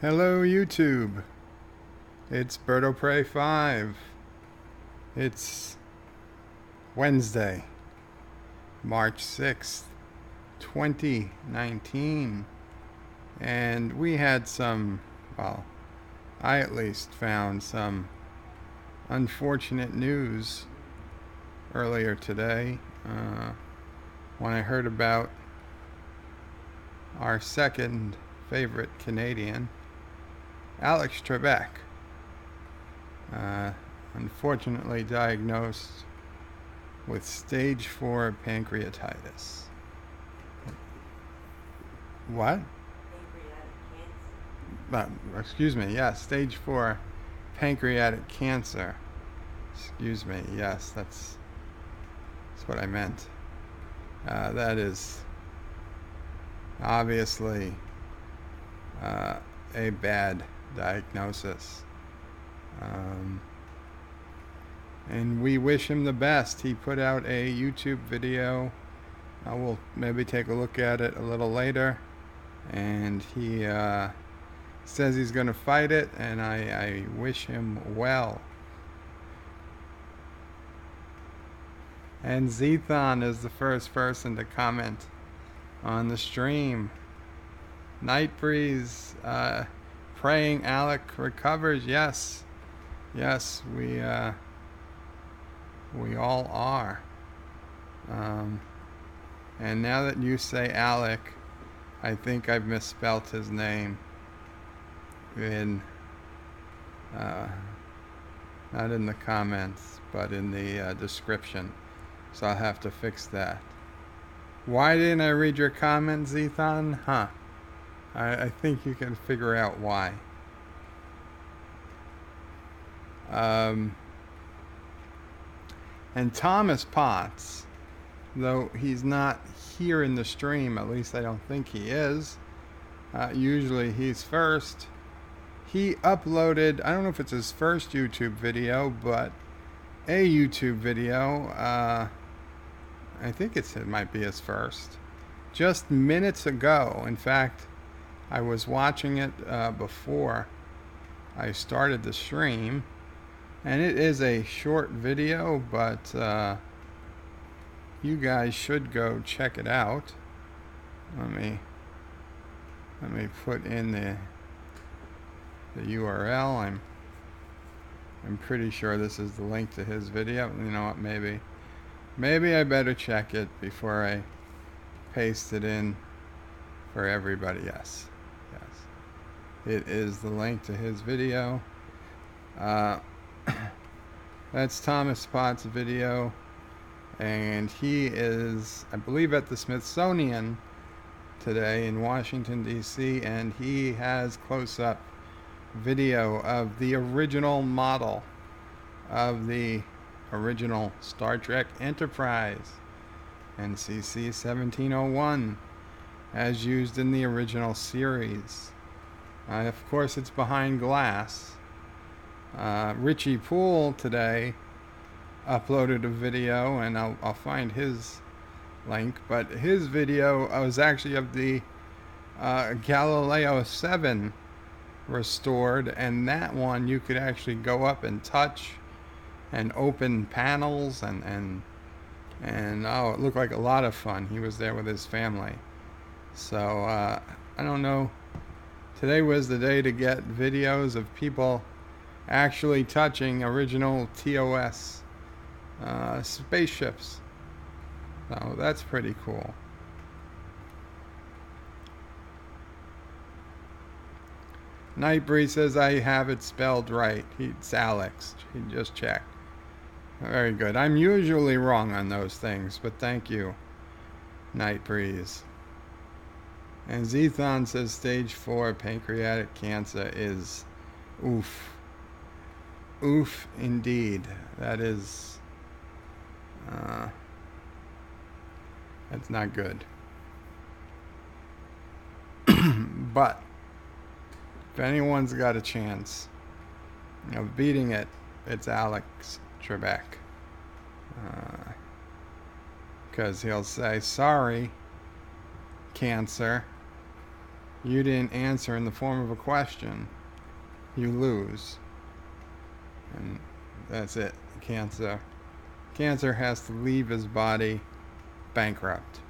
Hello YouTube, it's Birdo Prey 5. It's Wednesday, March 6th, 2019. And we had well, I at least found some unfortunate news earlier today when I heard about our second favorite Canadian, Alex Trebek, unfortunately diagnosed with stage 4 pancreatitis. What? Excuse me, yes, stage 4 pancreatic cancer. Excuse me, yes, that's what I meant. That is obviously a bad diagnosis. And we wish him the best. He put out a YouTube video. We'll maybe take a look at it a little later. And he says he's going to fight it, and I wish him well. And Zethon is the first person to comment on the stream. Night Breeze, praying Alec recovers. Yes, we all are. And now that you say Alec, I think I've misspelt his name in not in the comments, but in the description. So I'll have to fix that. Why didn't I read your comment, Zethon? I think you can figure out why. And Thomas Potts, though he's not here in the stream, at least I don't think he is. Usually he's first. He uploaded, I don't know if it's his first YouTube video, but a YouTube video. I think it might be his first. Just minutes ago. In fact, I was watching it before I started the stream, and it is a short video, but you guys should go check it out. Let me put in the URL. I'm pretty sure this is the link to his video. You know what? Maybe I better check it before I paste it in for everybody. Yes. It is the link to his video. That's Thomas Potts' video, and he is, I believe, at the Smithsonian today in Washington, D.C., and he has close-up video of the original model of the original Star Trek Enterprise, NCC 1701, as used in the original series. Of course, it's behind glass. Richie Poole today uploaded a video, and I'll find his link, but his video was actually of the Galileo 7 restored, and that one you could actually go up and touch and open panels, and oh, it looked like a lot of fun. He was there with his family. So I don't know, today was the day to get videos of people actually touching original TOS spaceships. So that's pretty cool. Nightbreeze says I have it spelled right. It's Alex. He just checked. Very good. I'm usually wrong on those things, but thank you, Nightbreeze. And Zethon says stage 4 pancreatic cancer is oof. Oof indeed. That is that's not good. But if anyone's got a chance of beating it, it's Alex Trebek. Because he'll say, sorry, cancer, you didn't answer in the form of a question, you lose. And that's it. Cancer has to leave his body bankrupt.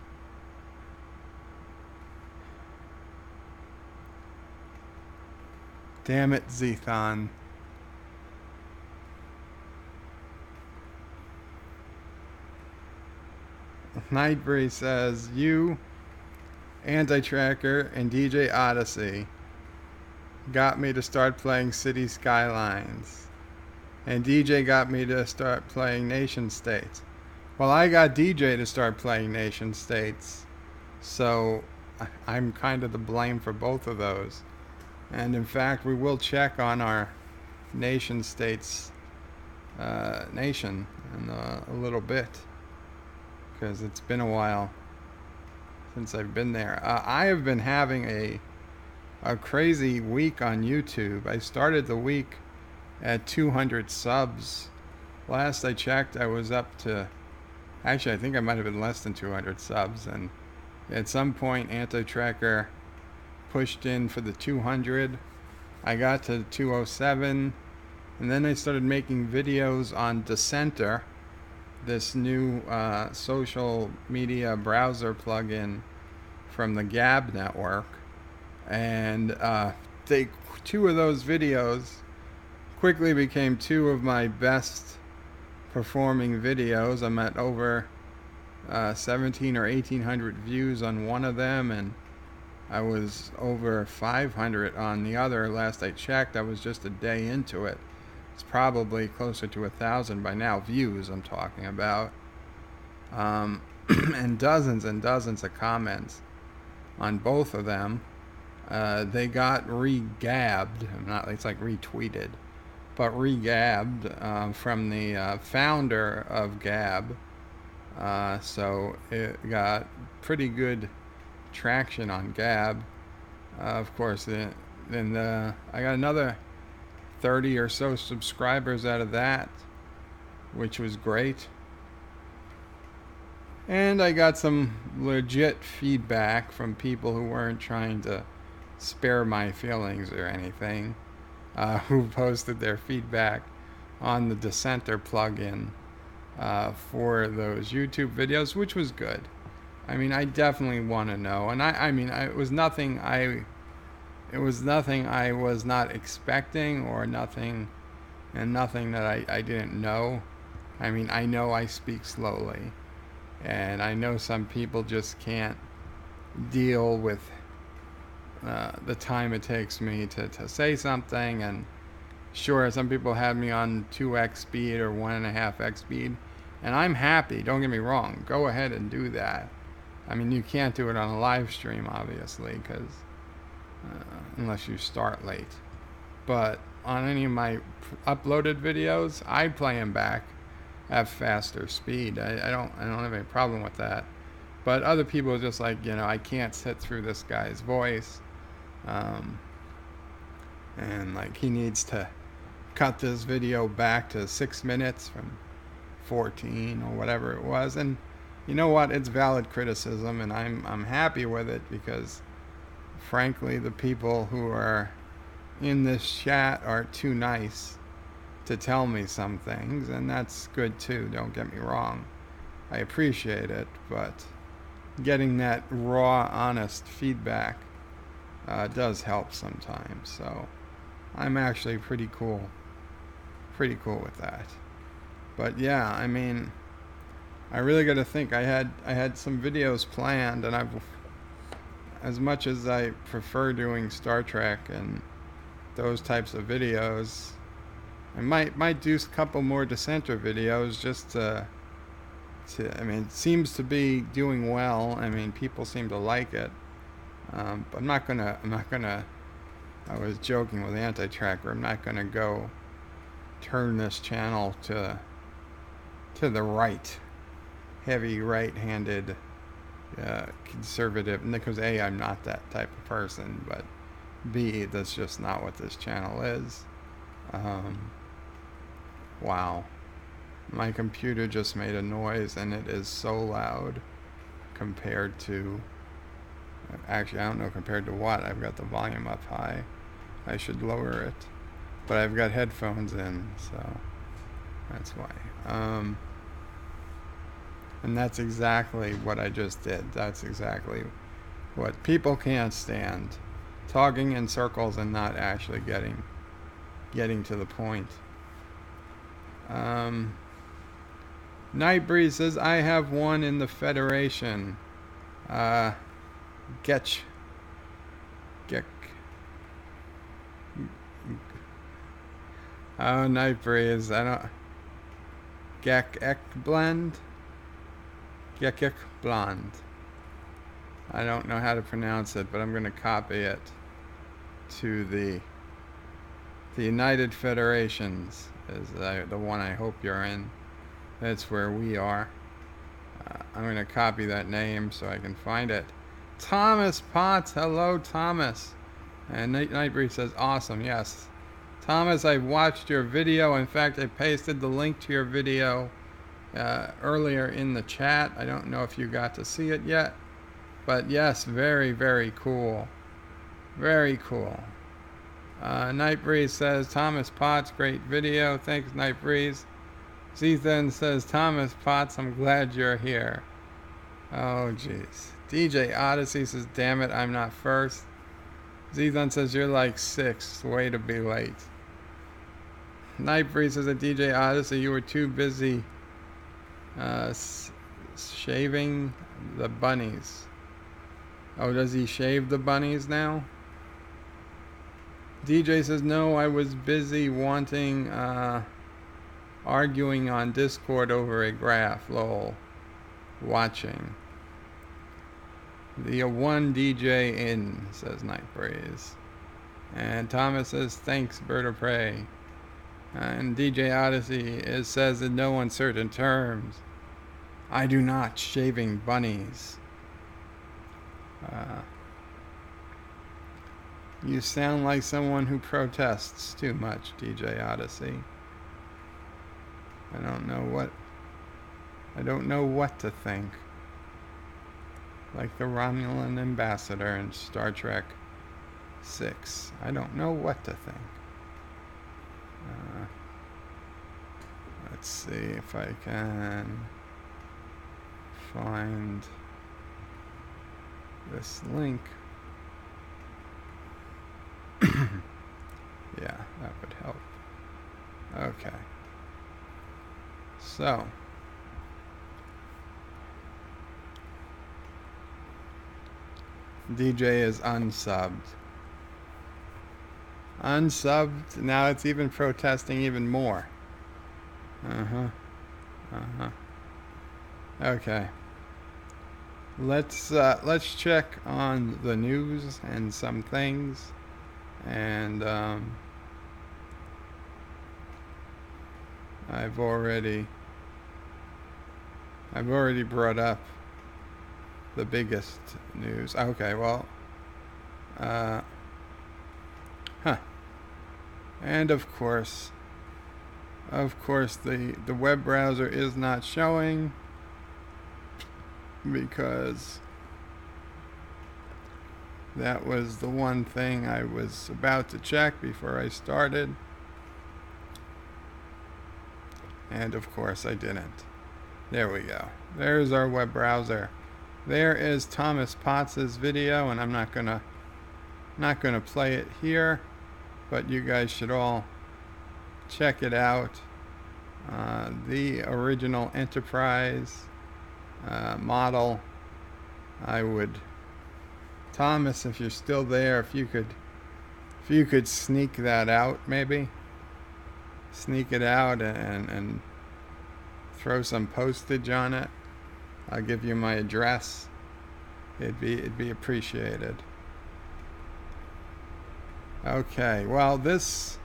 Damn it, Zethon. Nightbreeze says, you, Anti-Tracker, and DJ Odyssey got me to start playing City Skylines. And DJ got me to start playing Nation States. Well, I got DJ to start playing Nation States. So I'm kind of to blame for both of those. And in fact, we will check on our Nation States nation in a little bit. Because it's been a while since I've been there. I have been having a crazy week on YouTube. I started the week at 200 subs. Last I checked, I was up to... Actually, I think I might have been less than 200 subs. And at some point, Anti-Tracker pushed in for the 200. I got to 207. And then I started making videos on Dissenter, this new social media browser plugin from the Gab network. And two of those videos quickly became two of my best performing videos. I'm at over 17 or 1800 views on one of them, and I was over 500 on the other. Last I checked, I was just a day into it. It's probably closer to 1,000 by now, views I'm talking about. And dozens of comments on both of them. They got re-gabbed, it's like retweeted, but re-gabbed from the founder of Gab. So it got pretty good traction on Gab. Of course, I got another 30 or so subscribers out of that, which was great. And I got some legit feedback from people who weren't trying to spare my feelings or anything, who posted their feedback on the Dissenter plugin for those YouTube videos, which was good. I mean, I definitely want to know, and it was nothing I was not expecting, or nothing that I didn't know. I mean, I know I speak slowly, and I know some people just can't deal with the time it takes me to say something. And sure, some people have me on 2x speed or 1.5x speed, and I'm happy, don't get me wrong, go ahead and do that. I mean, you can't do it on a live stream, obviously, because unless you start late. But on any of my uploaded videos, I play them back at faster speed. I don't have any problem with that. But other people are just like, I can't sit through this guy's voice. And like, he needs to cut this video back to 6 minutes from 14 or whatever it was. And you know what? It's valid criticism, and I'm happy with it, because frankly, the people who are in this chat are too nice to tell me some things, and that's good too, don't get me wrong. I appreciate it, but getting that raw, honest feedback does help sometimes. So I'm actually pretty cool with that. But yeah, I mean, I really got to think. I had some videos planned, and as much as I prefer doing Star Trek and those types of videos, I might do a couple more Dissenter videos just to I mean, it seems to be doing well. I mean, people seem to like it. But I'm not gonna, I was joking with Anti-Tracker, I'm not gonna go turn this channel to the right, heavy right-handed conservative, because A, I'm not that type of person, but B, that's just not what this channel is. Wow. My computer just made a noise, and it is so loud compared to Actually, I don't know compared to what. I've got the volume up high. I should lower it. But I've got headphones in, so that's why. And that's exactly what I just did. That's exactly what people can't stand. Talking in circles and not actually getting to the point. Nightbreeze says, I have one in the Federation. Getch. Get. Oh, Nightbreeze. I don't. Gek blend. Gekek blonde. I don't know how to pronounce it, but I'm going to copy it to the United Federations is the one I hope you're in. That's where we are. I'm going to copy that name so I can find it. Thomas Potts. Hello, Thomas. And Nightbreeze says, awesome. Yes. Thomas, I watched your video. In fact, I pasted the link to your video earlier in the chat. I don't know if you got to see it yet. But yes, very, very cool. Very cool. Nightbreeze says, Thomas Potts, great video. Thanks, Nightbreeze. Zethan says, Thomas Potts, I'm glad you're here. Oh, jeez. DJ Odyssey says, damn it, I'm not first. Zethan says, you're like sixth. Way to be late. Nightbreeze says, DJ Odyssey, you were too busy shaving the bunnies. Oh, does he shave the bunnies now? DJ says, no, I was busy arguing on Discord over a graph, lol. Watching. The one DJ in, says Nightbreeze. And Thomas says, thanks, Bird of Prey. And DJ Odyssey says in no uncertain terms, I do not shaving bunnies. You sound like someone who protests too much, DJ Odyssey. I don't know what to think. Like the Romulan ambassador in Star Trek 6. I don't know what to think. Let's see if I can find this link. Yeah, that would help. Okay. So, DJ is unsubbed. Unsubbed, now it's even protesting even more. Okay. Let's check on the news and some things. And I've already brought up the biggest news. Okay, well, and of course the web browser is not showing because that was the one thing I was about to check before I started. And of course I didn't. There we go. There's our web browser. There is Thomas Potts's video, and I'm not gonna play it here, but you guys should all check it out. The original Enterprise model. I would, Thomas, if you're still there, if you could sneak that out, maybe sneak it out and throw some postage on it. I'll give you my address. It'd be appreciated. Okay, well, this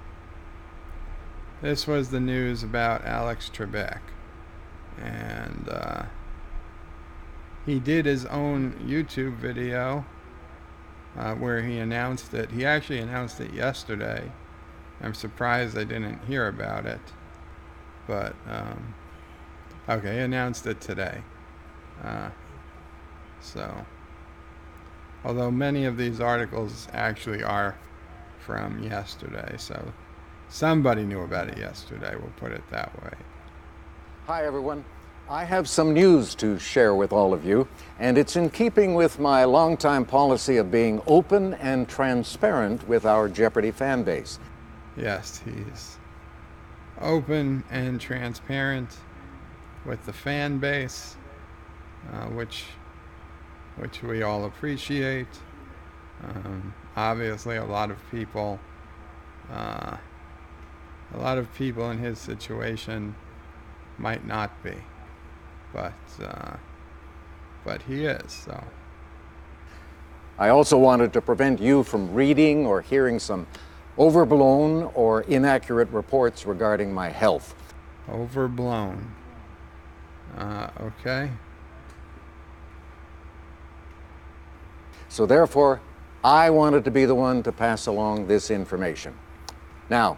was the news about Alex Trebek, and he did his own YouTube video where he announced it. He actually announced it yesterday. I'm surprised I didn't hear about it, but okay, he announced it today. So Although many of these articles actually are from yesterday, so somebody knew about it yesterday, we'll put it that way. Hi, everyone. I have some news to share with all of you, and it's in keeping with my longtime policy of being open and transparent with our Jeopardy fan base. Yes, he's open and transparent with the fan base, which we all appreciate. Obviously, a lot of people in his situation might not be, but he is. So I also wanted to prevent you from reading or hearing some overblown or inaccurate reports regarding my health. Overblown. Okay. So therefore, I wanted to be the one to pass along this information. Now,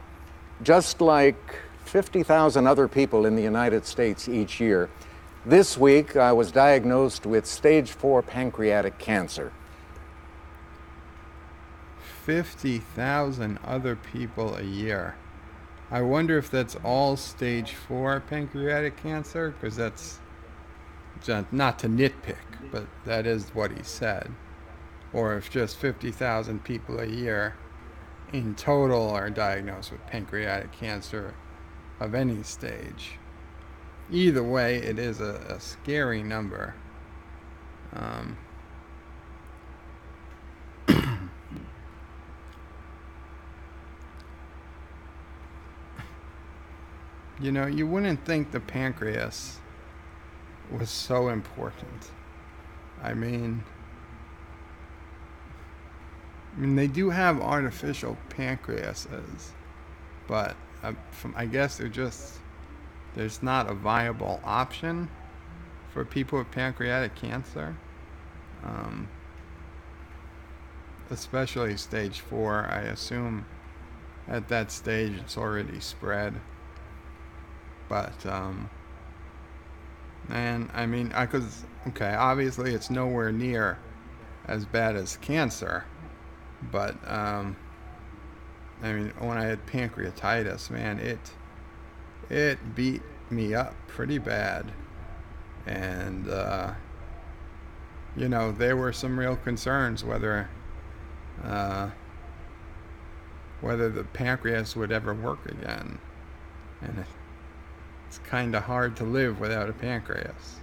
just like 50,000 other people in the United States each year, this week I was diagnosed with stage 4 pancreatic cancer. 50,000 other people a year. I wonder if that's all stage 4 pancreatic cancer, because that's just, not to nitpick, but that is what he said. Or if just 50,000 people a year in total are diagnosed with pancreatic cancer of any stage. Either way, it is a scary number. You know, you wouldn't think the pancreas was so important. I mean, they do have artificial pancreases, but I guess there's not a viable option for people with pancreatic cancer, especially stage 4. I assume at that stage it's already spread. But, and I mean, okay, obviously it's nowhere near as bad as cancer, but, I mean, when I had pancreatitis, man, it beat me up pretty bad. And, you know, there were some real concerns whether the pancreas would ever work again. And it's kind of hard to live without a pancreas.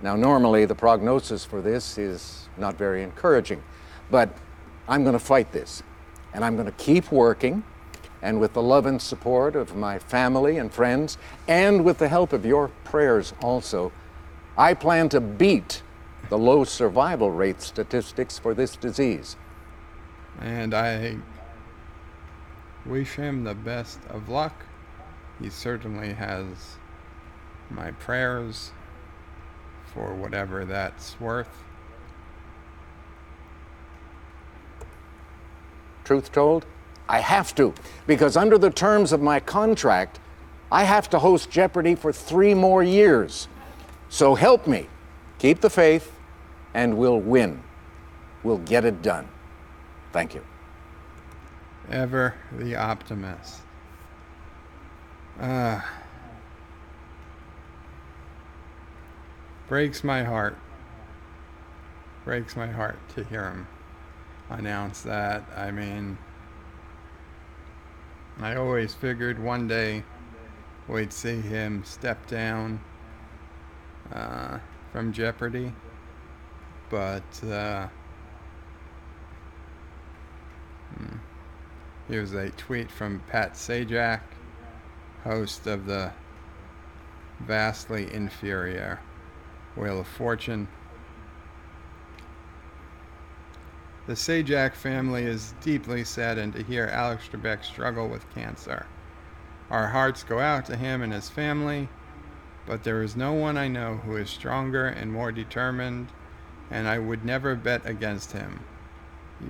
Now, normally the prognosis for this is not very encouraging, but I'm going to fight this, and I'm going to keep working, and with the love and support of my family and friends, and with the help of your prayers also, I plan to beat the low survival rate statistics for this disease. And I wish him the best of luck. He certainly has my prayers, for whatever that's worth. Truth told, I have to, because under the terms of my contract, I have to host Jeopardy for 3 more years. So help me, keep the faith, and we'll win. We'll get it done. Thank you. Ever the optimist. Breaks my heart. Breaks my heart to hear him announce that. I mean, I always figured one day we'd see him step down from Jeopardy, but here's a tweet from Pat Sajak, host of the vastly inferior Wheel of Fortune. The Sajak family is deeply saddened to hear Alex Trebek struggle with cancer. Our hearts go out to him and his family, but there is no one I know who is stronger and more determined, and I would never bet against him.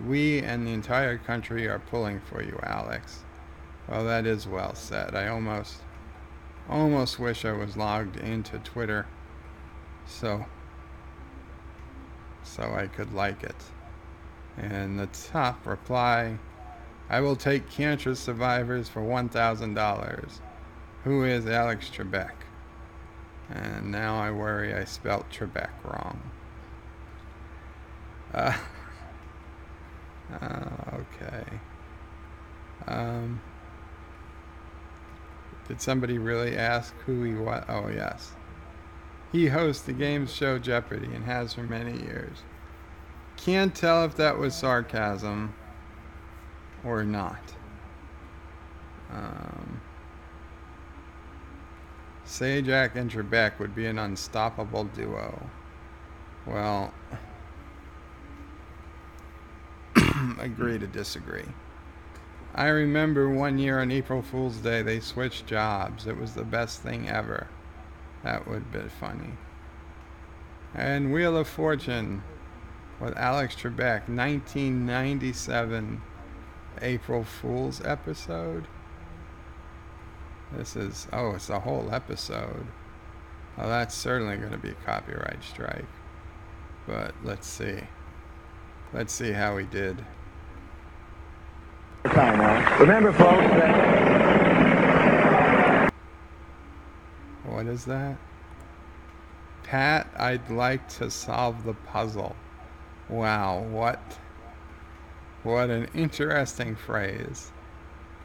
We and the entire country are pulling for you, Alex. Well, that is well said. I almost wish I was logged into Twitter so I could like it. And the top reply, I will take cancer survivors for $1,000. Who is Alex Trebek? And now I worry I spelt Trebek wrong. Okay. Did somebody really ask who he was? Oh, yes. He hosts the game show Jeopardy and has for many years. Can't tell if that was sarcasm or not. Sajak and Trebek would be an unstoppable duo. Well, agree to disagree. I remember one year on April Fool's Day they switched jobs. It was the best thing ever. That would be funny. And Wheel of Fortune with Alex Trebek, 1997 April Fool's episode. This is, oh, it's a whole episode. Well, that's certainly going to be a copyright strike. But let's see. Let's see how he did. Remember, folks, that... What is that? Pat, I'd like to solve the puzzle. Wow, what an interesting phrase.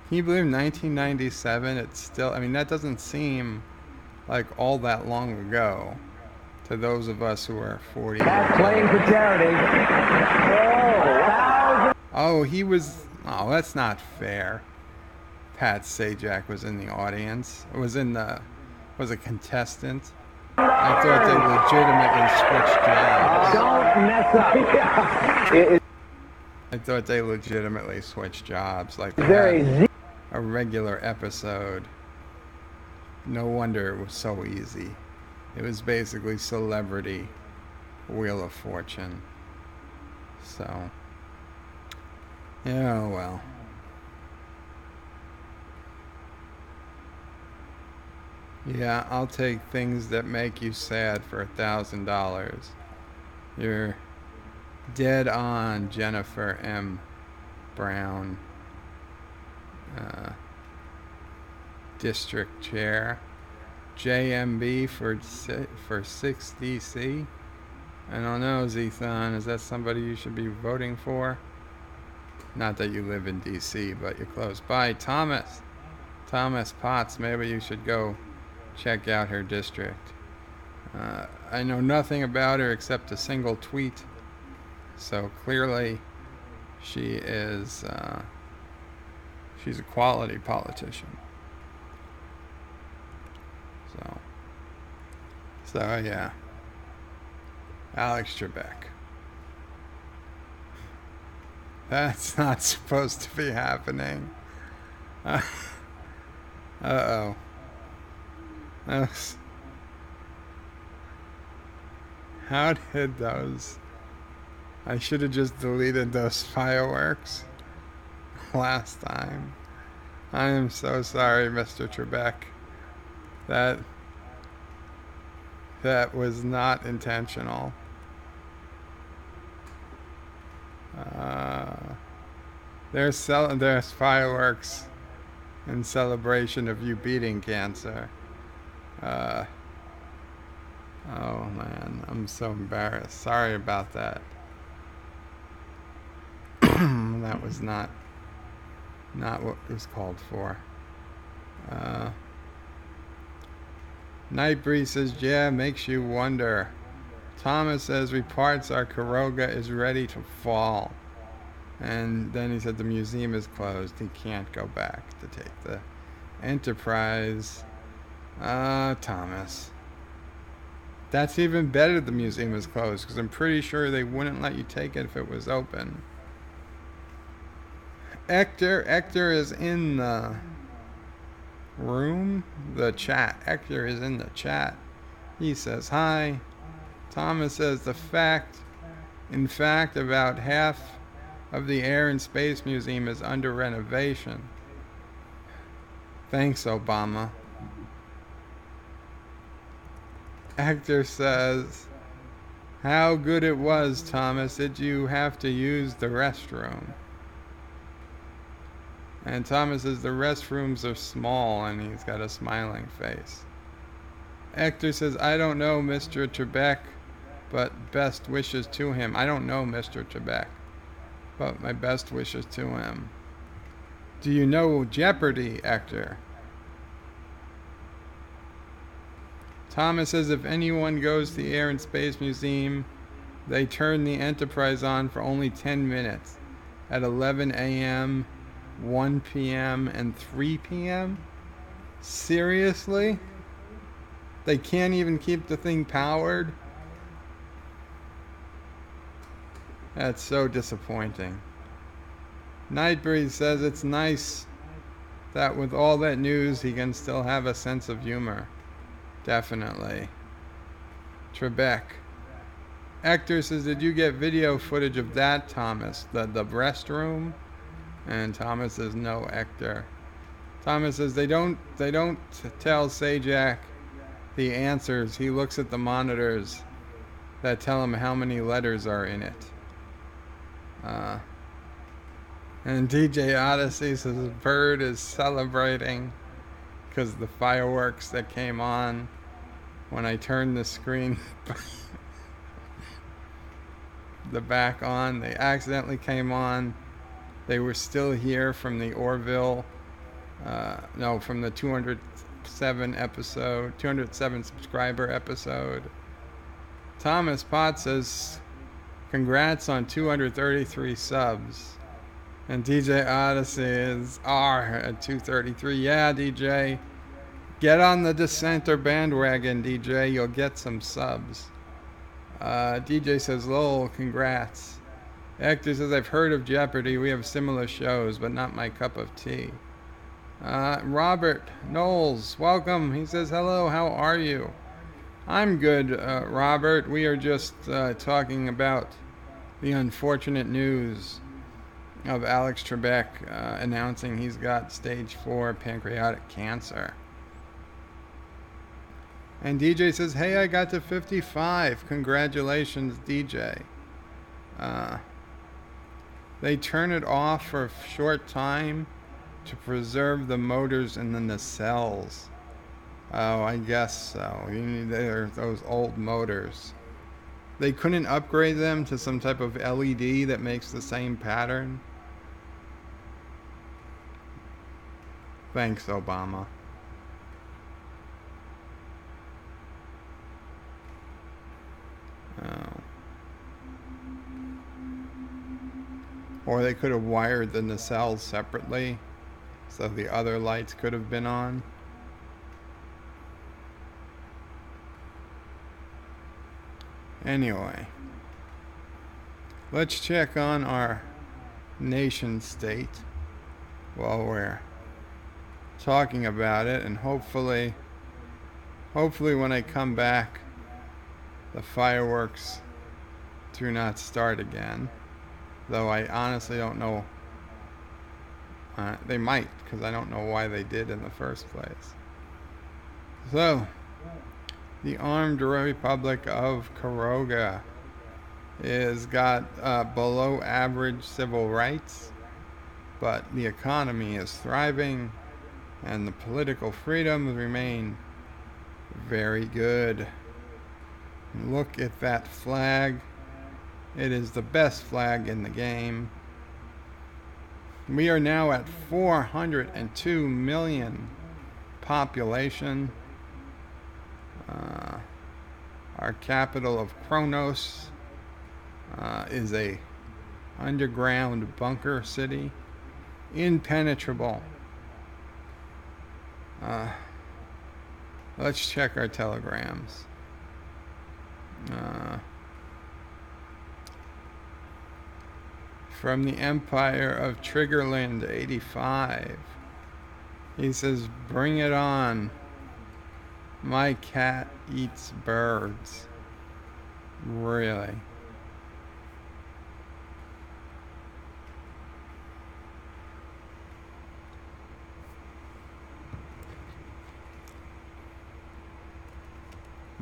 Can you believe 1997? It's still, I mean, that doesn't seem like all that long ago to those of us who are 40. Pat playing for charity. Oh, he was, oh, that's not fair. Pat Sajak was in the audience. Was a contestant. I thought they legitimately switched jobs. Don't mess up. I thought they legitimately switched jobs, like they had a regular episode. No wonder it was so easy. It was basically Celebrity Wheel of Fortune. So, yeah, well. Yeah, I'll take things that make you sad for $1,000. You're dead on, Jennifer M. Brown, District Chair. JMB for 6DC. I don't know, Zethan. Is that somebody you should be voting for? Not that you live in DC, but you're close by. Thomas Potts. Maybe you should go check out her district. I know nothing about her except a single tweet. So clearly, she's a quality politician. So yeah, Alex Trebek. That's not supposed to be happening. Uh-oh. How did those... I should have just deleted those fireworks last time. I am so sorry, Mr. Trebek. That was not intentional. There's fireworks in celebration of you beating cancer. Oh man, I'm so embarrassed. Sorry about that. That was not what was called for. Nightbreeze says, yeah, makes you wonder. Thomas says, reports our Karoga is ready to fall. And then he said the museum is closed. He can't go back to take the Enterprise. Thomas. That's even better the museum is closed, because I'm pretty sure they wouldn't let you take it if it was open. Hector is in the room, the chat. Hector is in the chat. He says hi. Thomas says in fact, about half of the Air and Space Museum is under renovation. Thanks, Obama. Hector says, how good it was, Thomas. Did you have to use the restroom? And Thomas says the restrooms are small, and he's got a smiling face. Hector says, I don't know Mr. Trebek, but best wishes to him. I don't know Mr. Trebek, but my best wishes to him. Do you know Jeopardy, Hector? Thomas says if anyone goes to the Air and Space Museum, they turn the Enterprise on for only 10 minutes at 11 a.m., 1 p.m., and 3 p.m.? Seriously? They can't even keep the thing powered? That's so disappointing. Nightbreeze says it's nice that with all that news he can still have a sense of humor. Definitely. Trebek. Hector says, did you get video footage of that, Thomas? The restroom? And Thomas says, no, Hector. Thomas says, they don't tell Sajak the answers. He looks at the monitors that tell him how many letters are in it. And DJ Odyssey says, Bird is celebrating because the fireworks that came on when I turned the screen the back on, they accidentally came on. They were still here from the Orville, from the 207 subscriber episode. Thomas Potts says, congrats on 233 subs. And DJ Odyssey is R at 233. Yeah, DJ. Get on the dissenter bandwagon, DJ. You'll get some subs. DJ says, lol, congrats. Hector says, I've heard of Jeopardy. We have similar shows, but not my cup of tea. Robert Knowles, welcome. He says, hello, how are you? I'm good, Robert. We are just talking about the unfortunate news of Alex Trebek announcing he's got stage 4 pancreatic cancer. And DJ says, hey, I got to 55. Congratulations, DJ. They turn it off for a short time to preserve the motors in the nacelles. Oh, I guess so. They're those old motors. They couldn't upgrade them to some type of LED that makes the same pattern. Thanks, Obama. Oh. Or they could have wired the nacelles separately so the other lights could have been on. Anyway, let's check on our nation state while we're talking about it, and hopefully when I come back the fireworks do not start again, though I honestly don't know. They might, because I don't know why they did in the first place. So the Armed Republic of Karoga is got below average civil rights, but the economy is thriving and the political freedoms remain very good. Look at that flag. It is the best flag in the game. We are now at 402 million population. Our capital of Kronos is a underground bunker city, impenetrable. Let's check our telegrams. From the Empire of Triggerland 85, he says, bring it on. My cat eats birds. Really?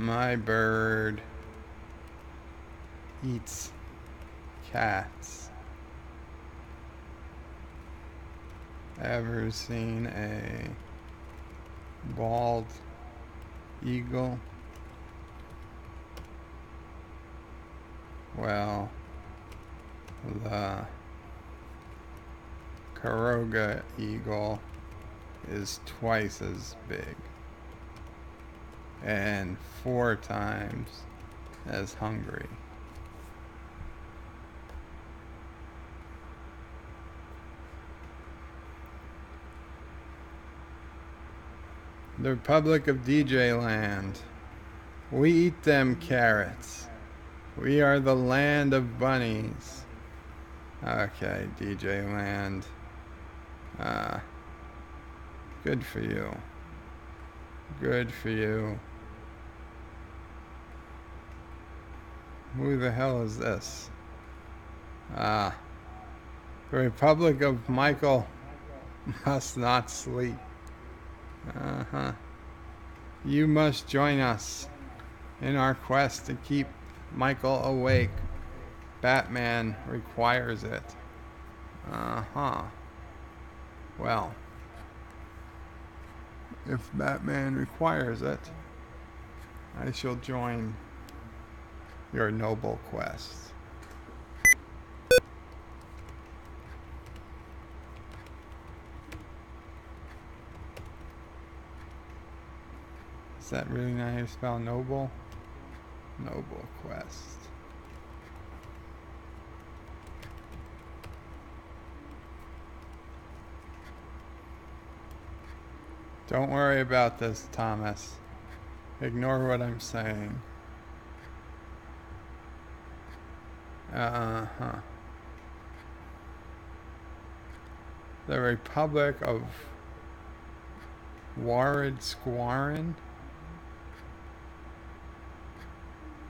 My bird eats cats. Ever seen a bald eagle? Well, the Karoga eagle is twice as big and 4 times as hungry. The Republic of DJ Land. We eat them carrots. We are the land of bunnies. Okay, DJ Land. Good for you. Good for you. Who the hell is this? The Republic of Michael must not sleep. You must join us in our quest to keep Michael awake. Batman requires it. Well, if Batman requires it, I shall join your noble quest. Is that really not how you spell noble? Noble quest. Don't worry about this, Thomas. Ignore what I'm saying. The Republic of Warid Squarin.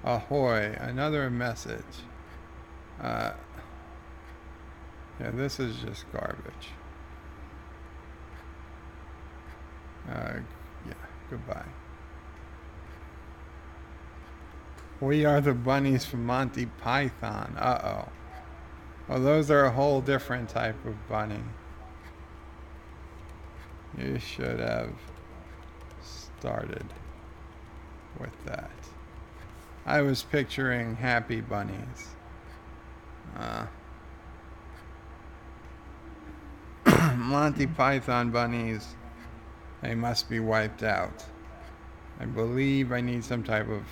Ahoy, another message. Yeah, this is just garbage. Yeah, goodbye. We are the bunnies from Monty Python. Uh-oh. Well, those are a whole different type of bunny. You should have started with that. I was picturing happy bunnies. Monty Python bunnies, they must be wiped out. I believe I need some type of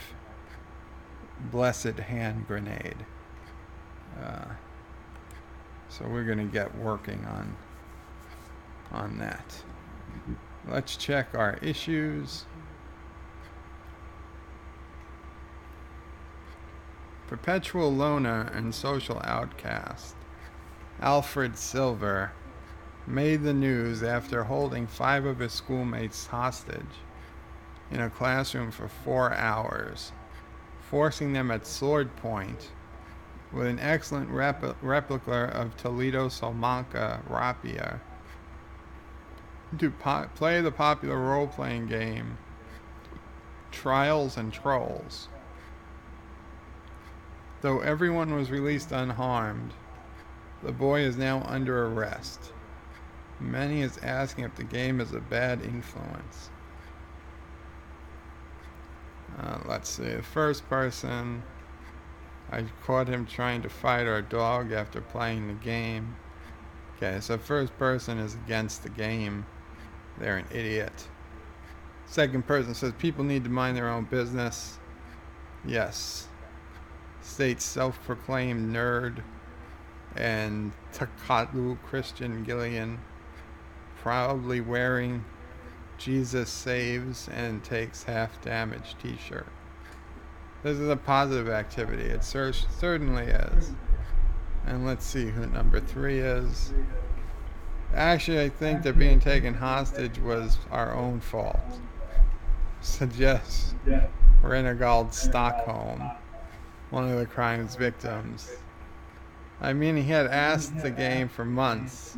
blessed hand grenade. So we're gonna get working on that. Let's check our issues. Perpetual loner and social outcast Alfred Silver made the news after holding 5 of his schoolmates hostage in a classroom for 4 hours, forcing them at sword point with an excellent replica of Toledo Salamanca rapier to play the popular role-playing game Trials and Trolls. Though everyone was released unharmed, the boy is now under arrest. Many is asking if the game is a bad influence. Let's see, the first person, I caught him trying to fight our dog after playing the game. Okay, so first person is against the game. They're an idiot. Second person says people need to mind their own business. Yes. States self-proclaimed nerd and Takatu Christian Gillian proudly wearing Jesus saves and takes half damage t-shirt. This is a positive activity. It certainly is. And let's see who number 3 is. Actually, I think that being taken hostage was our own fault. Suggests Renegald Stockholm, one of the crime's victims. I mean, he had asked the game for months.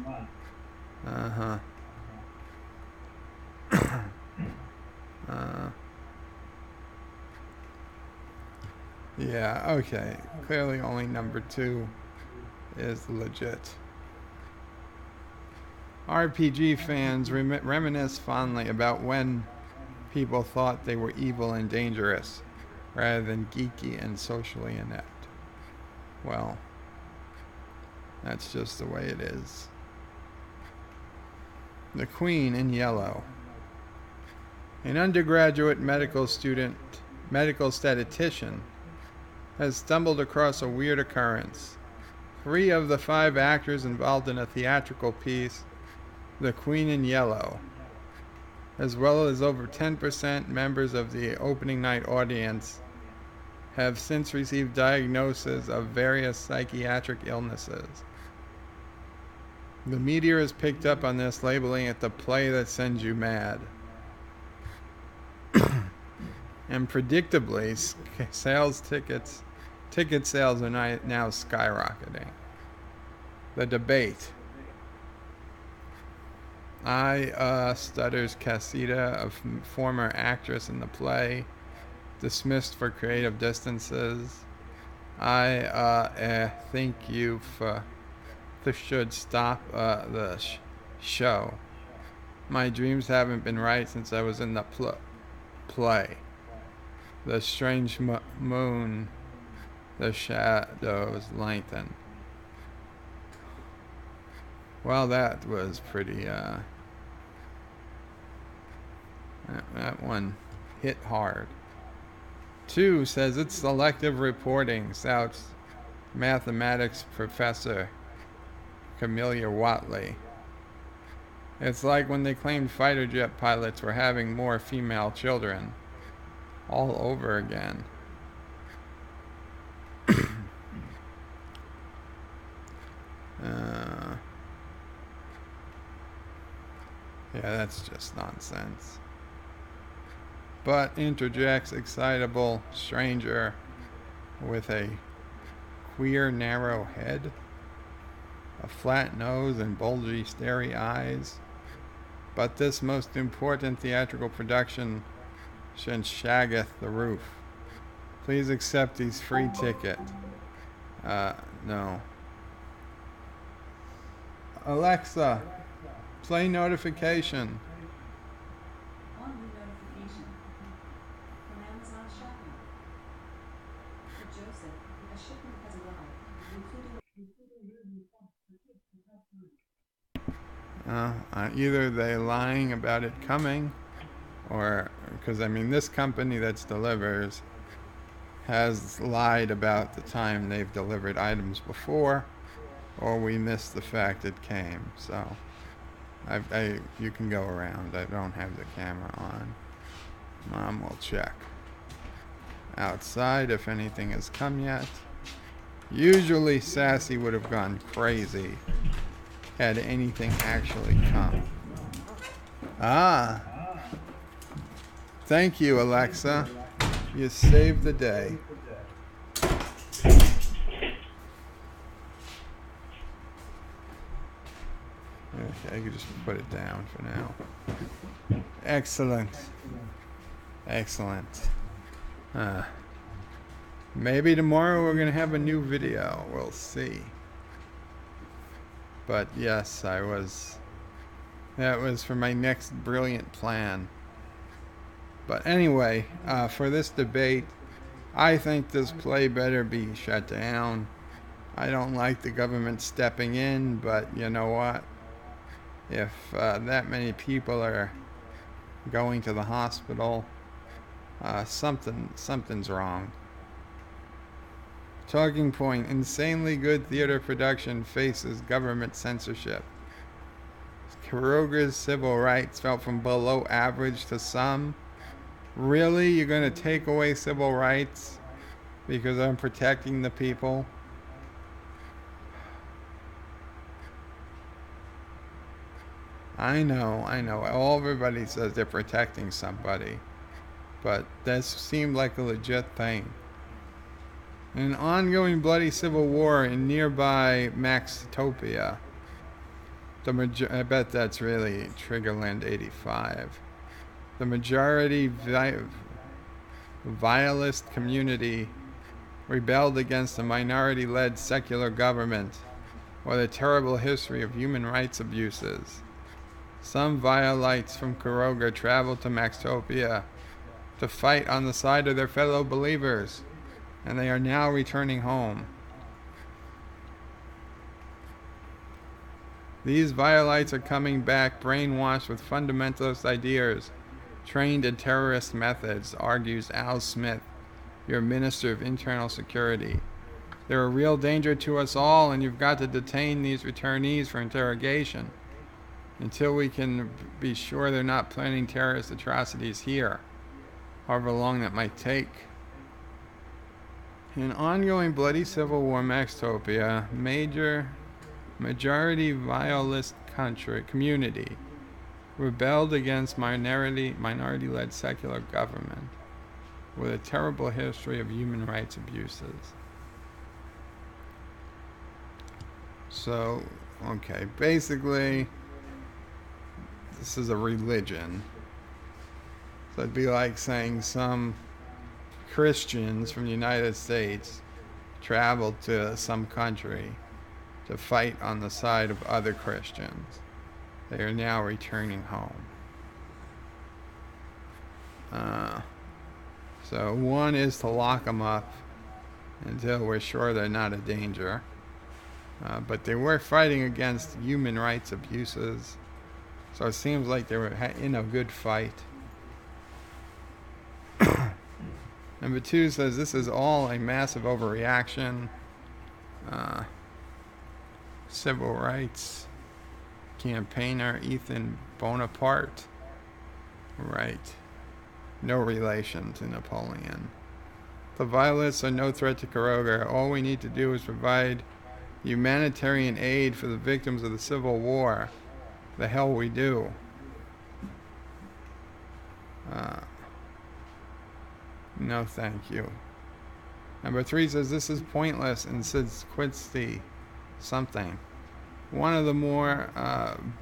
Yeah, okay. Clearly only number 2 is legit. RPG fans reminisce fondly about when people thought they were evil and dangerous rather than geeky and socially inept. Well, that's just the way it is. The Queen in Yellow. An undergraduate medical statistician, has stumbled across a weird occurrence. 3 of the 5 actors involved in a theatrical piece, The Queen in Yellow, as well as over 10% members of the opening night audience, have since received diagnoses of various psychiatric illnesses. The media has picked up on this, labeling it the play that sends you mad. And predictably, ticket sales are now skyrocketing. The debate. Stutters Casita, a former actress in the play, dismissed for creative distances. Think you should stop the show. My dreams haven't been right since I was in the play. The strange moon, the shadows lengthen. Well, that was pretty, that one hit hard. 2 says it's selective reporting, shouts mathematics professor Camelia Watley. It's like when they claimed fighter jet pilots were having more female children. All over again. Yeah, that's just nonsense. But interjects excitable stranger with a queer narrow head, a flat nose and bulgy starry eyes. But this most important theatrical production shaggeth the roof. Please accept these free ticket. No. Alexa, play notification. On the notification from Amazon Shopping. For Joseph, a shipment has arrived, Either they lying about it coming, or because this company that's delivers has lied about the time they've delivered items before, or we missed the fact it came. So you can go around. I don't have the camera on. Mom will check outside if anything has come yet. Usually Sassy would have gone crazy had anything actually come. Thank you, Alexa. You saved the day. Okay, I can just put it down for now. Excellent. Excellent. Maybe tomorrow we're going to have a new video. We'll see. But yes, that was for my next brilliant plan. But anyway, for this debate, I think this play better be shut down. I don't like the government stepping in, but you know what? If that many people are going to the hospital, something's wrong. Talking point: insanely good theater production faces government censorship. Kiruga's civil rights fell from below average to some. Really? You're going to take away civil rights because I'm protecting the people? I know. Everybody says they're protecting somebody. But this seemed like a legit thing. An ongoing bloody civil war in nearby Maxtopia. I bet that's really Triggerland 85. The majority vilest community rebelled against a minority-led secular government, or the terrible history of human rights abuses. Some Violites from Kuroga traveled to Maxtopia to fight on the side of their fellow believers, and they are now returning home. These Violites are coming back brainwashed with fundamentalist ideas, trained in terrorist methods, argues Al Smith, your Minister of Internal Security. They're a real danger to us all, and you've got to detain these returnees for interrogation until we can be sure they're not planning terrorist atrocities here, however long that might take. In an ongoing bloody civil war in Maxtopia, majority violist community rebelled against minority-led secular government with a terrible history of human rights abuses. So, okay, basically, this is a religion. So it'd be like saying some Christians from the United States traveled to some country to fight on the side of other Christians. They are now returning home. So one is to lock them up until we're sure they're not a danger. But they were fighting against human rights abuses. So it seems like they were in a good fight. Number 2 says this is all a massive overreaction. Civil rights campaigner Ethan Bonaparte. Right. No relation to Napoleon. The violets are no threat to Kuroga. All we need to do is provide humanitarian aid for the victims of the Civil War. The hell we do. No thank you. Number 3 says this is pointless and says Quincy something. One of the more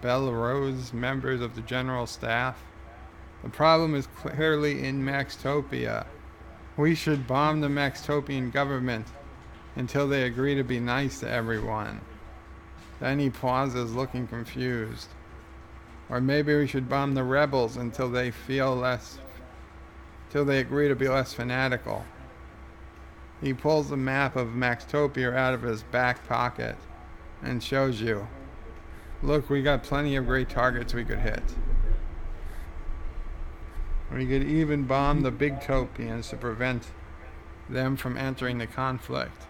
Belarus members of the general staff. The problem is clearly in Maxtopia. We should bomb the Maxtopian government until they agree to be nice to everyone. Then he pauses, looking confused. Or maybe we should bomb the rebels until they agree to be less fanatical. He pulls the map of Maxtopia out of his back pocket and shows you. Look, we got plenty of great targets we could hit. We could even bomb the big Topians to prevent them from entering the conflict.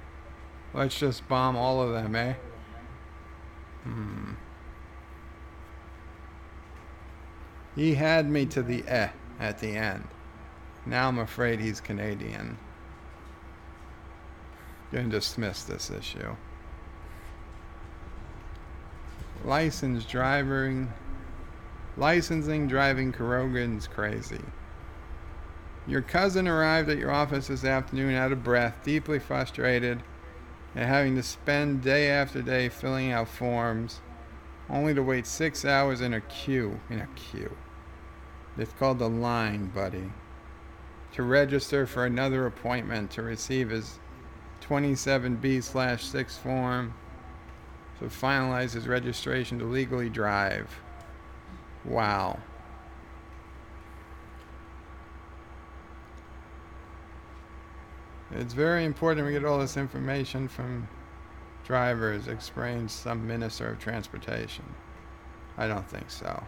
Let's just bomb all of them, eh? He had me to the at the end. Now I'm afraid he's Canadian. Gonna dismiss this issue. Licensing driving Kurogan's crazy. Your cousin arrived at your office this afternoon out of breath, deeply frustrated, and having to spend day after day filling out forms, only to wait 6 hours in a queue. It's called the line, buddy. To register for another appointment to receive his 27B/6 form to finalize his registration to legally drive. Wow. It's very important we get all this information from drivers, explains some minister of transportation. I don't think so.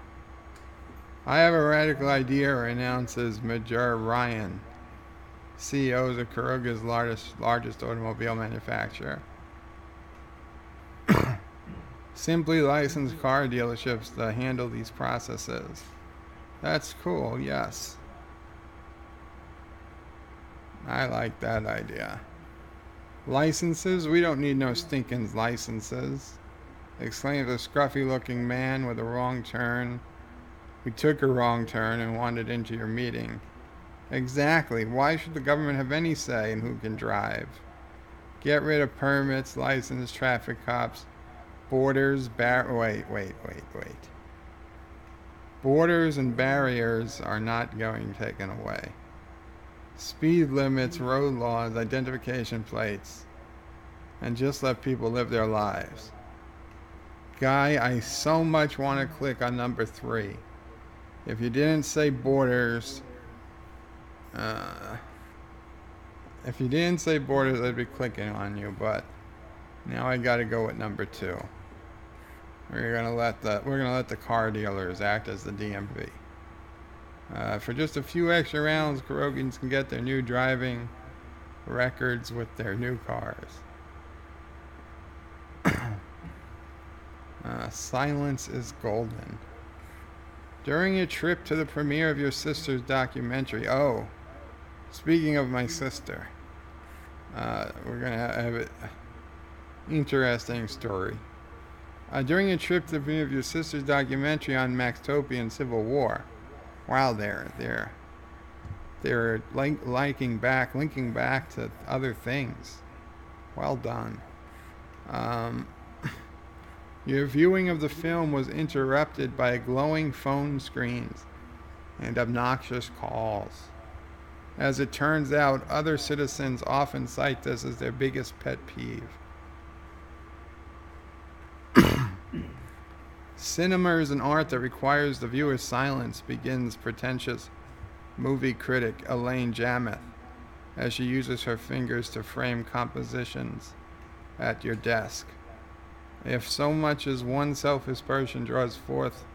I have a radical idea, announces Major Ryan, CEO of Kuroga's largest automobile manufacturer. Simply license car dealerships to handle these processes. That's cool, yes. I like that idea. Licenses? We don't need no stinking licenses, exclaims a scruffy looking man with a wrong turn. We took a wrong turn and wandered into your meeting. Exactly. Why should the government have any say in who can drive? Get rid of permits, license, traffic cops, borders, wait. Borders and barriers are not going taken away. speed limits, road laws, identification plates, and just let people live their lives. Guy, I so much want to click on number 3. If you didn't say borders, I'd be clicking on you, but now I got to go with number 2. We're gonna let the car dealers act as the DMV. For just a few extra rounds, Kurogans can get their new driving records with their new cars. Silence is golden. During your trip to the premiere of your sister's documentary, oh, speaking of my sister, we're gonna have an interesting story. During a trip to the premiere of your sister's documentary on Maxtopian Civil War, wow, they're linking back to other things. Well done. Your viewing of the film was interrupted by glowing phone screens and obnoxious calls. As it turns out, other citizens often cite this as their biggest pet peeve. Cinema is an art that requires the viewer's silence, begins pretentious movie critic Elaine Jameth as she uses her fingers to frame compositions at your desk. If so much as one selfish person draws forth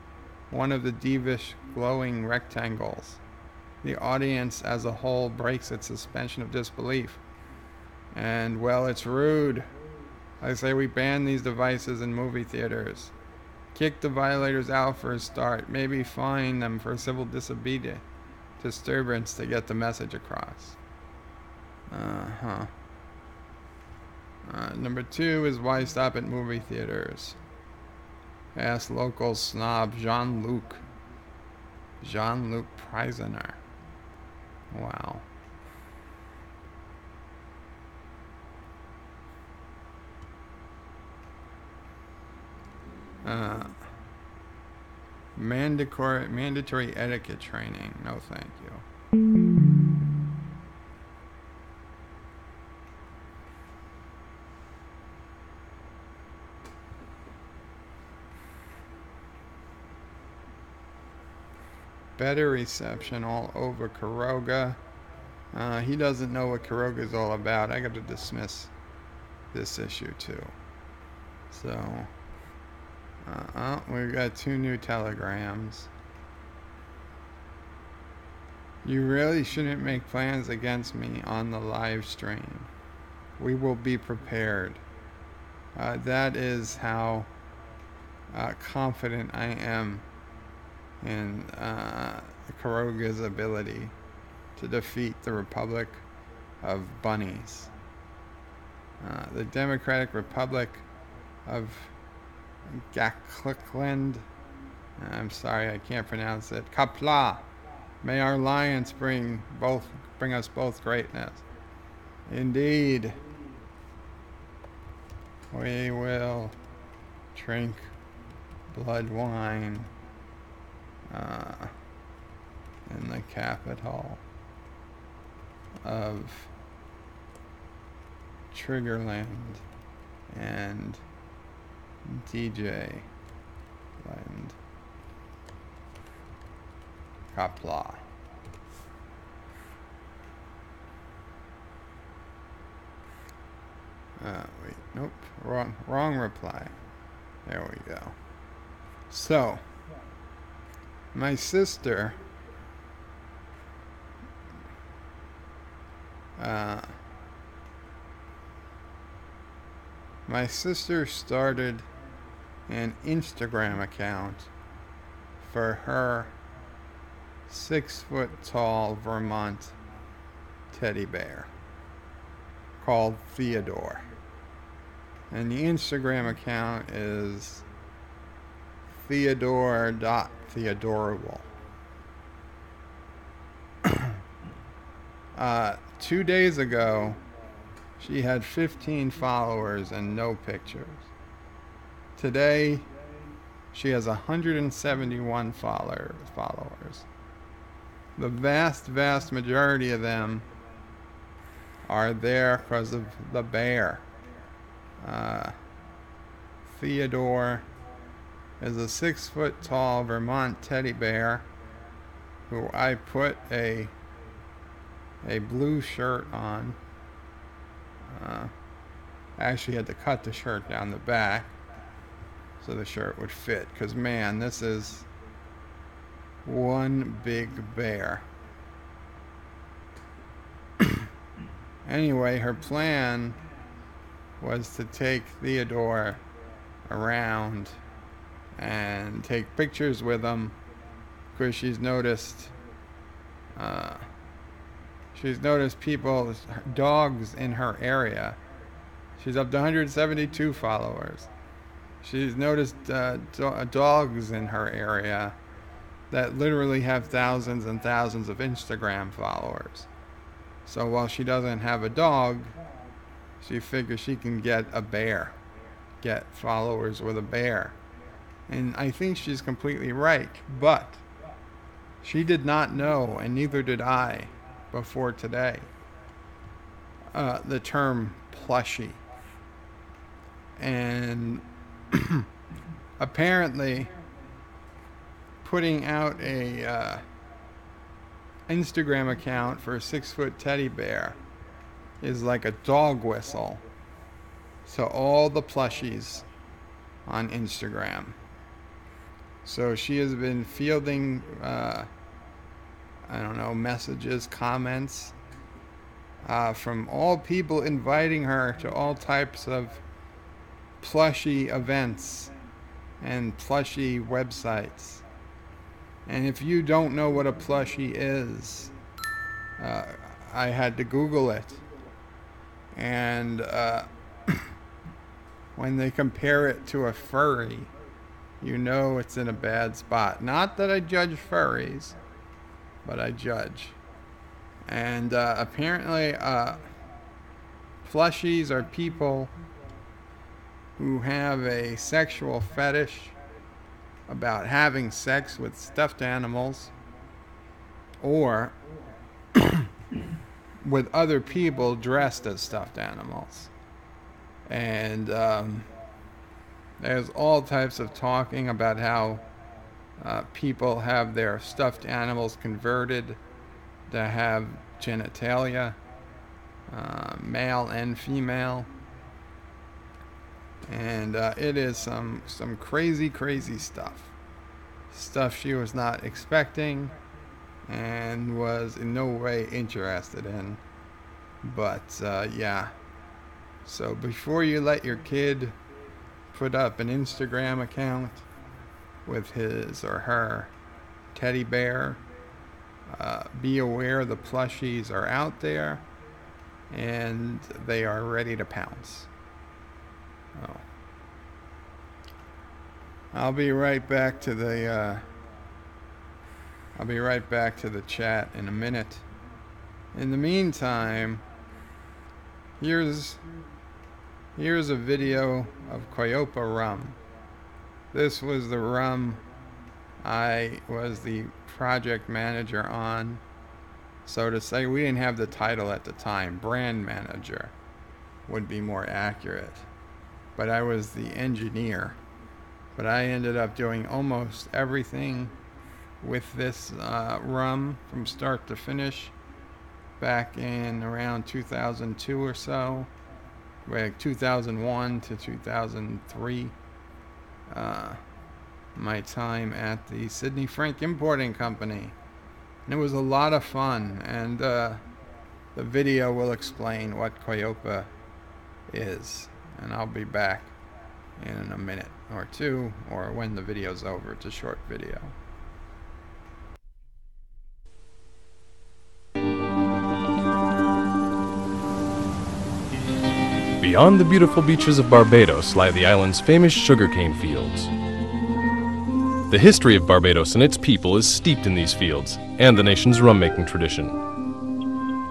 one of the devish glowing rectangles, the audience as a whole breaks its suspension of disbelief. And, well, it's rude. I say we ban these devices in movie theaters. Kick the violators out for a start. Maybe fine them for civil disturbance to get the message across. Number 2 is why stop at movie theaters? Ask local snob Jean-Luc Preisener. Wow. Mandatory etiquette training. No, thank you. Better reception all over Kuroga. He doesn't know what Kuroga is all about. I got to dismiss this issue too. So, we've got 2 new telegrams. You really shouldn't make plans against me on the live stream. We will be prepared. That is how confident I am in Kuroga's ability to defeat the Republic of Bunnies. The Democratic Republic of Gakland. I'm sorry, I can't pronounce it. Qapla. May our alliance bring us both greatness. Indeed. We will drink blood wine in the capital of Triggerland and DJ Land. Qapla. Wait, nope, wrong reply. There we go. So, my sister started an Instagram account for her 6-foot-tall Vermont teddy bear called Theodore. And the Instagram account is Theodore.Theodorable. 2 days ago, she had 15 followers and no pictures. Today, she has 171 followers. the vast, vast majority of them are there because of the bear. Theodore is a 6-foot tall Vermont teddy bear who I put a blue shirt on. I actually had to cut the shirt down the back so the shirt would fit, because man, this is one big bear. Anyway, her plan was to take Theodore around and take pictures with him, because she's noticed people, dogs in her area. She's up to 172 followers. She's noticed dogs in her area that literally have thousands and thousands of Instagram followers. So while she doesn't have a dog, she figures she can get a bear, get followers with a bear. And I think she's completely right, but she did not know, and neither did I before today, the term plushie. And apparently putting out a Instagram account for a 6-foot teddy bear is like a dog whistle to all the plushies on Instagram. So she has been fielding messages, comments from all people inviting her to all types of plushie events and plushie websites. And if you don't know what a plushie is, I had to Google it. And when they compare it to a furry, you know it's in a bad spot. Not that I judge furries, but I judge. And apparently plushies are people who have a sexual fetish about having sex with stuffed animals or with other people dressed as stuffed animals. And there's all types of talking about how people have their stuffed animals converted to have genitalia, male and female. And it is some crazy, crazy stuff. Stuff she was not expecting and was in no way interested in. But yeah. So before you let your kid put up an Instagram account with his or her teddy bear, be aware the plushies are out there and they are ready to pounce. Oh. I'll be right back to the chat in a minute. In the meantime, here's a video of Qapla rum. This was the rum I was the project manager on, so to say. We didn't have the title at the time. Brand manager would be more accurate. But I was the engineer. But I ended up doing almost everything with this rum from start to finish back in around 2002 or so, like 2001 to 2003. My time at the Sydney Frank Importing Company. And it was a lot of fun, and the video will explain what Qapla is. And I'll be back in a minute or two, or when the video's over. It's a short video. Beyond the beautiful beaches of Barbados lie the island's famous sugarcane fields. The history of Barbados and its people is steeped in these fields and the nation's rum-making tradition.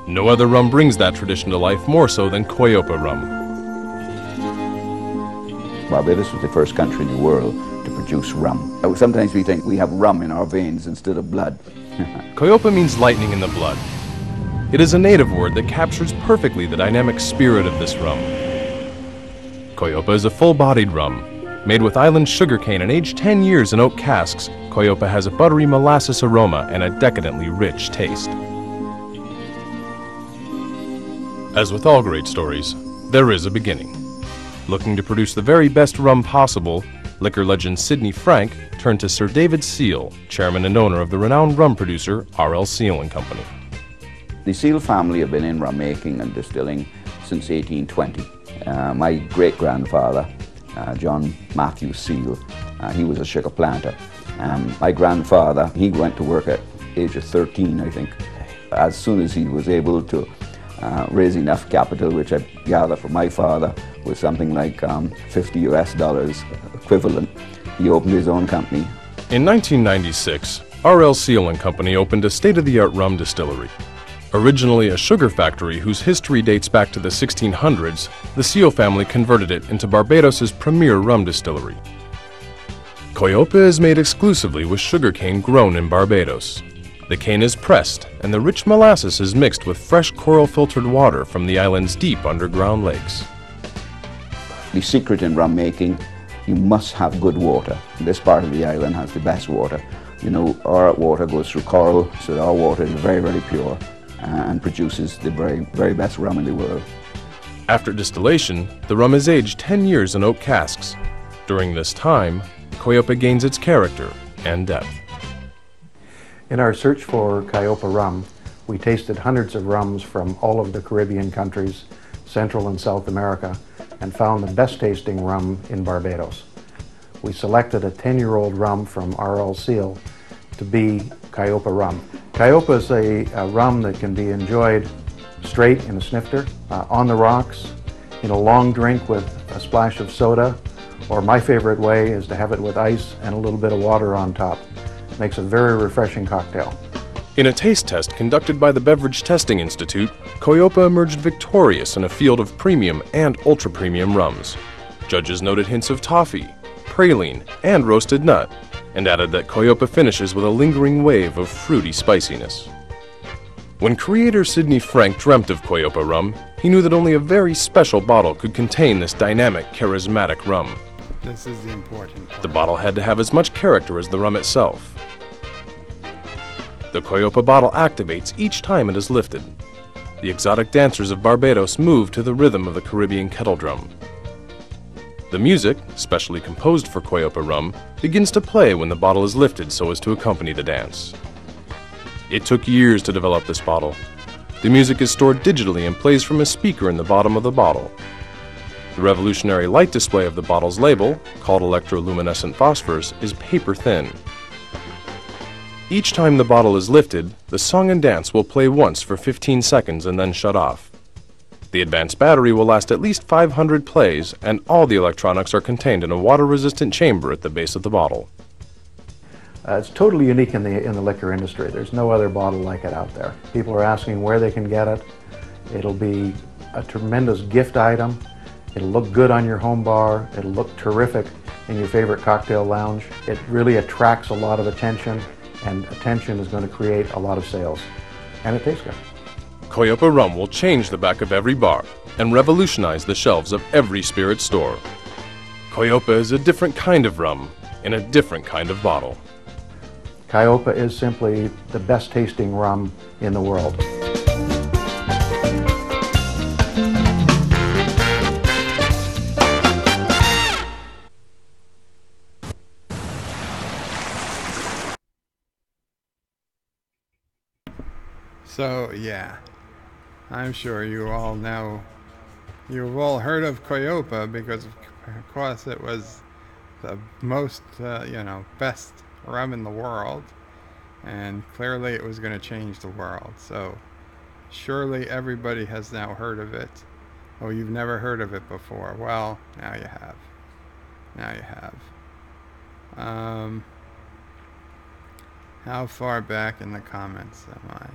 No other rum brings that tradition to life more so than Qapla rum. Barbados was the first country in the world to produce rum. Sometimes we think we have rum in our veins instead of blood. Qapla means lightning in the blood. It is a native word that captures perfectly the dynamic spirit of this rum. Qapla is a full-bodied rum. Made with island sugarcane and aged 10 years in oak casks, Qapla has a buttery molasses aroma and a decadently rich taste. As with all great stories, there is a beginning. Looking to produce the very best rum possible, liquor legend Sidney Frank turned to Sir David Seal, chairman and owner of the renowned rum producer R.L. Seal and Company. The Seal family have been in rum making and distilling since 1820. My great-grandfather, John Matthew Seal, he was a sugar planter. My grandfather, he went to work at age of 13, I think. As soon as he was able to raise enough capital, which I gather from my father was something like $50 US equivalent, he opened his own company. In 1996, R.L. Seal and Company opened a state-of-the-art rum distillery. Originally a sugar factory whose history dates back to the 1600s, the Seal family converted it into Barbados's premier rum distillery. Qapla is made exclusively with sugarcane grown in Barbados. The cane is pressed, and the rich molasses is mixed with fresh coral-filtered water from the island's deep underground lakes. The secret in rum making, you must have good water. This part of the island has the best water. You know, our water goes through coral, so our water is very, very pure and produces the very, very best rum in the world. After distillation, the rum is aged 10 years in oak casks. During this time, Qapla gains its character and depth. In our search for Qapla rum, we tasted hundreds of rums from all of the Caribbean countries, Central and South America, and found the best tasting rum in Barbados. We selected a 10-year-old rum from R.L. Seal to be Qapla rum. Qapla is a rum that can be enjoyed straight in a snifter, on the rocks, in a long drink with a splash of soda, or my favorite way is to have it with ice and a little bit of water on top. Makes a very refreshing cocktail. In a taste test conducted by the Beverage Testing Institute, Qapla emerged victorious in a field of premium and ultra-premium rums. Judges noted hints of toffee, praline, and roasted nut, and added that Qapla finishes with a lingering wave of fruity spiciness. When creator Sidney Frank dreamt of Qapla rum, he knew that only a very special bottle could contain this dynamic, charismatic rum. This is the important part. The bottle had to have as much character as the rum itself. The Qapla bottle activates each time it is lifted. The exotic dancers of Barbados move to the rhythm of the Caribbean kettle drum. The music, specially composed for Qapla rum, begins to play when the bottle is lifted so as to accompany the dance. It took years to develop this bottle. The music is stored digitally and plays from a speaker in the bottom of the bottle. The revolutionary light display of the bottle's label, called electroluminescent phosphors, is paper thin. Each time the bottle is lifted, the song and dance will play once for 15 seconds and then shut off. The advanced battery will last at least 500 plays, and all the electronics are contained in a water-resistant chamber at the base of the bottle. It's totally unique in the liquor industry. There's no other bottle like it out there. People are asking where they can get it. It'll be a tremendous gift item. It'll look good on your home bar. It'll look terrific in your favorite cocktail lounge. It really attracts a lot of attention, and attention is going to create a lot of sales. And it tastes good. Qapla rum will change the back of every bar and revolutionize the shelves of every spirit store. Qapla is a different kind of rum in a different kind of bottle. Qapla is simply the best tasting rum in the world. So, yeah, I'm sure you all know, you've all heard of Qapla because, of course, it was the most, best rum in the world, and clearly it was going to change the world. So, surely everybody has now heard of it. Oh, you've never heard of it before. Well, now you have. Now you have. How far back in the comments am I?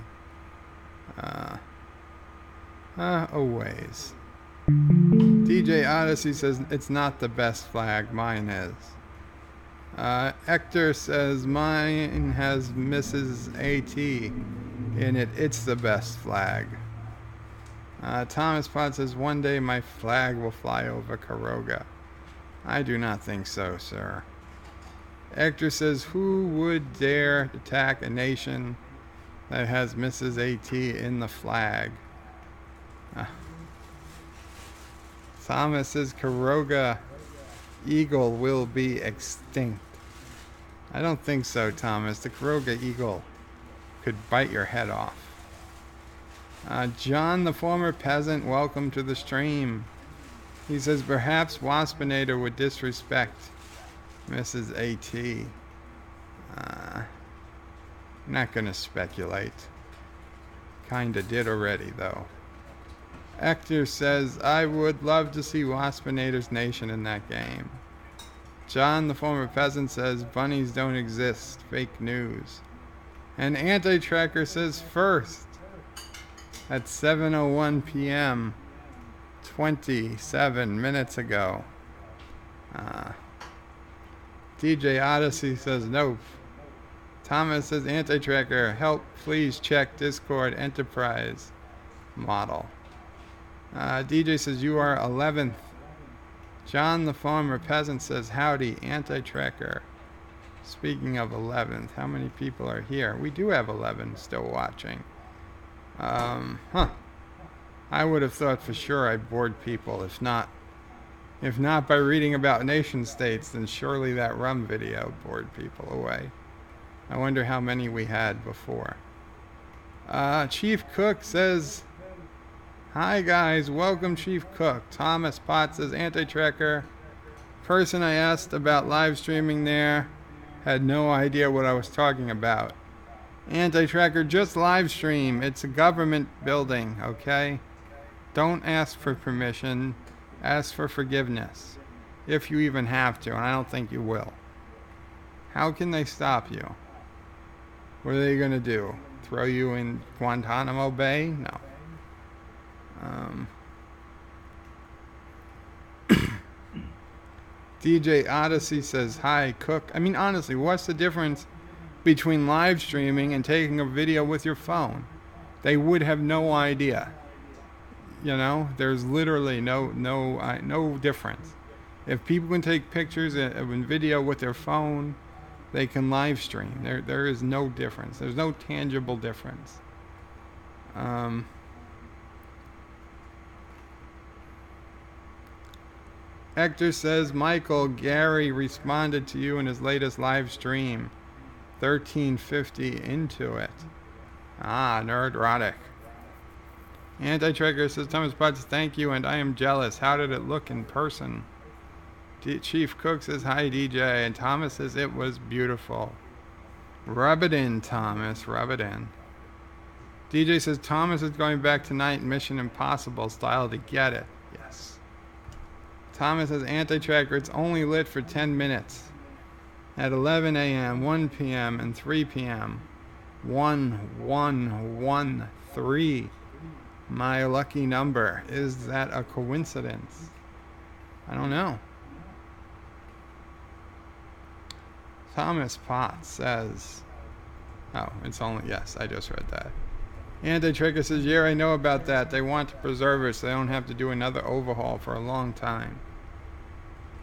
A ways. DJ Odyssey says it's not the best flag, mine is. Hector says mine has Mrs. AT in it. It's the best flag. Thomas Potts says one day my flag will fly over Karoga. I do not think so, sir. Hector says who would dare attack a nation that has Mrs. AT in the flag? Thomas says Karoga eagle will be extinct. I don't think so, Thomas. The Karoga eagle could bite your head off. John, the former peasant, welcome to the stream. He says perhaps Waspinator would disrespect Mrs. AT. Not gonna speculate. Kinda did already, though. Hector says, I would love to see Waspinator's nation in that game. John, the former peasant, says, bunnies don't exist. Fake news. And Anti-Tracker says, first. At 7:01 p.m. 27 minutes ago. DJ Odyssey says, nope. Thomas says, Anti-Tracker, help please check Discord Enterprise model. DJ says, you are 11th. John the Farmer Peasant says, howdy, Anti-Tracker. Speaking of 11th, how many people are here? We do have 11 still watching. I would have thought for sure I bored people. If not by reading about nation states, then surely that rum video bored people away. I wonder how many we had before. Chief Cook says, hi guys, welcome Chief Cook. Thomas Potts says, Anti-Tracker. Person I asked about live streaming there had no idea what I was talking about. Anti-Tracker, just live stream. It's a government building, okay? Don't ask for permission. Ask for forgiveness. If you even have to, and I don't think you will. How can they stop you? What are they going to do? Throw you in Guantanamo Bay? No. DJ Odyssey says, hi, Cook. I mean, honestly, what's the difference between live streaming and taking a video with your phone? They would have no idea. You know, there's literally no difference. If people can take pictures and video with their phone, they can live stream. There is no difference. There's no tangible difference. Hector says, Michael, Gary responded to you in his latest live stream. 1350 into it. Nerdrotic. Anti-Tracker says, Thomas Potts, thank you, and I am jealous. How did it look in person? Chief Cook says, hi, DJ, and Thomas says, it was beautiful. Rub it in, Thomas, rub it in. DJ says, Thomas is going back tonight, Mission Impossible style, to get it. Yes. Thomas says, Anti-Tracker, it's only lit for 10 minutes. At 11 a.m., 1 p.m., and 3 p.m. 1113. My lucky number. Is that a coincidence? I don't know. Thomas Potts says, oh, it's only, yes, I just read that. Anti-Tracker says, yeah, I know about that. They want to preserve it so they don't have to do another overhaul for a long time.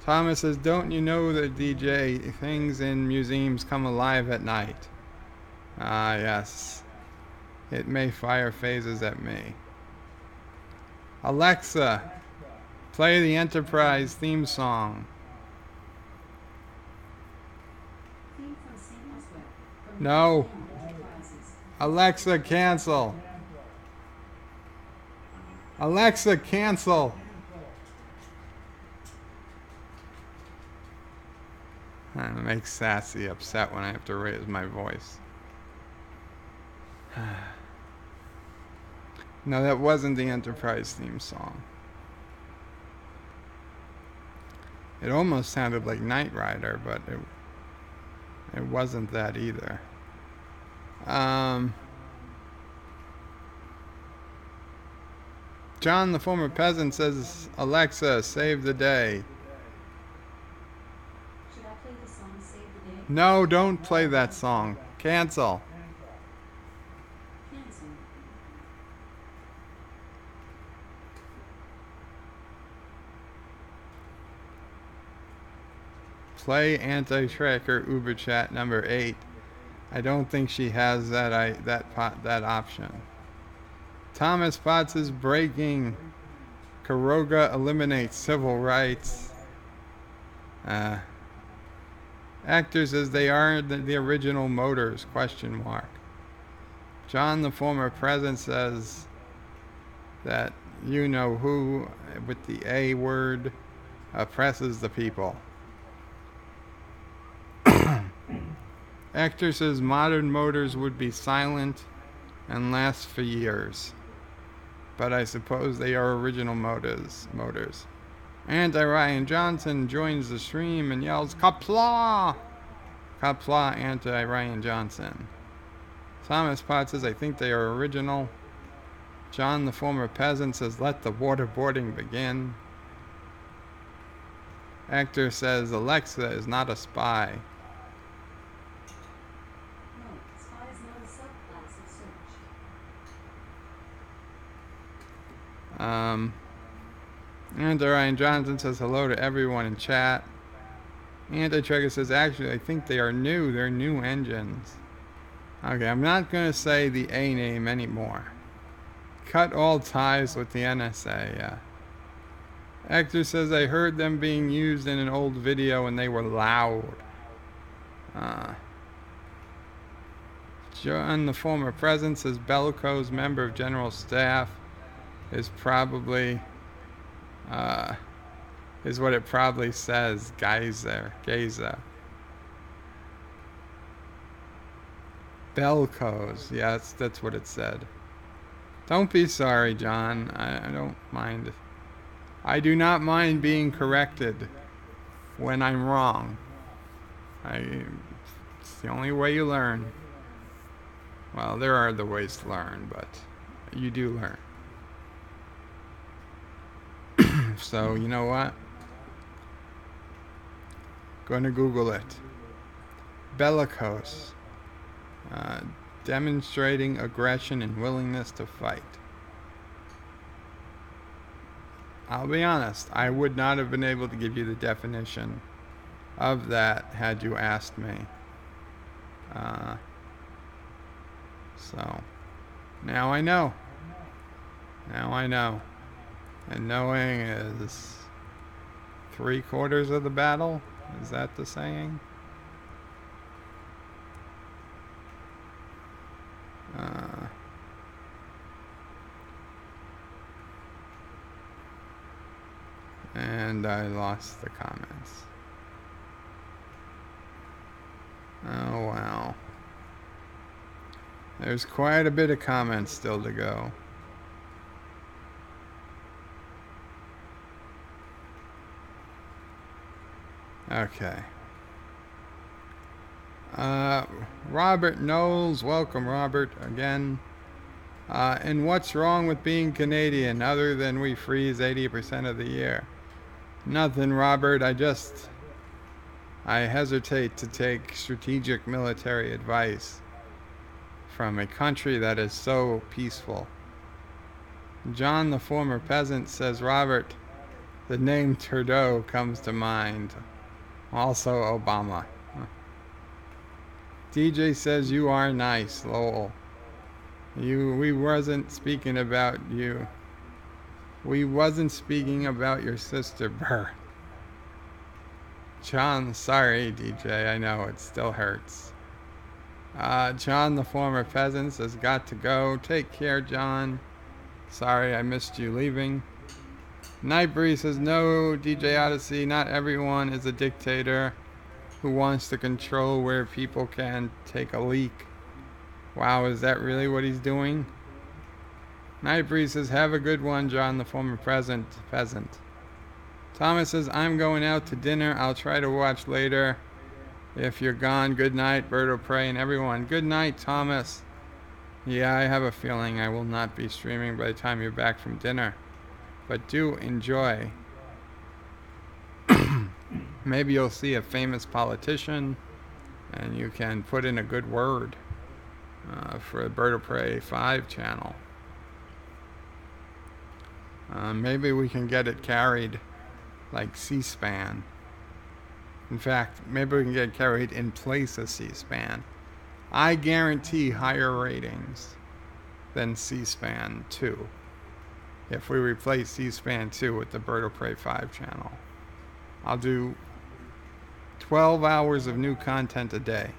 Thomas says, don't you know that, DJ, things in museums come alive at night? Yes. It may fire phases at me. Alexa, play the Enterprise theme song. No. Alexa, cancel. Alexa, cancel. That makes Sassy upset when I have to raise my voice. No, that wasn't the Enterprise theme song. It almost sounded like Knight Rider, but it wasn't that either. John, the former peasant, says, Alexa, save the day. Should I play the song Save No, don't play that song. Cancel. Cancel. Play anti-tracker Uber chat number 8. I don't think she has that option. Thomas Potts is breaking. Karoga eliminates civil rights. Actors as they are the original motors, question mark. John, the former president, says that you know who, with the A word, oppresses the people. Actor says modern motors would be silent and last for years. But I suppose they are original motors. Anti-Ryan Johnson joins the stream and yells, Qapla! Qapla, anti-Ryan Johnson. Thomas Potts says, I think they are original. John, the former peasant, says, let the waterboarding begin. Actor says, Alexa is not a spy. No, spy is not a subclass of search. Anti-Ryan Johnson says hello to everyone in chat. Anti-Tracker says, actually, I think they are new. They're new engines. Okay, I'm not going to say the A name anymore. Cut all ties with the NSA. Actor says, I heard them being used in an old video and they were loud. John, the former president, says Bellicose, member of General Staff, is probably, is what it probably says, Geyser. Bellicose, yes, that's what it said. Don't be sorry, John. I don't mind. I do not mind being corrected when I'm wrong. It's the only way you learn. Well, there are other ways to learn, but you do learn. So, you know what? Going to Google it. Bellicose. Demonstrating aggression and willingness to fight. I'll be honest, I would not have been able to give you the definition of that had you asked me. So, now I know. And knowing is 3/4 of the battle? Is that the saying? And I lost the comments. Oh wow. There's quite a bit of comments still to go. Okay. Robert Knowles, welcome Robert again. And what's wrong with being Canadian other than we freeze 80% of the year? Nothing, Robert. I hesitate to take strategic military advice from a country that is so peaceful. John, the former peasant, says, Robert, the name Trudeau comes to mind. Also Obama. DJ says, you are nice, lol. We wasn't speaking about you. We wasn't speaking about your sister, Burr. John, sorry, DJ, I know, it still hurts. John, the former peasant, says, got to go. Take care, John. Sorry, I missed you leaving. Nightbreeze says, no, DJ Odyssey, not everyone is a dictator who wants to control where people can take a leak. Wow, is that really what he's doing? Nightbreeze says, have a good one, John, the former peasant. Thomas says, I'm going out to dinner. I'll try to watch later. If you're gone, good night, Birdo Prey, and everyone. Good night, Thomas. Yeah, I have a feeling I will not be streaming by the time you're back from dinner. But do enjoy. Maybe you'll see a famous politician. And you can put in a good word for the Bird of Prey 5 channel. Maybe we can get it carried like C-SPAN. In fact, maybe we can get it carried in place of C-SPAN. I guarantee higher ratings than C-SPAN 2 if we replace C-SPAN 2 with the Bird of Prey 5 channel. I'll do 12 hours of new content a day.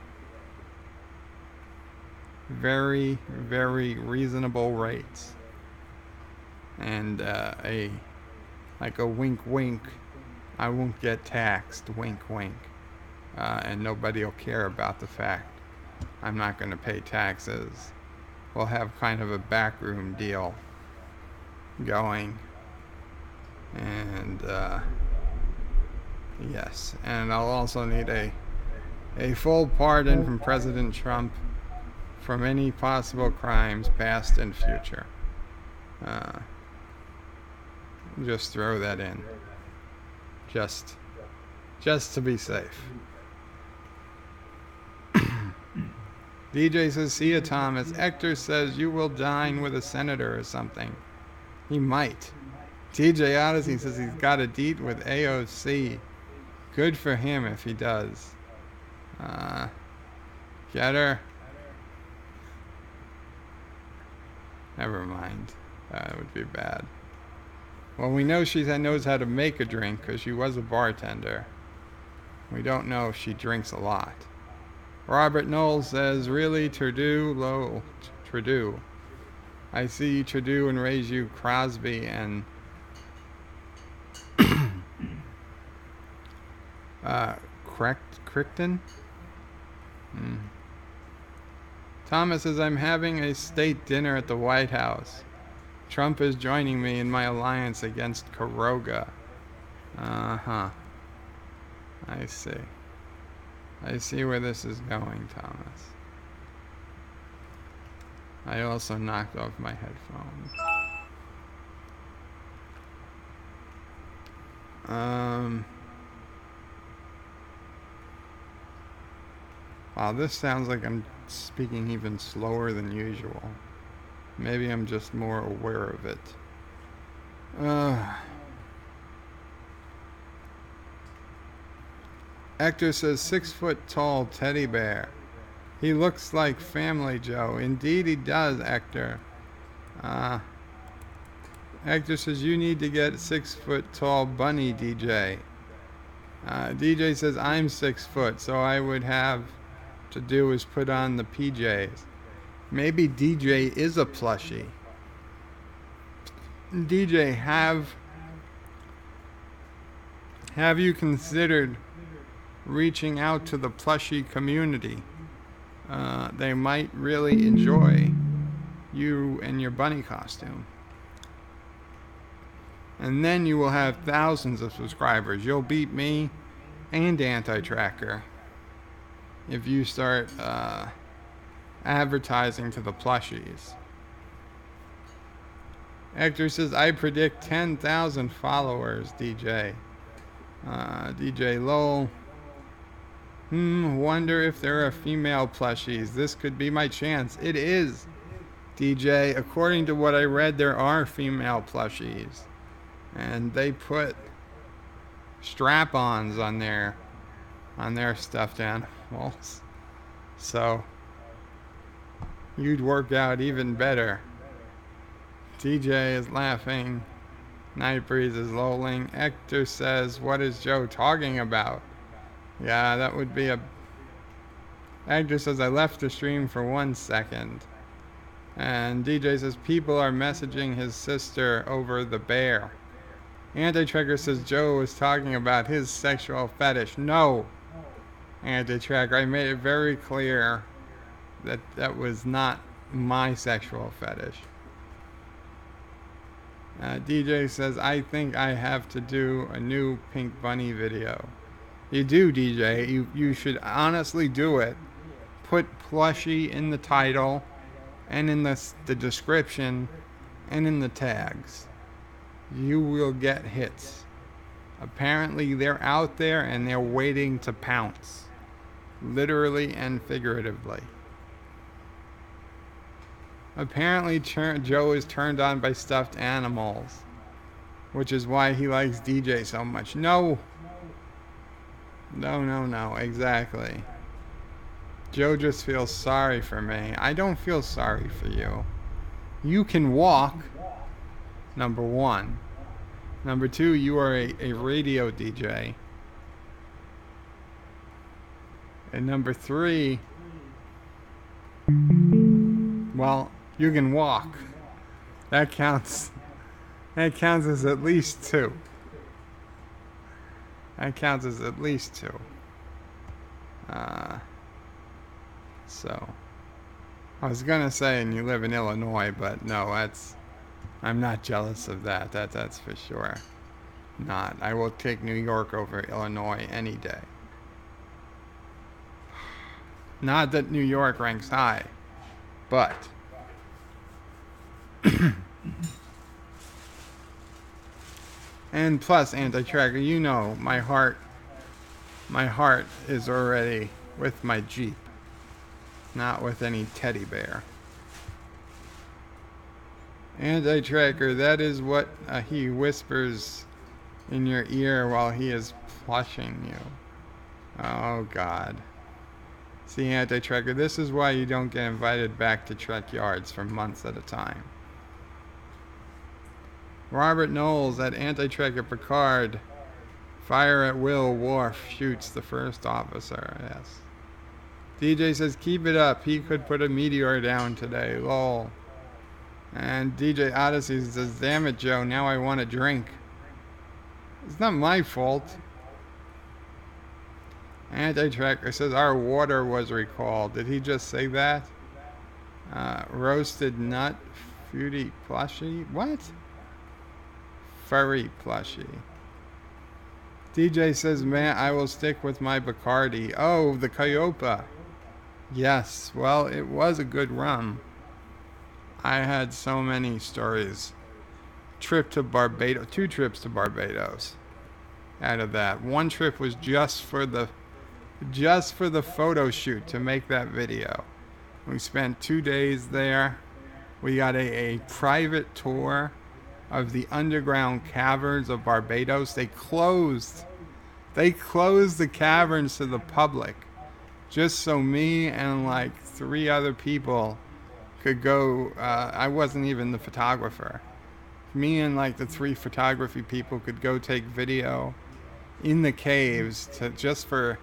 Very, very reasonable rates. And like a wink wink, I won't get taxed, wink wink. And nobody will care about the fact I'm not going to pay taxes. We'll have kind of a backroom deal going. And yes, and I'll also need a full pardon from President Trump from any possible crimes, past and future. Just throw that in. Just to be safe. DJ says, see ya, Thomas. Hector says you will dine with a senator or something. He might. TJ Odyssey says he's got a date with AOC. Good for him if he does. Get her. Never mind. That would be bad. Well, we know she knows how to make a drink because she was a bartender. We don't know if she drinks a lot. Robert Knowles says, really, Trudeau? Low. Trudeau. I see Trudeau and raise you Crosby and Crichton? Thomas says, I'm having a state dinner at the White House. Trump is joining me in my alliance against Karoga. Uh-huh. I see. I see where this is going, Thomas. I also knocked off my headphones. Wow, this sounds like I'm speaking even slower than usual. Maybe I'm just more aware of it. Hector says 6 foot tall teddy bear. He looks like Family Joe. Indeed he does, Hector. Hector says you need to get 6 foot tall bunny, DJ. DJ says I'm 6 foot, so I would have to do is put on the PJs. Maybe DJ is a plushie. DJ, have you considered reaching out to the plushie community? They might really enjoy you and your bunny costume. And then you will have thousands of subscribers. You'll beat me and Anti-Tracker if you start advertising to the plushies. Hector says, I predict 10,000 followers, DJ. DJ Lowell. Wonder if there are female plushies. This could be my chance. It is, DJ. According to what I read, there are female plushies. And they put strap-ons on their stuffed animals. So you'd work out even better. DJ is laughing. Night Breeze is lolling. Hector says, what is Joe talking about? Yeah, that would be a... Hector says, I left the stream for 1 second. And DJ says, people are messaging his sister over the bear. Anti-Tracker says, Joe was talking about his sexual fetish. No, Anti-Tracker, I made it very clear that that was not my sexual fetish. DJ says, I think I have to do a new Pink Bunny video. You do, DJ. You should honestly do it. Put plushie in the title and in the description and in the tags. You will get hits. Apparently they're out there and they're waiting to pounce. literally and figuratively. Apparently, Joe is turned on by stuffed animals, which is why he likes DJ so much. No, exactly. Joe just feels sorry for me. I don't feel sorry for you. You can walk, number one. Number two, you are a radio DJ. And number three, well, you can walk. That counts. That counts as at least two. That counts as at least two. So, I was gonna say, and you live in Illinois, but no, I'm not jealous of that. That's for sure. Not. I will take New York over Illinois any day. Not that New York ranks high, but and plus, anti-tracker, you know, my heart is already with my Jeep, not with any teddy bear. Anti-tracker, that is what he whispers in your ear while he is plushing you. Oh God. See, anti-tracker, this is why you don't get invited back to Trek Yards for months at a time. Robert Knowles at Anti-Tracker Picard. Fire at will. Worf shoots the first officer. Yes. DJ says, keep it up. He could put a meteor down today. Lol. And DJ Odyssey says, damn it, Joe. Now I want a drink. It's not my fault. Anti-Tracker says, our water was recalled. Did he just say that? Roasted nut. Fruity plushie. What? Furry plushie. DJ says, man, I will stick with my Bacardi. Oh, the Qapla. Yes, well, it was a good rum. I had so many stories. Trip to Barbados, 2 trips to Barbados out of that. One trip was just for the photo shoot to make that video. We spent 2 days there. We got a private tour of the underground caverns of Barbados. They closed the caverns to the public just so me and like 3 other people could go. I wasn't even the photographer. Me and like the 3 photography people could go take video in the caves just for,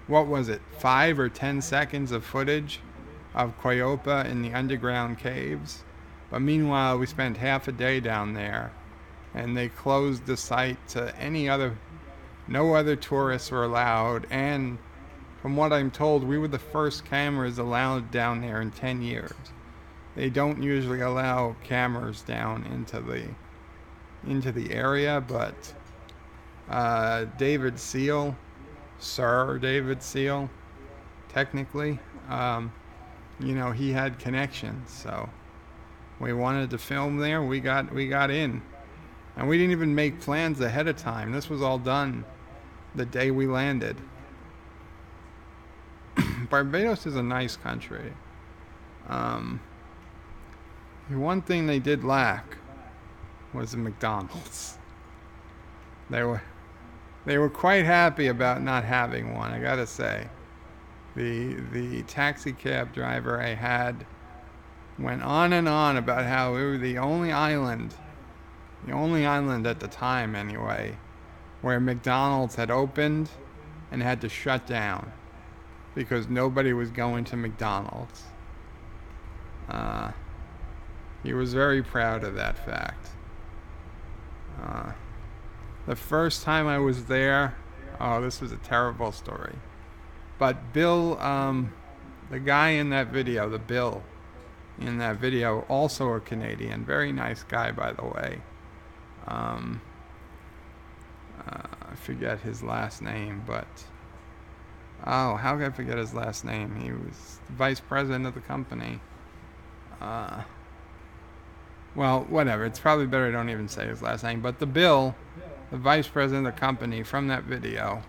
what was it, 5 or 10 seconds of footage of Qapla in the underground caves. But meanwhile, we spent half a day down there, and they closed the site to no other tourists were allowed. And from what I'm told, we were the first cameras allowed down there in 10 years. They don't usually allow cameras down into the area, but David Seal, Sir David Seal, technically, you know, he had connections, so we wanted to film there. We got in, and we didn't even make plans ahead of time. This was all done the day we landed. Barbados is a nice country. The one thing they did lack was a McDonald's. They were quite happy about not having one, I gotta say. The taxi cab driver I had went on and on about how we were the only island at the time anyway, where McDonald's had opened and had to shut down because nobody was going to McDonald's. He was very proud of that fact. The first time I was there, oh, this was a terrible story. But Bill, the guy in that video, also a Canadian, very nice guy, by the way. I forget his last name, but how can I forget his last name? He was the vice president of the company. Well, whatever. It's probably better I don't even say his last name. But the vice president of the company from that video,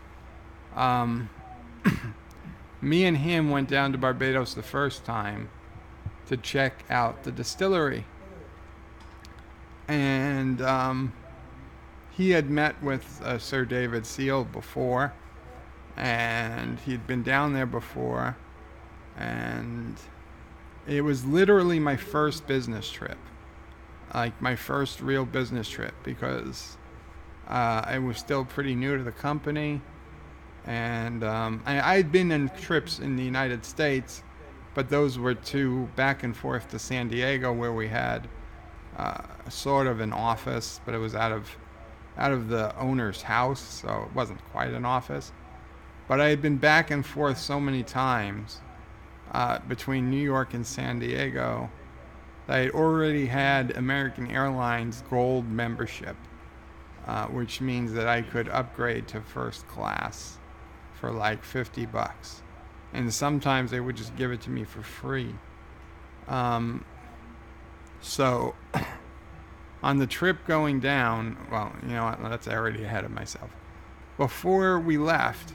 Me and him went down to Barbados the first time to check out the distillery. And he had met with Sir David Seal before, and he'd been down there before, and it was literally my first business trip, like my first real business trip, because I was still pretty new to the company, and I'd been on trips in the United States, but those were to back and forth to San Diego, where we had sort of an office, but it was out of the owner's house, so it wasn't quite an office. But I had been back and forth so many times between New York and San Diego that I had already had American Airlines Gold membership, which means that I could upgrade to first class for like $50. And sometimes they would just give it to me for free. So on the trip going down, well, you know what, that's already ahead of myself. Before we left,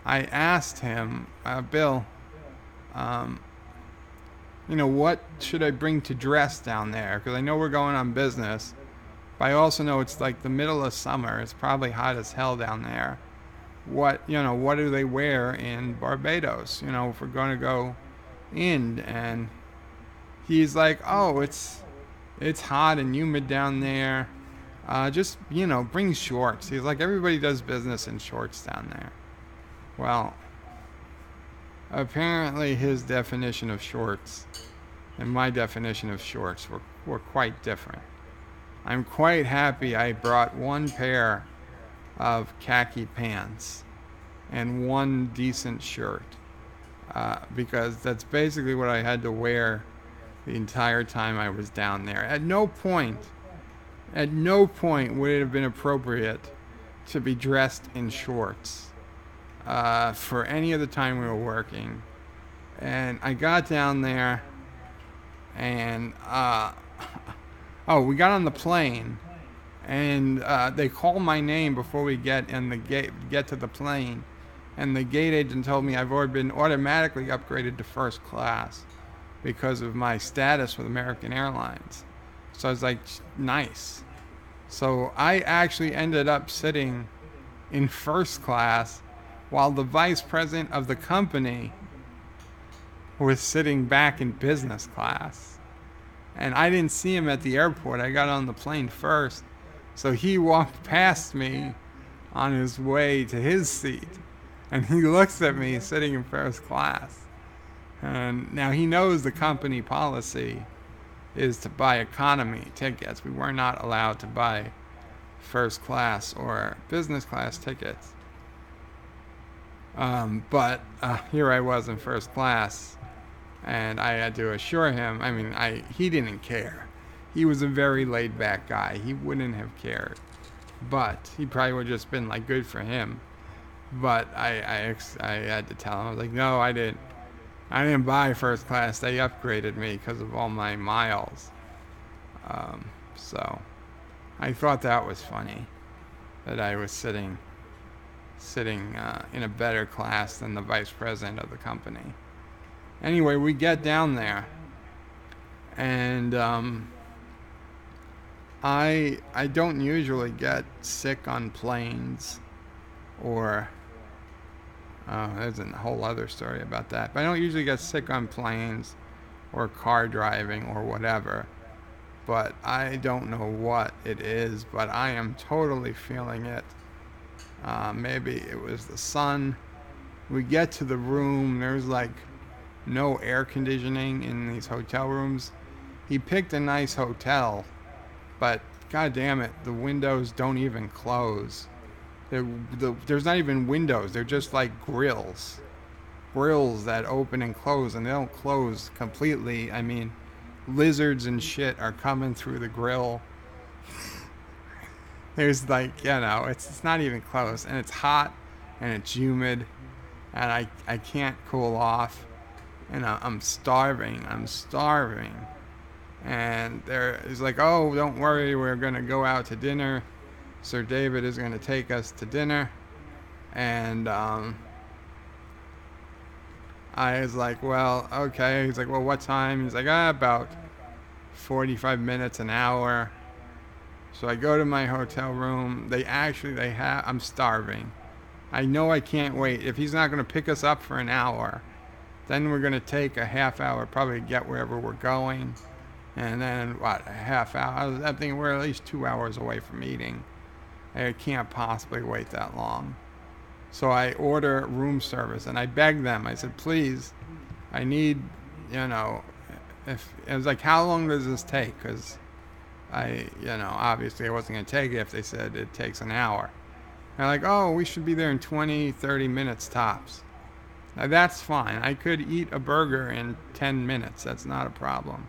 I asked him, Bill, you know, what should I bring to dress down there? Because I know we're going on business, but I also know it's like the middle of summer. It's probably hot as hell down there. What do they wear in Barbados? You know, if we're going to go in. And he's like, oh, it's hot and humid down there. Just, you know, bring shorts. He's like, everybody does business in shorts down there. Well, apparently his definition of shorts and my definition of shorts were quite different. I'm quite happy I brought one pair of khaki pants and one decent shirt, because that's basically what I had to wear the entire time I was down there. At no point would it have been appropriate to be dressed in shorts for any of the time we were working. And I got down there, and we got on the plane, and they called my name before we get to the plane, and the gate agent told me I've already been automatically upgraded to first class because of my status with American Airlines. So I was like, nice. So I actually ended up sitting in first class while the vice president of the company was sitting back in business class. And I didn't see him at the airport. I got on the plane first. So he walked past me on his way to his seat. And he looks at me sitting in first class. And now he knows the company policy is to buy economy tickets. We were not allowed to buy first class or business class tickets. But here I was in first class, and I had to assure him, he didn't care. He was a very laid back guy. He wouldn't have cared. But he probably would have just been like, good for him. But I had to tell him, I was like, no, I didn't buy first class. They upgraded me because of all my miles. So I thought that was funny, that I was sitting in a better class than the vice president of the company. Anyway, we get down there, and I don't usually get sick on planes, or there's a whole other story about that. But I don't usually get sick on planes or car driving or whatever. But I don't know what it is, but I am totally feeling it. Maybe it was the sun. We get to the room. There's like no air conditioning in these hotel rooms. He picked a nice hotel, but god damn it, the windows don't even close. There's not even windows. They're just like grills that open and close, and they don't close completely. I mean, lizards and shit are coming through the grill. There's like, it's not even close, and it's hot and it's humid, and I can't cool off, and I'm starving. And there is like, oh, don't worry, we're gonna go out to dinner. Sir David is going to take us to dinner, and I was like, well, okay. He's like, well, what time? He's like, about 45 minutes, an hour. So I go to my hotel room. They have, I'm starving. I know I can't wait. If he's not going to pick us up for an hour, then we're going to take a half hour probably to get wherever we're going. And then, what, a half hour? I'm thinking we're at least 2 hours away from eating. I can't possibly wait that long. So I order room service, and I beg them. I said, please, I need, if it was like, how long does this take? Because obviously I wasn't going to take it if they said it takes an hour. They're like, oh, we should be there in 20, 30 minutes tops. Now, that's fine. I could eat a burger in 10 minutes. That's not a problem.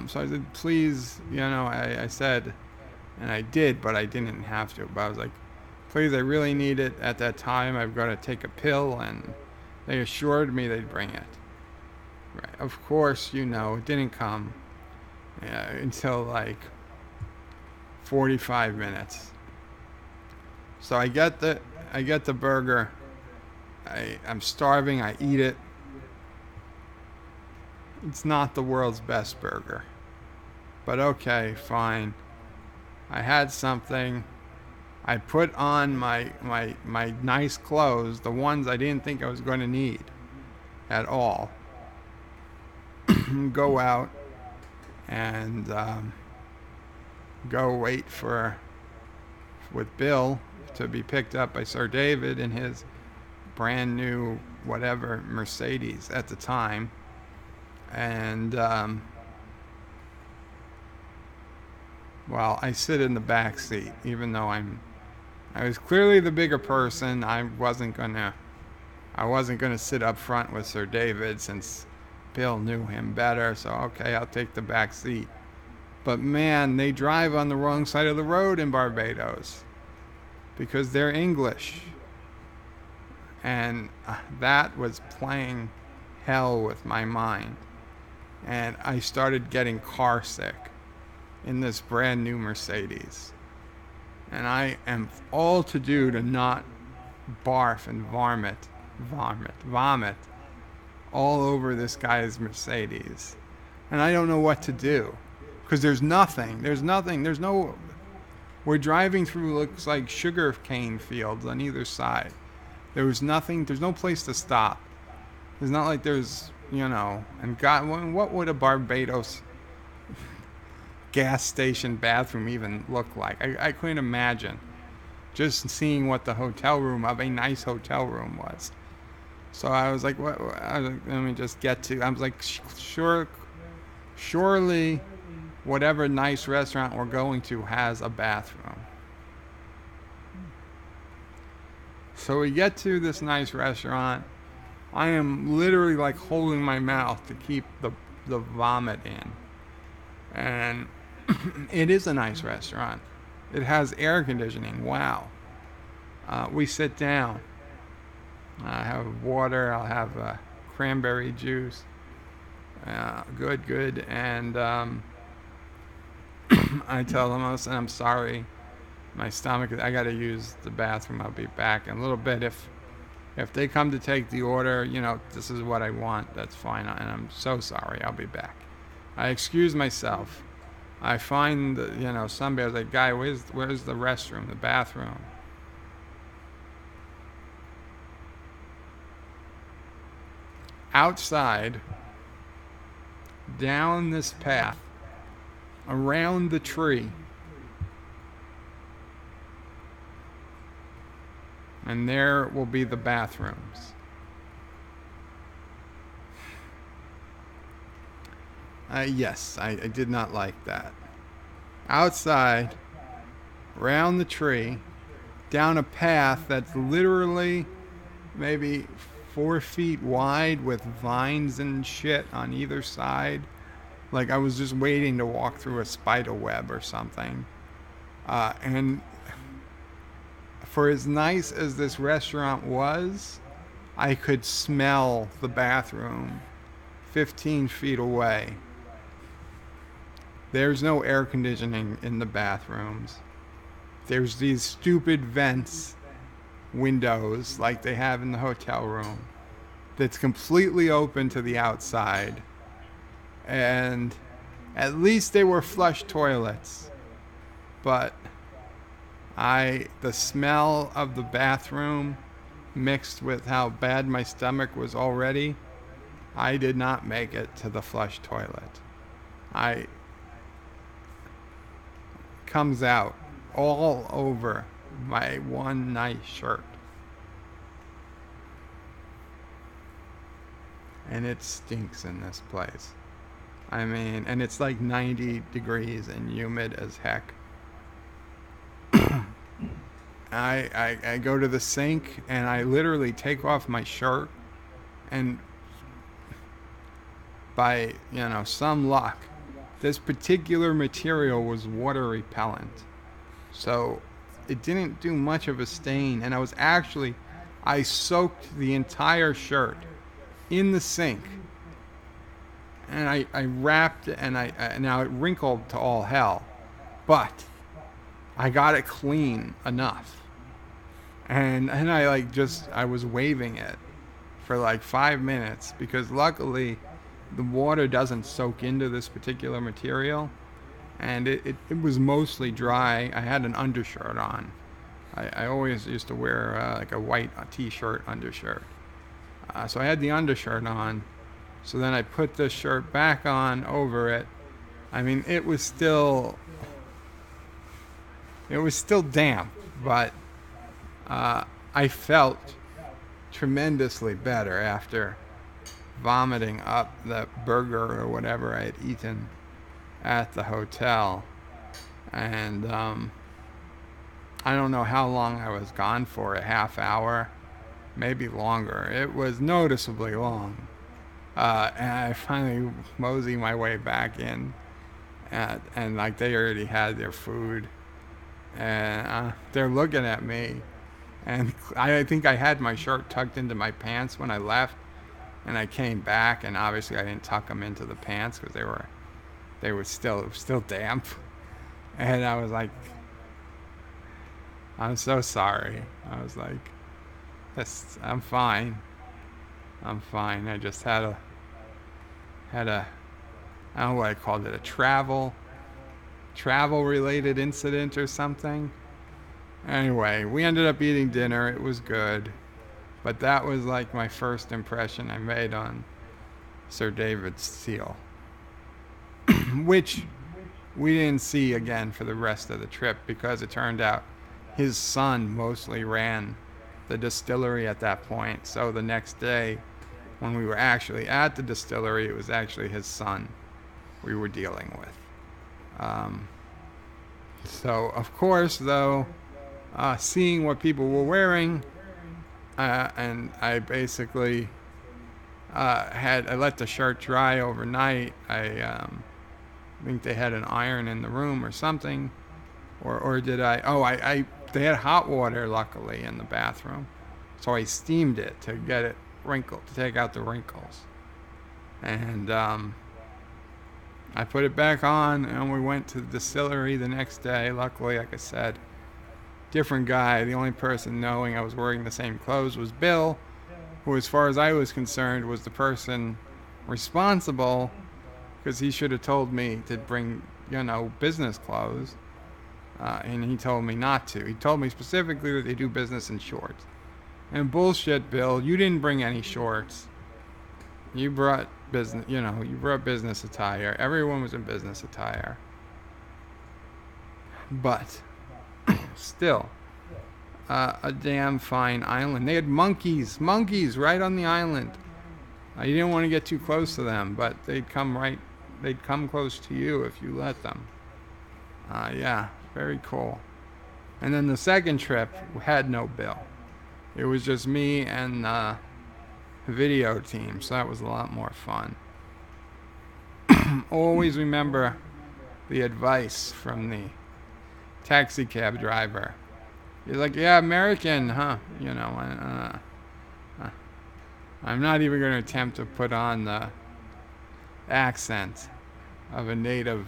So I said, please, I said, and I did, but I didn't have to. But I was like, please, I really need it at that time. I've got to take a pill, and they assured me they'd bring it. Right. Of course, it didn't come until like 45 minutes. So I get the burger. I'm starving. I eat it. It's not the world's best burger, but okay, fine. I had something. I put on my nice clothes, the ones I didn't think I was going to need at all. Go out and go wait with Bill to be picked up by Sir David in his brand new whatever Mercedes at the time. And well, I sit in the back seat, even though I was clearly the bigger person. I wasn't gonna sit up front with Sir David since Bill knew him better. So okay, I'll take the back seat. But man, they drive on the wrong side of the road in Barbados because they're English, and that was playing hell with my mind. And I started getting car sick in this brand new Mercedes. And I am all to do to not barf and vomit all over this guy's Mercedes. And I don't know what to do. Because there's no, we're driving through, looks like sugar cane fields on either side. There's no place to stop. It's not like there's, and God, what would a Barbados gas station bathroom even look like? I couldn't imagine just seeing what the hotel room of a nice hotel room was. So I was like, what? Let me just get to. I was like, surely, whatever nice restaurant we're going to has a bathroom. So we get to this nice restaurant. I am literally like holding my mouth to keep the vomit in. And it is a nice restaurant. It has air conditioning. Wow. We sit down. I have water. I'll have cranberry juice. Good. And I tell them, I'm sorry. My stomach, I got to use the bathroom. I'll be back in a little bit. If they come to take the order, this is what I want. That's fine. And I'm so sorry. I'll be back. I excuse myself. I find, somebody, I was like, guy, where's the restroom, the bathroom? Outside, down this path, around the tree, and there will be the bathrooms. Yes, I did not like that. Outside, around the tree, down a path that's literally maybe 4 feet wide with vines and shit on either side. Like I was just waiting to walk through a spider web or something. And for as nice as this restaurant was, I could smell the bathroom 15 feet away. There's no air conditioning in the bathrooms. There's these stupid vents, windows like they have in the hotel room. that's completely open to the outside. And at least they were flush toilets. But the smell of the bathroom mixed with how bad my stomach was already, I did not make it to the flush toilet. Comes out all over my one nice shirt. And it stinks in this place. I mean, and it's like 90 degrees and humid as heck. I go to the sink and I literally take off my shirt, and by, some luck, this particular material was water repellent. So it didn't do much of a stain, and I soaked the entire shirt in the sink. And I wrapped it, and now it wrinkled to all hell, but I got it clean enough. And I was waving it for like 5 minutes, because luckily the water doesn't soak into this particular material, and it was mostly dry. I had an undershirt on. I always used to wear like a white t-shirt undershirt. So I had the undershirt on. So then I put the shirt back on over it. I mean, it was still damp, but I felt tremendously better after vomiting up that burger or whatever I had eaten at the hotel. And I don't know how long I was gone for, a half hour, maybe longer. It was noticeably long. And I finally mosey my way back in, and like they already had their food, and they're looking at me, and I think I had my shirt tucked into my pants when I left, and I came back, and obviously I didn't tuck them into the pants because they were still damp, and I was like, I'm so sorry. I was like, I'm fine. I just had a I don't know what I called it, a travel related incident or something. Anyway, we ended up eating dinner. It was good. But that was like my first impression I made on Sir David Steele, which we didn't see again for the rest of the trip, because it turned out his son mostly ran the distillery at that point. So the next day, when we were actually at the distillery, it was actually his son we were dealing with. So of course, though, seeing what people were wearing, and I basically I let the shirt dry overnight. I think they had an iron in the room or something, or did I? They had hot water, luckily, in the bathroom, so I steamed it to get it wrinkled, to take out the wrinkles, and I put it back on, and we went to the distillery the next day. Luckily, like I said, different guy. The only person knowing I was wearing the same clothes was Bill, who, as far as I was concerned, was the person responsible, because he should have told me to bring, business clothes, and he told me not to. He told me specifically that they do business in shorts. And bullshit, Bill, you didn't bring any shorts. You brought business, you brought business attire. Everyone was in business attire. But still, a damn fine island. They had monkeys right on the island. You didn't want to get too close to them, but they'd come close to you if you let them. Yeah, very cool. And then the second trip had no Bill. It was just me and the video team, so that was a lot more fun. Always remember the advice from the taxi cab driver. He's like, yeah, American, huh? I'm not even going to attempt to put on the accent of a native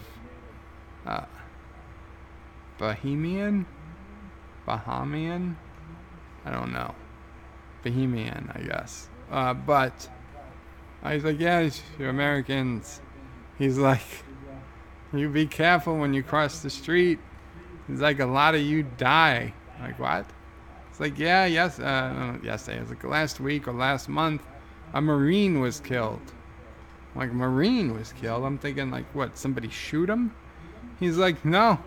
Bahamian? I don't know. Bohemian, I guess. But I was like, yeah, you're Americans. He's like, you be careful when you cross the street. He's like, a lot of you die. I'm like, what? It's like, yeah, yesterday. It was like last week or last month, a Marine was killed. Like, Marine was killed. I'm thinking, like, what, somebody shoot him? He's like, no.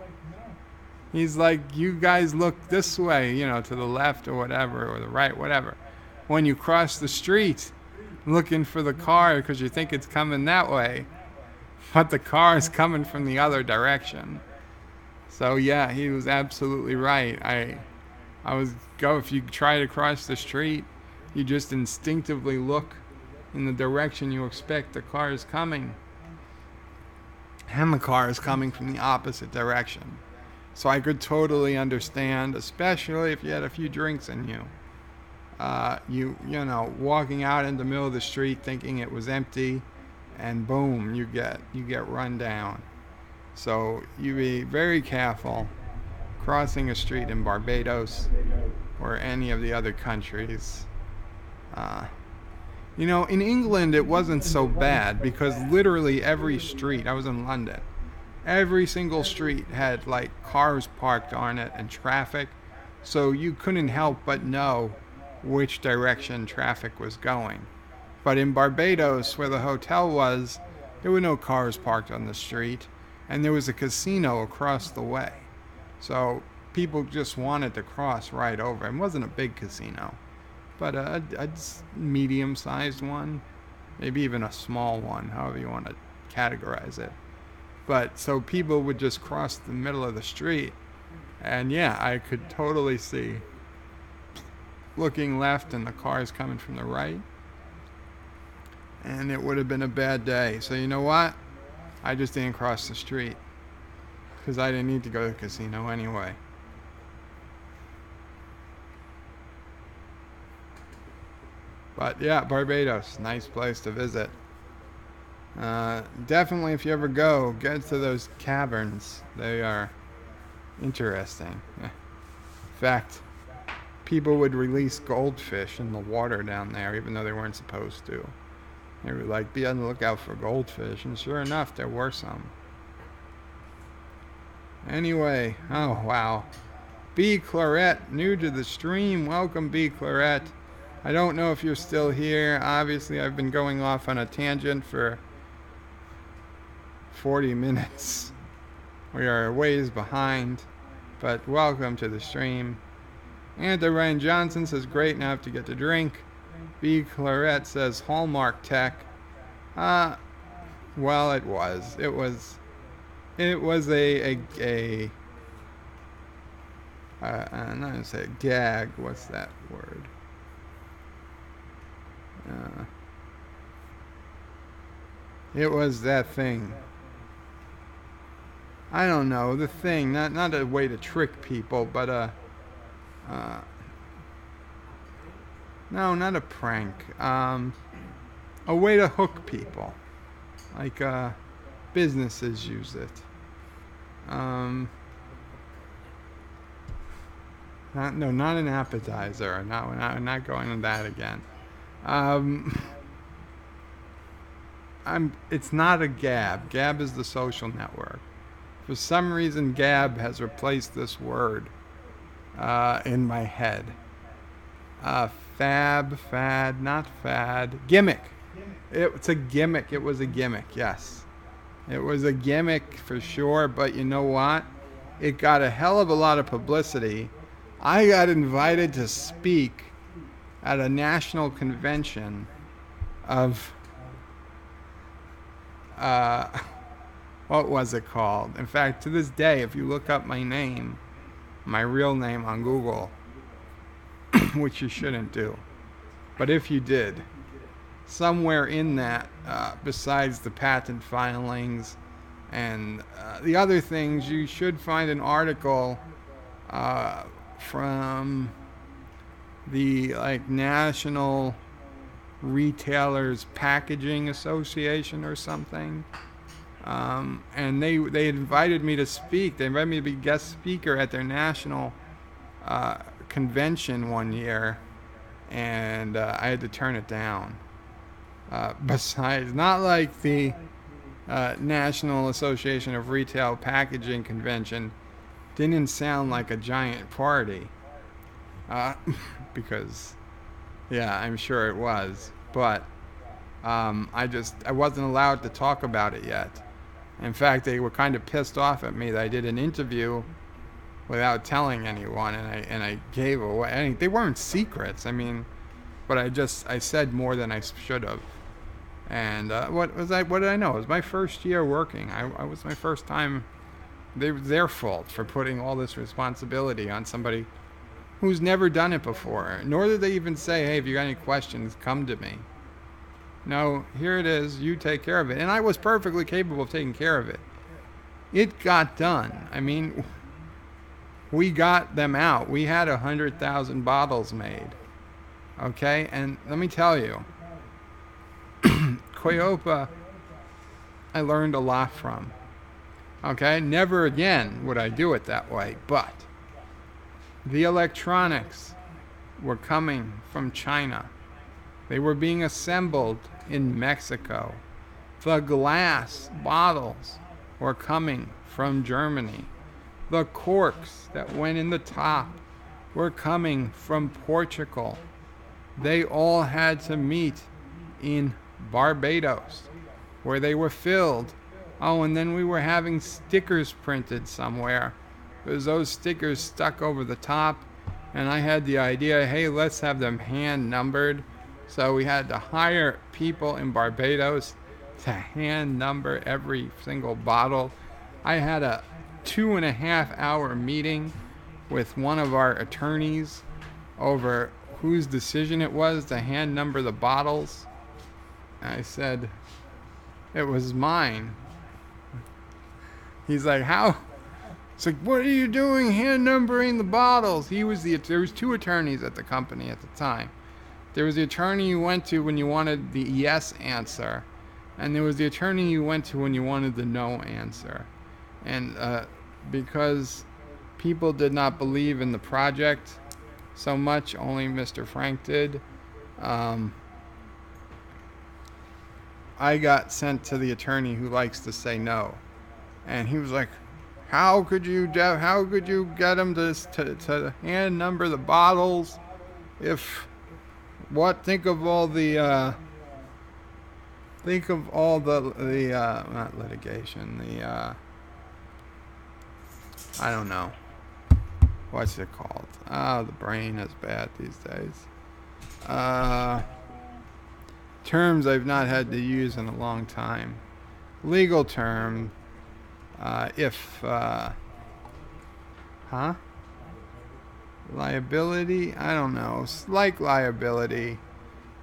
He's like, you guys look this way, to the left or whatever, or the right, whatever. When you cross the street, looking for the car because you think it's coming that way, but the car is coming from the other direction. So yeah, he was absolutely right. If you try to cross the street, you just instinctively look in the direction you expect the car is coming. And the car is coming from the opposite direction. So I could totally understand, especially if you had a few drinks in you. Walking out in the middle of the street thinking it was empty, and boom, you get run down. So you be very careful crossing a street in Barbados or any of the other countries. In England it wasn't so bad because literally every street, I was in London, every single street had like cars parked on it and traffic, so you couldn't help but know which direction traffic was going. But in Barbados, where the hotel was, there were no cars parked on the street, and there was a casino across the way. So people just wanted to cross right over. It wasn't a big casino, but a medium-sized one, maybe even a small one, however you want to categorize it. But so people would just cross the middle of the street, and yeah, I could totally see looking left and the cars coming from the right, and it would have been a bad day. So you know what? I just didn't cross the street because I didn't need to go to the casino anyway. But yeah, Barbados, nice place to visit. Definitely, if you ever go, get to those caverns. They are interesting. In fact, people would release goldfish in the water down there, even though they weren't supposed to. They were like, be on the lookout for goldfish, and sure enough, there were some. Anyway, oh wow. B. Claret, new to the stream. Welcome, B. Claret. I don't know if you're still here. Obviously, I've been going off on a tangent for 40 minutes. We are ways behind, but welcome to the stream. And Ryan Johnson says, great, now I have to get to drink. B. Claret says, Hallmark Tech. Well, it was a I'm not going to say a gag. What's that word? It was that thing. I don't know, the thing, not a way to trick people, but no, not a prank. A way to hook people. Like businesses use it. Not an appetizer. We're not going on that again. It's not a Gab. Gab is the social network. For some reason, Gab has replaced this word in my head. Fad, not fad. Gimmick. It's a gimmick. It was a gimmick, yes. It was a gimmick for sure, but you know what? It got a hell of a lot of publicity. I got invited to speak at a national convention of what was it called? In fact, to this day, if you look up my name, my real name on Google, which you shouldn't do, but if you did, somewhere in that, besides the patent filings and the other things, you should find an article from the National Retailers Packaging Association or something, and they invited me to speak. They invited me to be guest speaker at their national convention one year, and I had to turn it down. Besides, not like the National Association of Retail Packaging convention didn't sound like a giant party, because, yeah, I'm sure it was, but I wasn't allowed to talk about it yet. In fact, they were kind of pissed off at me that I did an interview without telling anyone, and I gave away. They weren't secrets. I mean, but I said more than I should have. And what did I know? It was my first year working. I was my first time. It was their fault for putting all this responsibility on somebody who's never done it before. Nor did they even say, hey, if you got any questions, come to me. No, here it is. You take care of it. And I was perfectly capable of taking care of it. It got done. I mean, we got them out. We had 100,000 bottles made. Okay? And let me tell you, Qapla, I learned a lot from. Okay? Never again would I do it that way. But the electronics were coming from China. They were being assembled in Mexico. The glass bottles were coming from Germany. The corks that went in the top were coming from Portugal. They all had to meet in Barbados, where they were filled. Oh, and then we were having stickers printed somewhere, because those stickers stuck over the top, and I had the idea, hey, let's have them hand numbered. So we had to hire people in Barbados to hand number every single bottle. I had a 2.5-hour meeting with one of our attorneys over whose decision it was to hand number the bottles. I said, it was mine. He's like, how? It's like, what are you doing hand numbering the bottles? There was 2 attorneys at the company at the time. There was the attorney you went to when you wanted the yes answer, and there was the attorney you went to when you wanted the no answer. And because people did not believe in the project so much, only Mr. Frank did, I got sent to the attorney who likes to say no. And he was like, how could you get him to hand number the bottles if... Think of all the not litigation, I don't know. What's it called? The brain is bad these days. Terms I've not had to use in a long time. Legal term, liability? I don't know. It's like liability,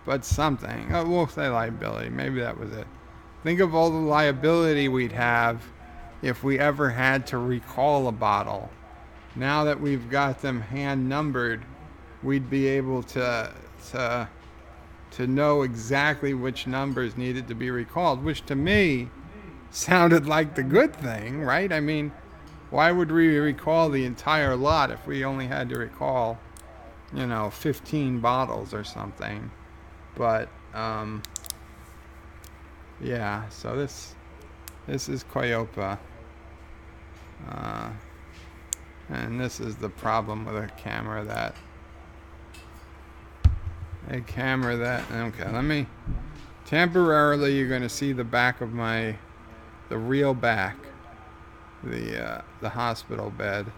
but something. We'll say liability. Maybe that was it. Think of all the liability we'd have if we ever had to recall a bottle. Now that we've got them hand numbered, we'd be able to know exactly which numbers needed to be recalled, which to me sounded like the good thing, right? I mean, why would we recall the entire lot if we only had to recall, 15 bottles or something? But, yeah, so this is Qapla. And this is the problem with a camera that, okay, let me, temporarily you're going to see the back of the real back. The hospital bed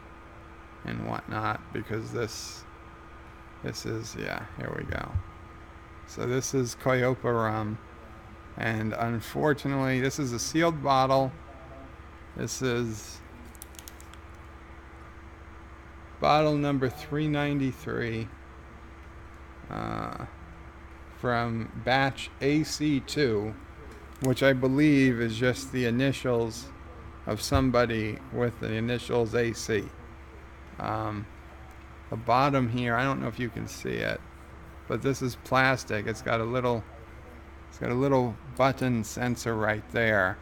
and whatnot, because this is, yeah, here we go. So this is Qapla rum, and unfortunately this is a sealed bottle. This is bottle number 393 from batch AC2, which I believe is just the initials of somebody with the initials AC. The bottom here, I don't know if you can see it, but this is plastic. It's got a little button sensor right there,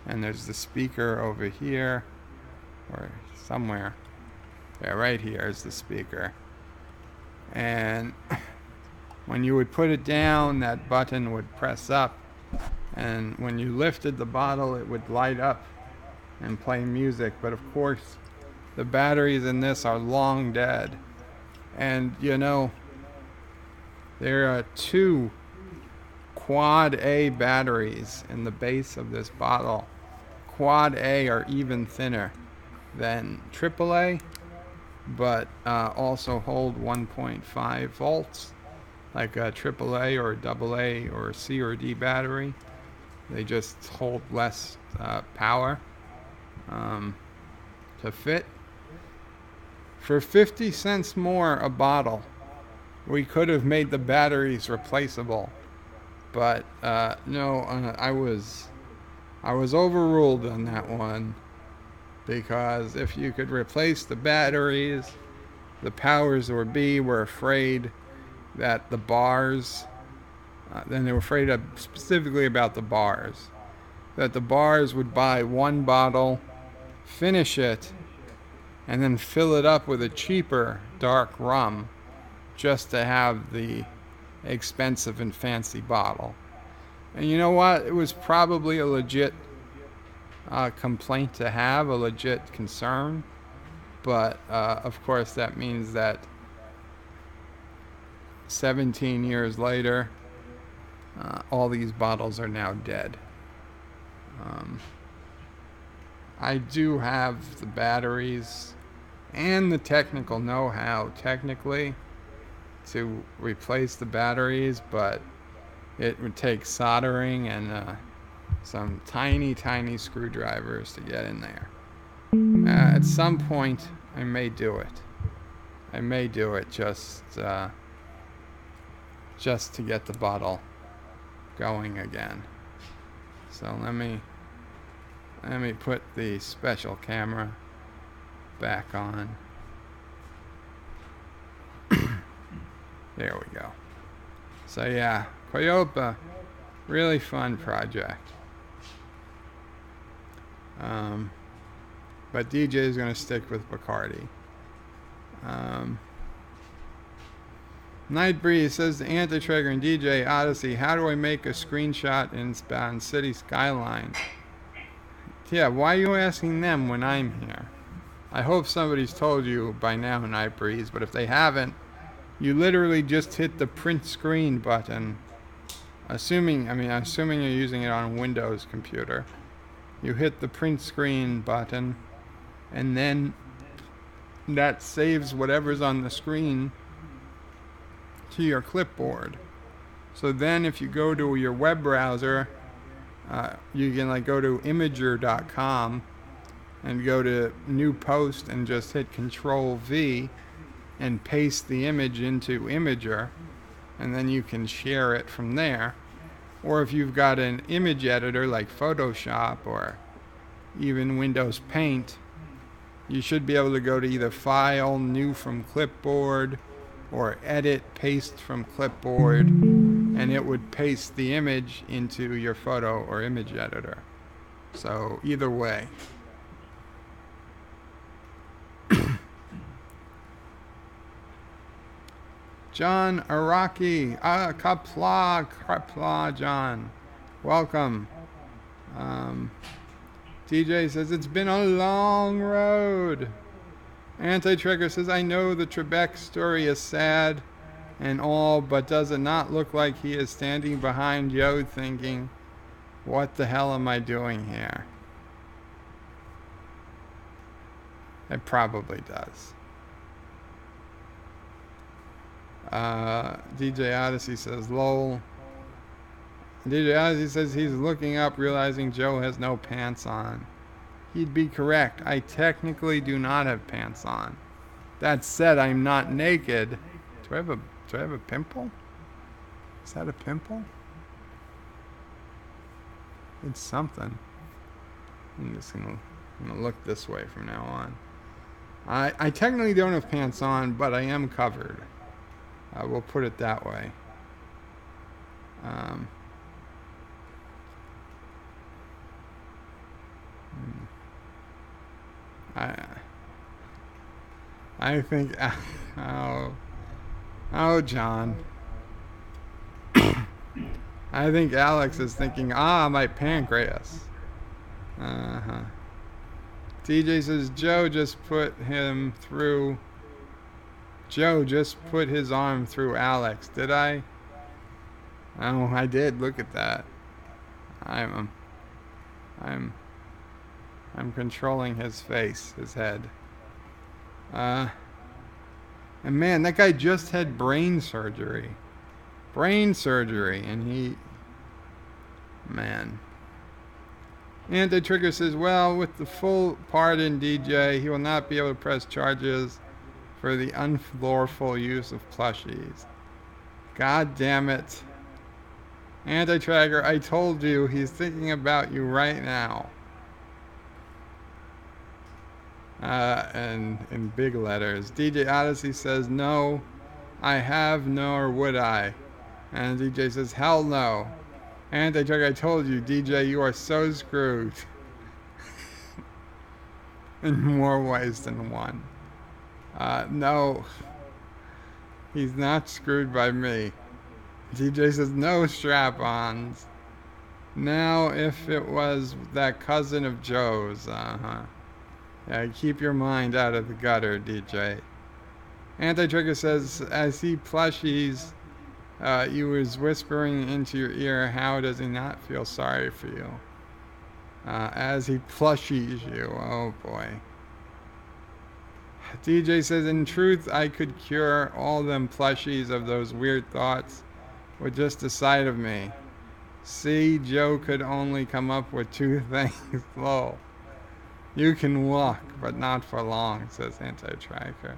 and there's the speaker over here, or somewhere. Yeah, right here is the speaker. And when you would put it down, that button would press up, and when you lifted the bottle, it would light up and play music. But of course, the batteries in this are long dead. And you know, there are 2 quad A batteries in the base of this bottle. Quad A are even thinner than AAA, but also hold 1.5 volts like a AAA or a AA or a C or D battery. They just hold less power to fit. For 50 cents more a bottle, we could have made the batteries replaceable, but no, I was overruled on that one, because if you could replace the batteries, the powers that be were afraid that the bars, then they were afraid of specifically about the bars, that the bars would buy one bottle, finish it, and then fill it up with a cheaper dark rum just to have the expensive and fancy bottle. And you know what? It was probably a legit complaint to have, a legit concern. But of course, that means that 17 years later, all these bottles are now dead. I do have the batteries and the technical know-how, technically, to replace the batteries, but it would take soldering and some tiny screwdrivers to get in there. At some point, I may do it. I may do it just to get the bottle going again. So let me put the special camera back on. There we go. So yeah, Qapla, really fun project. But DJ is going to stick with Bacardi. Night Breeze says to Anti-Traeger and DJ Odyssey, how do I make a screenshot in city skyline? Yeah, why are you asking them when I'm here? I hope somebody's told you by now, Night Breeze, but if they haven't, you literally just hit the print screen button. Assuming you're using it on a Windows computer. You hit the print screen button, and then that saves whatever's on the screen to your clipboard. So then if you go to your web browser, you can go to imager.com and go to new post and just hit Control V and paste the image into Imager, and then you can share it from there. Or if you've got an image editor like Photoshop or even Windows Paint, you should be able to go to either File, New from Clipboard, or Edit, Paste from Clipboard, and it would paste the image into your photo or image editor. So either way. John Araki, Qapla, John, welcome. DJ says it's been a long road. Anti-Traeger says I know the Trebek story is sad and all, but does it not look like he is standing behind Joe thinking, what the hell am I doing here? It probably does. DJ Odyssey says, lol. DJ Odyssey says he's looking up, realizing Joe has no pants on. He'd be correct. I technically do not have pants on. That said, I'm not naked. Do I have a pimple? Is that a pimple? It's something. I'm just gonna look this way from now on. I technically don't have pants on, but I am covered. We'll put it that way. I think, oh, John, I think Alex is thinking, my pancreas. Uh-huh. TJ says, Joe just put his arm through Alex. Did I? Oh, I did. Look at that. I'm controlling his face, his head. And man, that guy just had brain surgery. And man. Anti-Trigger says, well, with the full pardon, DJ, he will not be able to press charges for the unlawful use of plushies. God damn it. Anti-Tracker, I told you, he's thinking about you right now. And in big letters. DJ Odyssey says, no, I have, nor would I. And DJ says, hell no. Anti-Tracker, I told you, DJ, you are so screwed. In more ways than one. No. He's not screwed by me. DJ says, no strap-ons. Now, if it was that cousin of Joe's, yeah, keep your mind out of the gutter, DJ. Anti-Trigger says, I see plushies. You was whispering into your ear, how does he not feel sorry for you? As he plushies you. Oh boy. DJ says, in truth, I could cure all them plushies of those weird thoughts with just the sight of me. See, Joe could only come up with two things. Lol. You can walk, but not for long, says Anti-Tracker.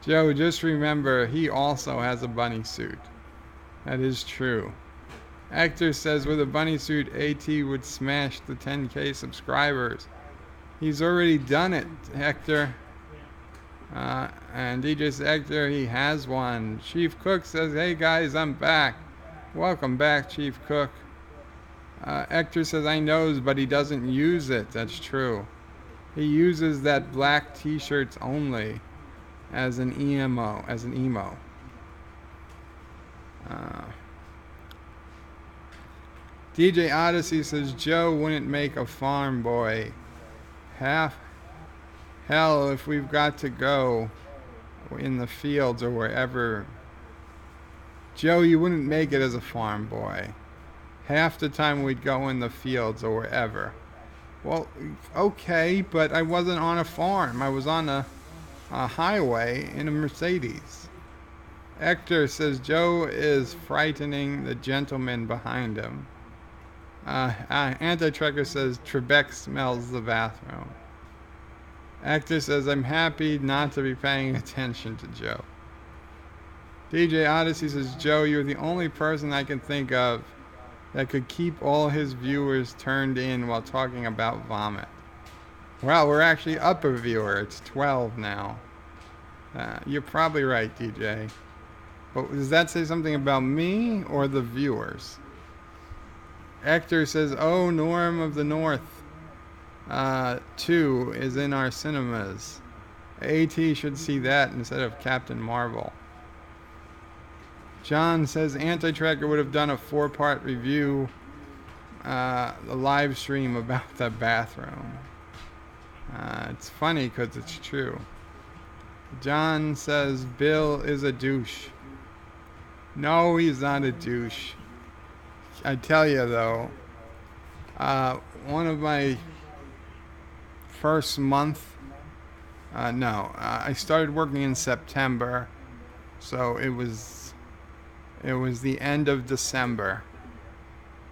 Joe, just remember, he also has a bunny suit. That is true. Hector says with a bunny suit, AT would smash the 10K subscribers. He's already done it, Hector. And DJ says, Hector, he has one. Chief Cook says, hey guys, I'm back. Welcome back, Chief Cook. Hector says, I knows, but he doesn't use it. That's true. He uses that black t-shirts only as an emo. DJ Odyssey says, Joe wouldn't make a farm boy. Hell, if we've got to go in the fields or wherever. Joe, you wouldn't make it as a farm boy. Half the time we'd go in the fields or wherever. Well, okay, but I wasn't on a farm. I was on a highway in a Mercedes. Hector says Joe is frightening the gentleman behind him. Anti-Trekker says Trebek smells the bathroom. Hector says I'm happy not to be paying attention to Joe. DJ Odyssey says Joe, you're the only person I can think of that could keep all his viewers turned in while talking about vomit. Well, we're actually up a viewer. It's 12 now. You're probably right, DJ. But does that say something about me or the viewers? Hector says, oh, Norm of the North 2 is in our cinemas. AT should see that instead of Captain Marvel. John says Anti-Tracker would have done a 4-part review, a live stream about the bathroom. It's funny because it's true. John says Bill is a douche. No, he's not a douche. I tell you though, one of my first month, I started working in September, so it was the end of December.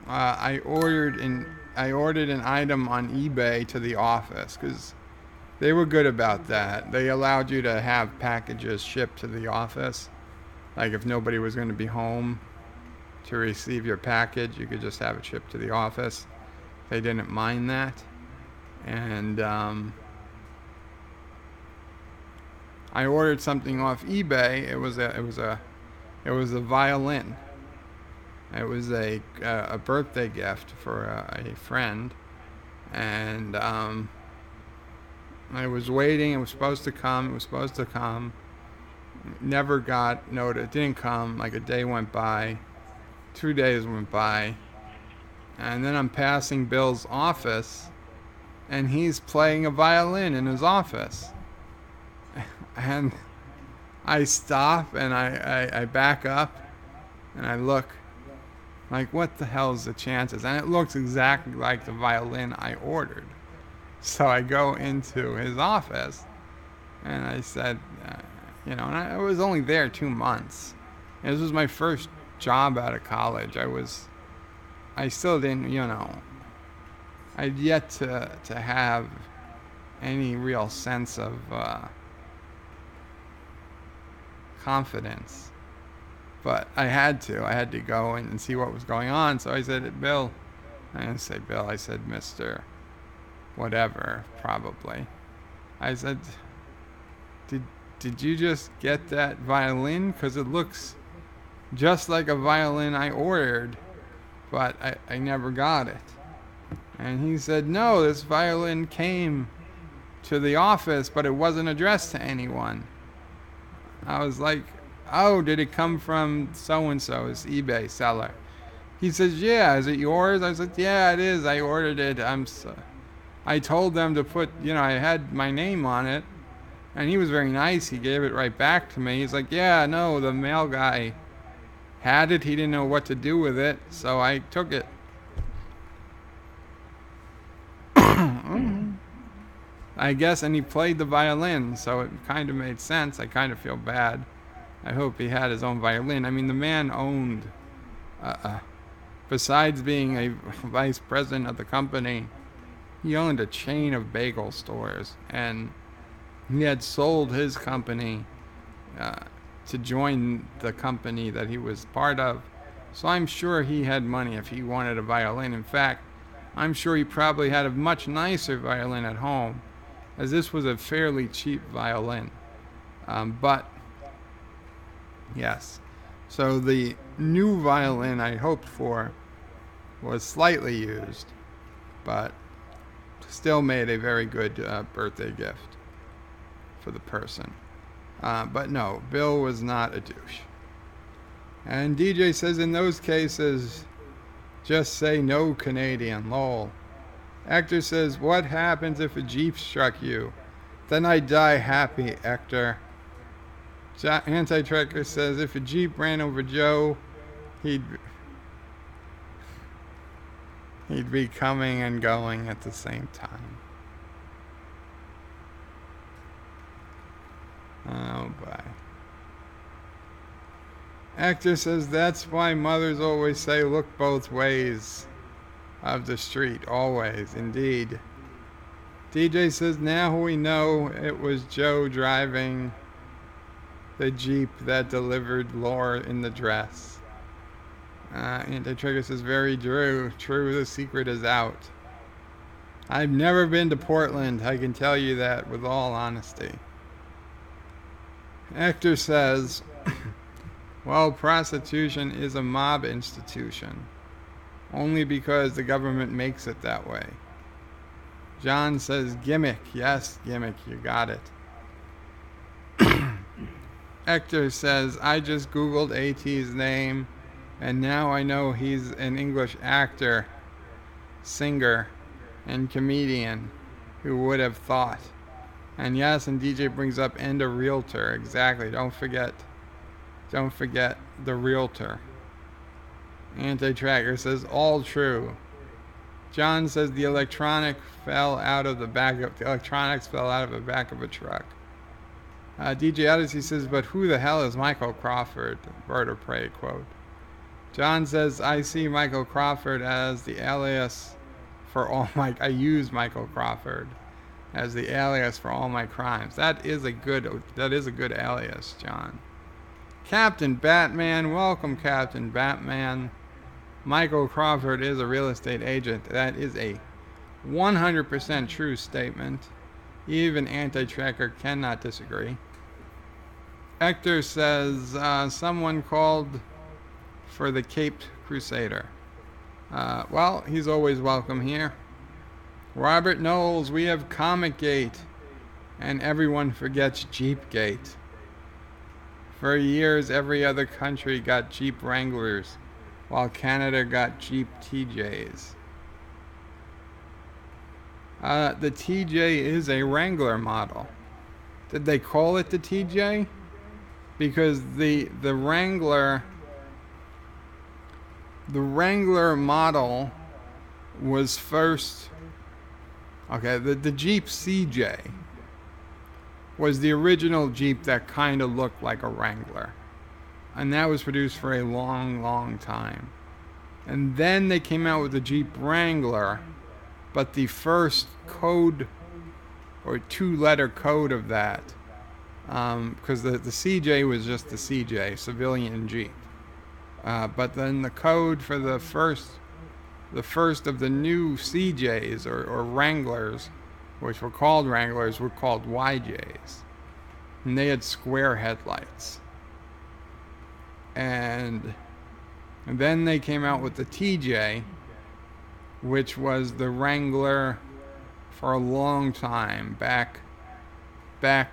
I ordered an item on eBay to the office because they were good about that. They allowed you to have packages shipped to the office. Like if nobody was going to be home to receive your package, you could just have it shipped to the office. They didn't mind that. And I ordered something off eBay. It was a violin. It was a birthday gift for a friend, and I was waiting. It was supposed to come. Never got noted. Didn't come. Like a day went by. 2 days went by. And then I'm passing Bill's office, and he's playing a violin in his office. And I stop, and I back up, and I look. Like, what the hell's the chances? And it looks exactly like the violin I ordered. So I go into his office, and I said, and I was only there 2 months. This was my first job out of college. I still didn't, I'd yet to have any real sense of confidence. But I had to go and see what was going on. So I said, Bill, I didn't say Bill, I said Mr. Whatever, probably. I said, did you just get that violin? Because it looks just like a violin I ordered, but I never got it. And he said, no, this violin came to the office, but it wasn't addressed to anyone. I was like, oh, did it come from so-and-so's eBay seller? He says, yeah, is it yours? I said, yeah, it is. I ordered it. I told them to put, I had my name on it. And he was very nice. He gave it right back to me. He's like, yeah, no, the mail guy had it. He didn't know what to do with it, so I took it. I guess, and he played the violin, so it kind of made sense. I kind of feel bad. I hope he had his own violin. I mean, the man owned, besides being a vice president of the company, he owned a chain of bagel stores, and he had sold his company to join the company that he was part of. So I'm sure he had money if he wanted a violin. In fact, I'm sure he probably had a much nicer violin at home, as this was a fairly cheap violin. But yes, so the new violin I hoped for was slightly used, but still made a very good birthday gift for the person. But no, Bill was not a douche. And DJ says, in those cases, just say no Canadian, lol. Hector says, what happens if a Jeep struck you? Then I die happy, Hector. Anti-Trekker says, if a Jeep ran over Joe, he'd be coming and going at the same time. Oh, boy. Hector says, that's why mothers always say, look both ways of the street, always, indeed. DJ says, now we know it was Joe driving the Jeep that delivered Laura in the dress. Anti-Trigger says, very true, the secret is out. I've never been to Portland, I can tell you that with all honesty. Hector says, well, prostitution is a mob institution, only because the government makes it that way. John says, gimmick. Yes, gimmick, you got it. Hector says, I just Googled AT's name, and now I know he's an English actor, singer, and comedian. Who would have thought? And yes, and DJ brings up and a realtor. Exactly. Don't forget the realtor. Anti-Tracker says, all true. John says the electronics fell out of the back of a truck. DJ Odyssey says, but who the hell is Michael Crawford? Bird of Prey quote. John says, I see Michael Crawford as the alias for all my... I use Michael Crawford as the alias for all my crimes. That is a good alias, John. Captain Batman, welcome, Captain Batman. Michael Crawford is a real estate agent. That is a 100% true statement. Even Anti-Tracker cannot disagree. Hector says, someone called for the Caped Crusader. Well, he's always welcome here. Robert Knowles, we have Comic Gate, and everyone forgets Jeep Gate. For years, every other country got Jeep Wranglers, while Canada got Jeep TJs. The TJ is a Wrangler model. Did they call it the TJ? Because the Wrangler model was first. Okay, the Jeep CJ was the original Jeep that kind of looked like a Wrangler, and that was produced for a long, long time. And then they came out with the Jeep Wrangler, but the first code or 2-letter code of that, because the CJ was just the CJ, civilian Jeep. But then the code for the first of the new CJs or Wranglers, which were called Wranglers, were called YJs. And they had square headlights. And then they came out with the TJ, which was the Wrangler for a long time, back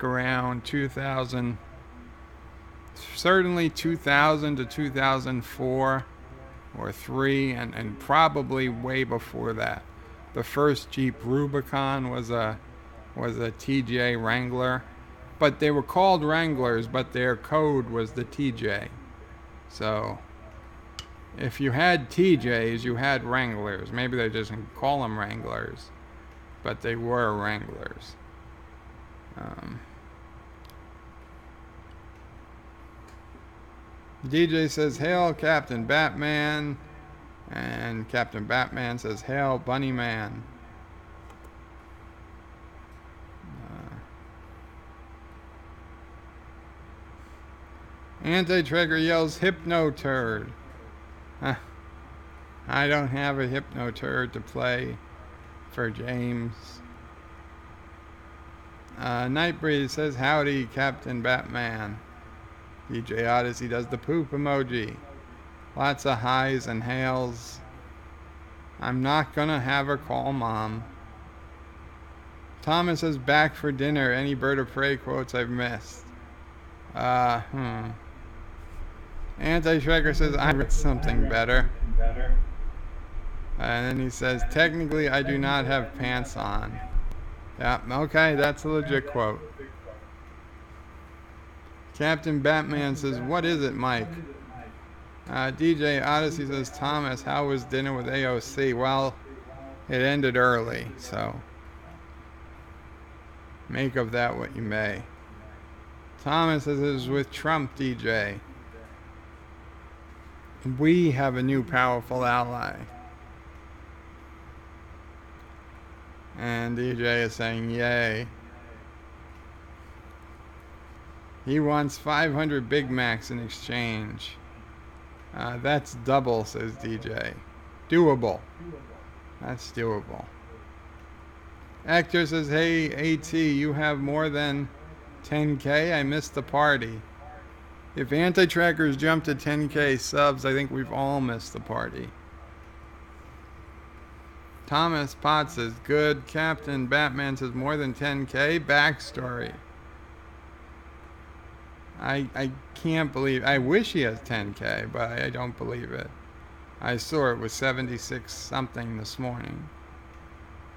around 2000, certainly 2000 to 2004 or 3, and probably way before that. The first Jeep Rubicon was a TJ Wrangler, but they were called Wranglers, but their code was the TJ. So if you had TJs, you had Wranglers. Maybe they just didn't call them Wranglers, but they were Wranglers. DJ says, "Hail, Captain Batman." And Captain Batman says, "Hail, Bunny Man." Anti-Trigger yells, "Hypno Turd." I don't have a Hypno Turd to play for James. Nightbreeze says, "Howdy, Captain Batman." DJ Odyssey does the poop emoji. Lots of highs and hails. I'm not gonna have her call Mom. Thomas says, "Back for dinner. Any Bird of Prey quotes I've missed?" Anti-Shrekker says, "I read something better." And then he says, "Technically, I do not have pants on." Yeah, okay, that's a legit quote. Captain Batman says, "What is it, Mike?" DJ Odyssey says, "Thomas, how was dinner with AOC?" Well, it ended early, so make of that what you may. Thomas says, "It was with Trump, DJ." We have a new powerful ally. And DJ is saying, "Yay." He wants 500 Big Macs in exchange. That's double, says DJ. Doable. That's doable. Hector says, "Hey, AT, you have more than 10K? I missed the party." If anti-trackers jump to 10K subs, I think we've all missed the party. Thomas Potts says, "Good." Captain Batman says, "More than 10K? Backstory." I can't believe, I wish he has 10K, but I don't believe it. I saw it was 76 something this morning.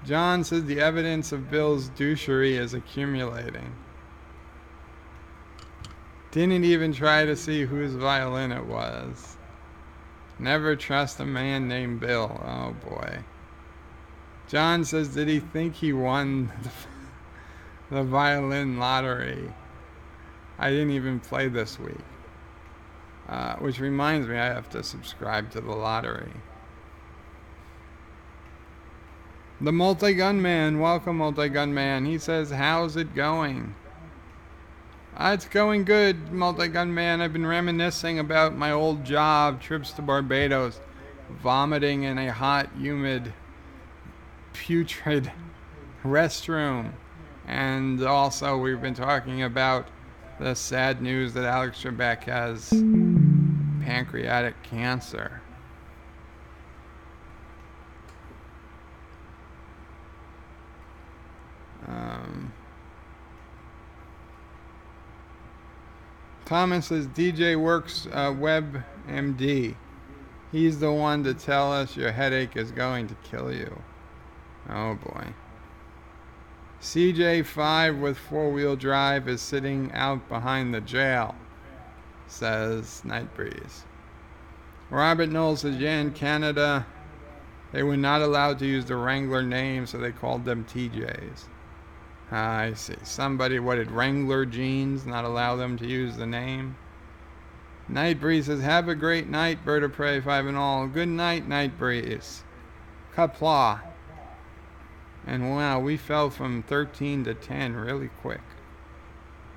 John says, "The evidence of Bill's douchery is accumulating." Didn't even try to see whose violin it was. Never trust a man named Bill. Oh boy. John says, "Did he think he won the violin lottery?" I didn't even play this week. Which reminds me, I have to subscribe to the lottery. The Multi-Gunman, welcome Multi-Gunman. He says, "How's it going?" It's going good, Multi-Gunman. I've been reminiscing about my old job, trips to Barbados, vomiting in a hot, humid, putrid restroom. And also we've been talking about the sad news that Alex Trebek has pancreatic cancer. Thomas says DJ works WebMD. He's the one to tell us your headache is going to kill you. Oh boy. CJ5 with 4-wheel drive is sitting out behind the jail, says Night Breeze. Robert Knowles says, yeah, in Canada, they were not allowed to use the Wrangler name, so they called them TJs. I see. Somebody, what did Wrangler Jeans not allow them to use the name? Night Breeze says, have a great night, Bird of Prey 5 and all. Good night, Night Breeze. Qapla. And wow, we fell from 13 to 10 really quick.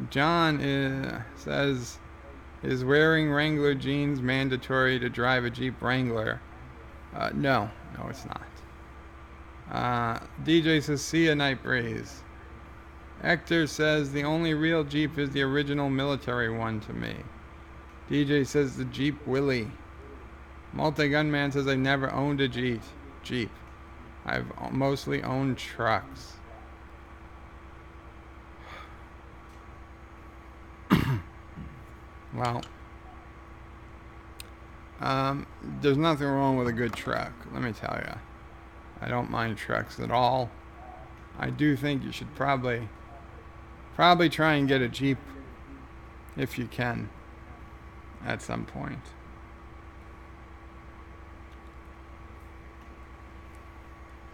John says, is wearing Wrangler jeans mandatory to drive a Jeep Wrangler? No, it's not. DJ says, see ya, Night Breeze. Hector says, the only real Jeep is the original military one to me. DJ says, the Jeep Willie. Multi-Gunman says, I've never owned a Jeep. I've mostly owned trucks. Well, there's nothing wrong with a good truck, let me tell you. I don't mind trucks at all. I do think you should probably try and get a Jeep if you can at some point.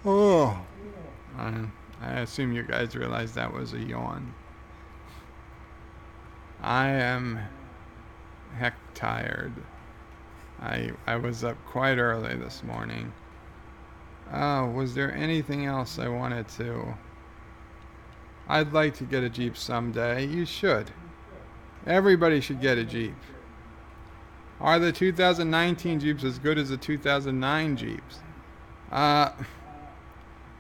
Oh, I assume you guys realize that was a yawn. I am heck tired. I was up quite early this morning. Was there anything else I wanted to? I'd like to get a Jeep someday. You should. Everybody should get a Jeep. Are the 2019 Jeeps as good as the 2009 Jeeps?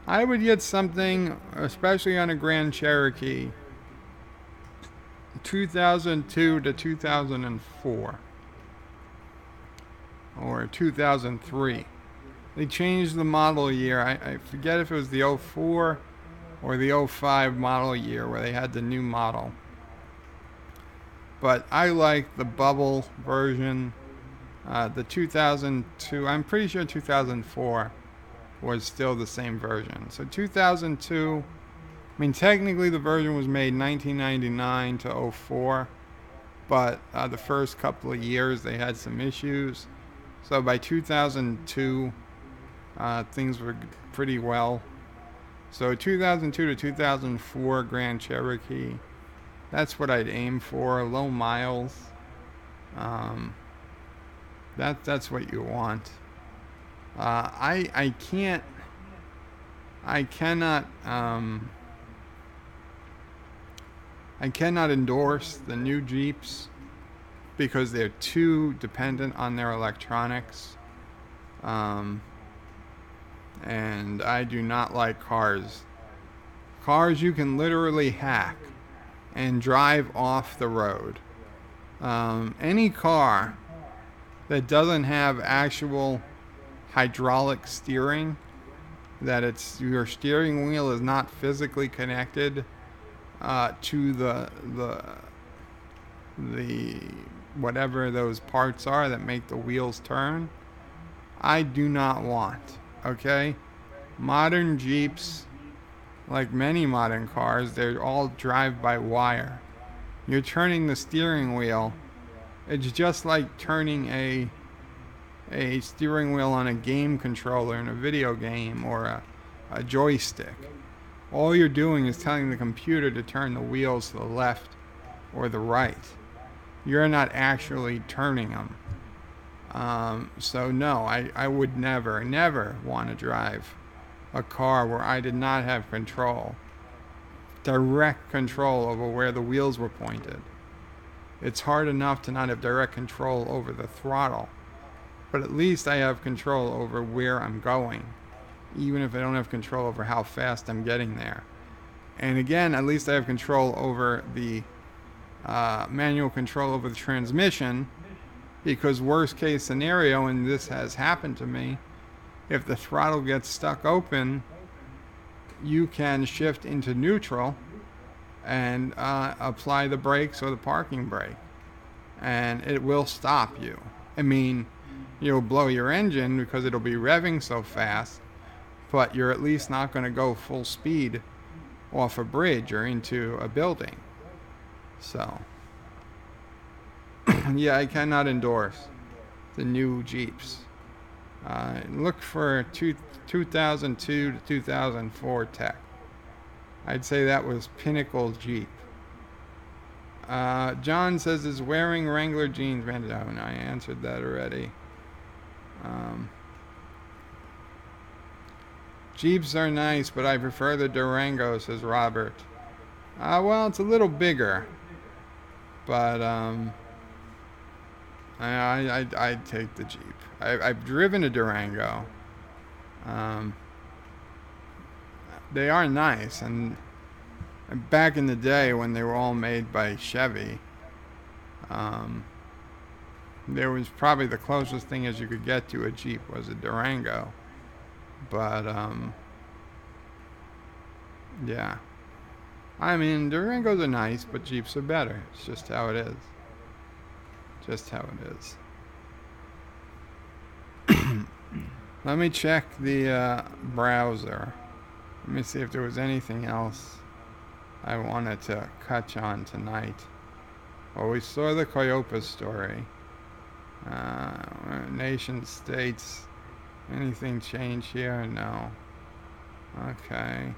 I would get something, especially on a Grand Cherokee, 2002 to 2004. Or 2003. They changed the model year. I forget if it was the 04 or the 05 model year where they had the new model. But I like the bubble version. The 2002, I'm pretty sure 2004 was still the same version. So 2002, I mean, technically the version was made 1999 to 04, but the first couple of years they had some issues. So by 2002, things were pretty well. So 2002 to 2004 Grand Cherokee, that's what I'd aim for. Low miles. That's what you want. I cannot endorse the new Jeeps because they're too dependent on their electronics. And I do not like cars. Cars you can literally hack and drive off the road. Any car that doesn't have actual hydraulic steering, that your steering wheel is not physically connected to the whatever those parts are that make the wheels turn, I do not want. Okay? Modern Jeeps, like many modern cars, they're all drive-by-wire. You're turning the steering wheel. It's just like turning a steering wheel on a game controller in a video game or a joystick. All you're doing is telling the computer to turn the wheels to the left or the right. You're not actually turning them. So no, I would never want to drive a car where I did not have direct control over where the wheels were pointed. It's hard enough to not have direct control over the throttle, but at least I have control over where I'm going, even if I don't have control over how fast I'm getting there. And again, at least I have control over the manual control over the transmission, because worst case scenario, and this has happened to me, if the throttle gets stuck open, you can shift into neutral and apply the brakes or the parking brake. and it will stop you. I mean, you'll blow your engine because it'll be revving so fast, but you're at least not going to go full speed off a bridge or into a building. So, yeah, I cannot endorse the new Jeeps. Look for 2002 to 2004 tech. I'd say that was pinnacle Jeep. John says, is wearing Wrangler jeans mandatory? Oh, no, I answered that already. Jeeps are nice, but I prefer the Durango, says Robert. Well, it's a little bigger, but I'd take the Jeep. I've driven a Durango. They are nice, and back in the day when they were all made by Chevy, there was probably the closest thing as you could get to a Jeep was a Durango. But yeah, I mean, Durangos are nice, but Jeeps are better. It's just how it is. Just how it is. Let me check the browser. Let me see if there was anything else I wanted to touch on tonight. Well, we saw the Qapla story. Nation states. Anything change here? No. Okay.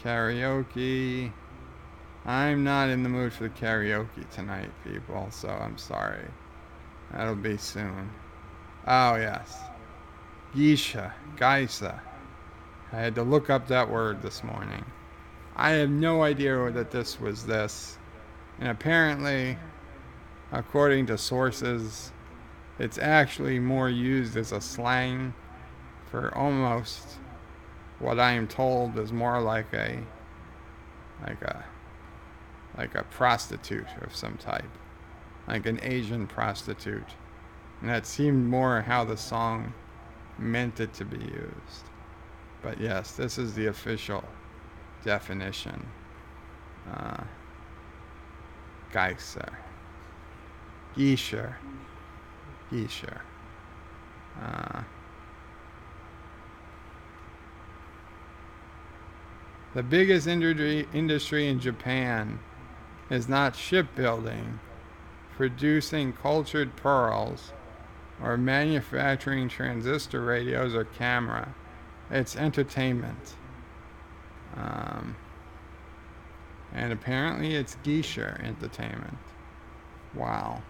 Karaoke. I'm not in the mood for the karaoke tonight, people, so I'm sorry. That'll be soon. Oh, yes. Geisha. Geisa. I had to look up that word this morning. I have no idea that this was this. And apparently, according to sources, it's actually more used as a slang for almost what I am told is more like a prostitute of some type, like an Asian prostitute. And that seemed more how the song meant it to be used. But yes, this is the official definition. Geiser. Geisha. Geisha. The biggest industry in Japan is not shipbuilding, producing cultured pearls, or manufacturing transistor radios or camera. It's entertainment. And apparently it's geisha entertainment. Wow.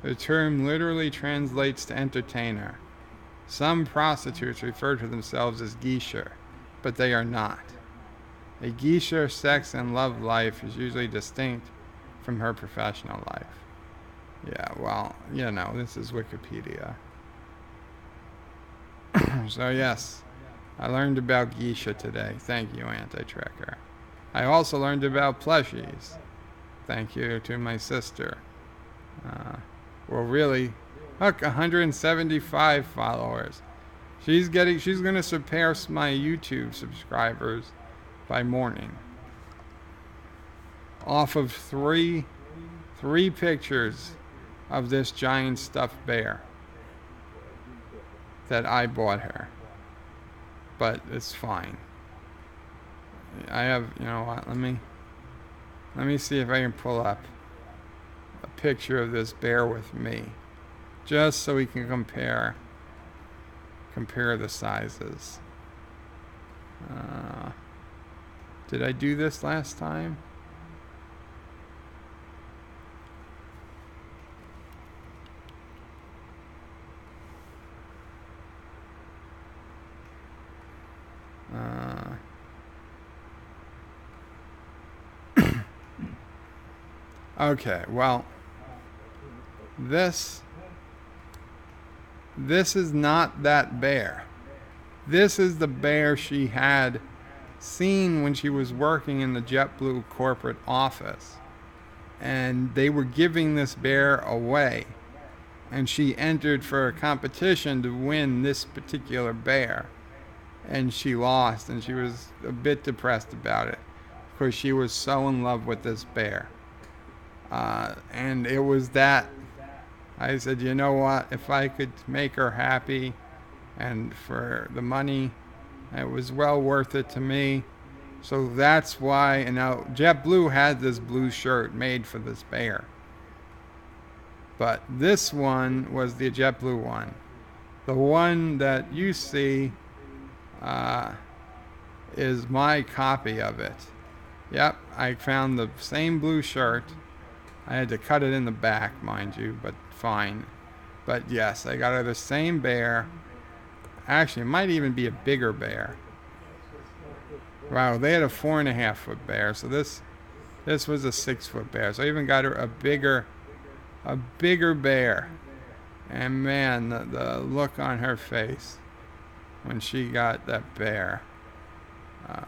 The term literally translates to entertainer. Some prostitutes refer to themselves as geisha, but they are not. A geisha sex and love life is usually distinct from her professional life. Yeah, well, you know, this is Wikipedia. So yes, I learned about geisha today. Thank you, Anti-Trekker. I also learned about plushies. Thank you to my sister. Well, really, look, 175 followers. She's gonna surpass my YouTube subscribers by morning. Off of three pictures of this giant stuffed bear that I bought her. But it's fine. I have, you know what, let me see if I can pull up a picture of this bear with me, just so we can compare the sizes. Did I do this last time? Okay, well, this is not that bear. This is the bear she had seen when she was working in the JetBlue corporate office. And they were giving this bear away. And she entered for a competition to win this particular bear. And she lost, and she was a bit depressed about it, because she was so in love with this bear. And it was that. I said, you know what? If I could make her happy and for the money, it was well worth it to me. So that's why, and now JetBlue had this blue shirt made for this bear. But this one was the JetBlue one. The one that you see is my copy of it. Yep, I found the same blue shirt. I had to cut it in the back, mind you, but fine. But yes, I got her the same bear. Actually, it might even be a bigger bear. Wow, they had a 4.5-foot bear, so this was a 6-foot bear. So I even got her a bigger bear. And man, the look on her face when she got that bear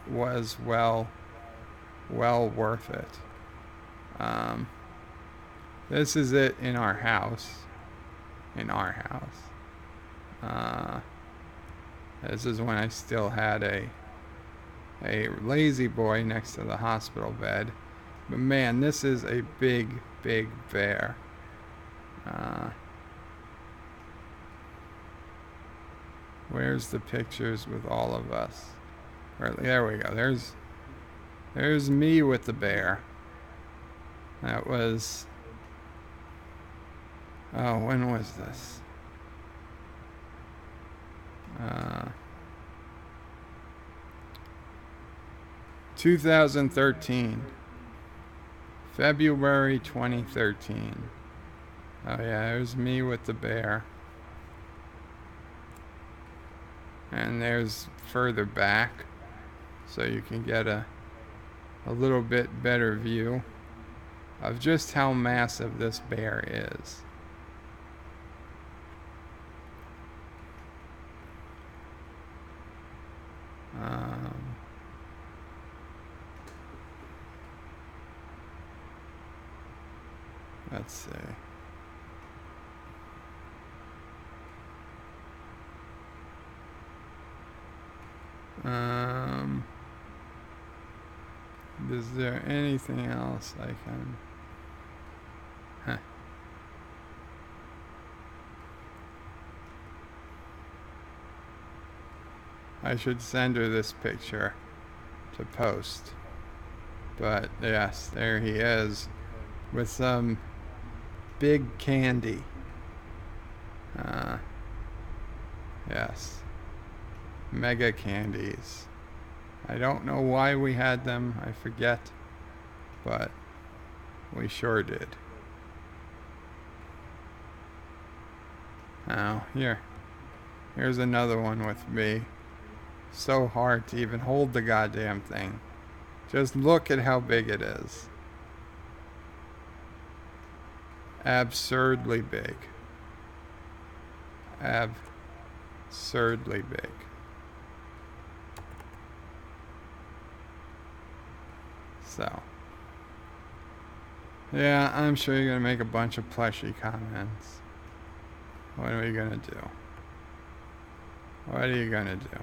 was well worth it. This is it in our house. This is when I still had a lazy boy next to the hospital bed. But man, this is a big bear. Where's the pictures with all of us? Right, there we go. There's me with the bear. That was... Oh, when was this? 2013. February 2013. Oh yeah, there's me with the bear. And there's further back, so you can get a little bit better view of just how massive this bear is. Let's see. Is there anything else I can... I should send her this picture to post. But yes, there he is with some big candy. Yes. Mega candies. I don't know why we had them, I forget, but we sure did. Now, here's another one with me. So hard to even hold the goddamn thing. Just look at how big it is. Absurdly big. Absurdly big. So, yeah, I'm sure you're gonna make a bunch of plushy comments. What are we gonna do? What are you gonna do?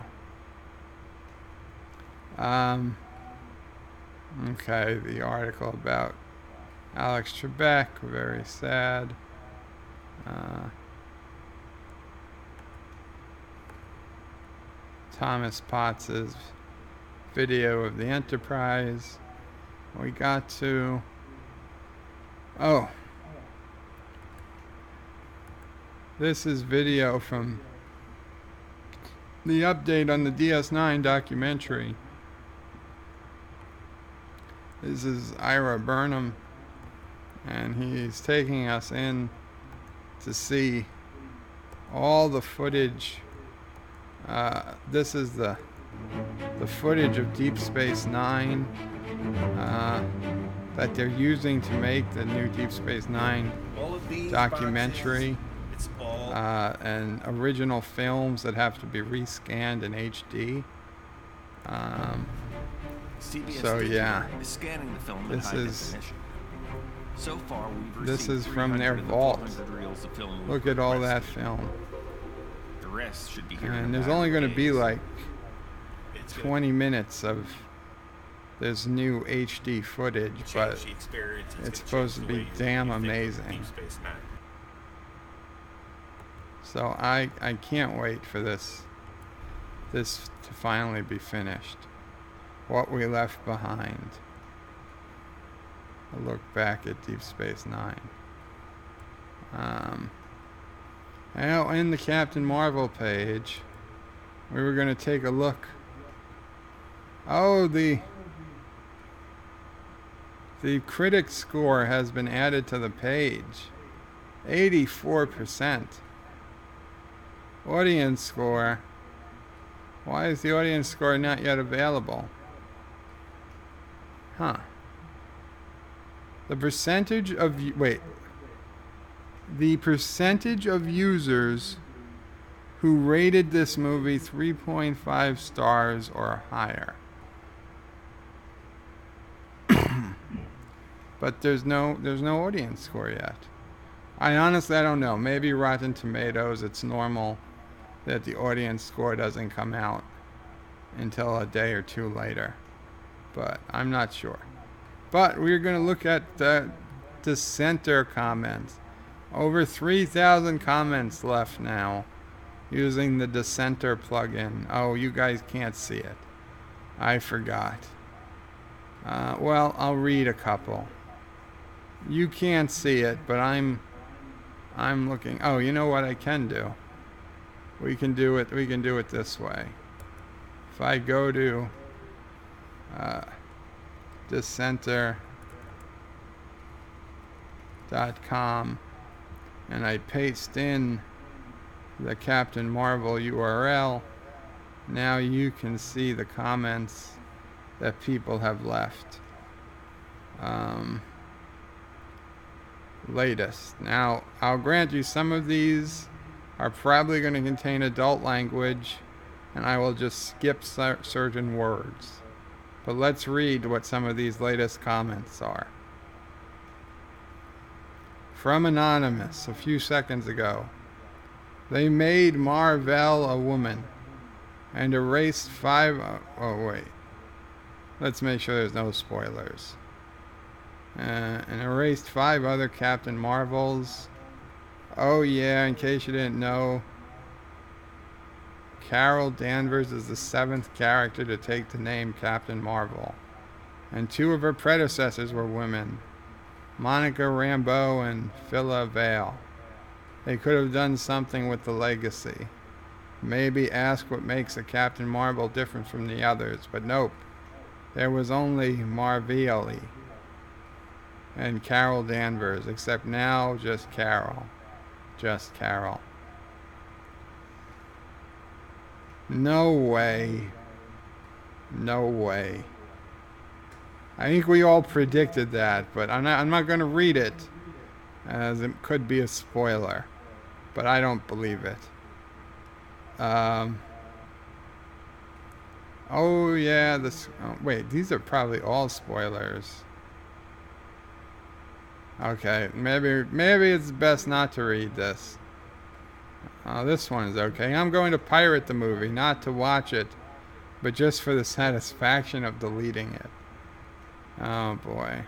Okay, the article about Alex Trebek, very sad. Thomas Potts's video of the Enterprise. We got to... Oh. This is video from the update on the DS9 documentary. This is Ira Burnham, and he's taking us in to see all the footage. This is the footage of Deep Space Nine that they're using to make the new Deep Space Nine documentary, and original films that have to be rescanned in HD. So yeah, this is from their vault. Look at all that film. And there's only going to be like 20 minutes of this new HD footage, but Change the experience. it's gonna supposed change to the be way damn you think of amazing. Deep Space Nine. So I can't wait for this to finally be finished. What we left behind. A look back at Deep Space Nine. Now in the Captain Marvel page, we were going to take a look. Oh, the critic score has been added to the page. 84%. Audience score. Why is the audience score not yet available? Huh. The percentage of the percentage of users who rated this movie 3.5 stars or higher. But there's no audience score yet. I honestly don't know. Maybe Rotten Tomatoes, it's normal that the audience score doesn't come out until a day or two later. But I'm not sure. But we're going to look at the dissenter comments. Over 3,000 comments left now using the dissenter plugin. Oh, you guys can't see it. I forgot. Well, I'll read a couple. You can't see it, but I'm looking. Oh, you know what I can do? We can do it this way. If I go to dissenter.com and I paste in the Captain Marvel URL, now you can see the comments that people have left. Latest. Now, I'll grant you some of these are probably going to contain adult language, and I will just skip certain words. But let's read what some of these latest comments are. From Anonymous, a few seconds ago. They made Marvel a woman and erased 5... oh, wait. Let's make sure there's no spoilers. And erased 5 other Captain Marvels. Oh yeah, in case you didn't know, Carol Danvers is the 7th character to take the name Captain Marvel. And 2 of her predecessors were women, Monica Rambeau and Phila Vale. They could have done something with the legacy. Maybe ask what makes a Captain Marvel different from the others, but nope. There was only Marvelli and Carol Danvers, except now just Carol. Just Carol. No way. No way. I think we all predicted that, but I'm not going to read it, as it could be a spoiler. But I don't believe it. Oh yeah, wait, these are probably all spoilers. Okay, maybe it's best not to read this. This one is okay. I'm going to pirate the movie, not to watch it, but just for the satisfaction of deleting it. Oh boy.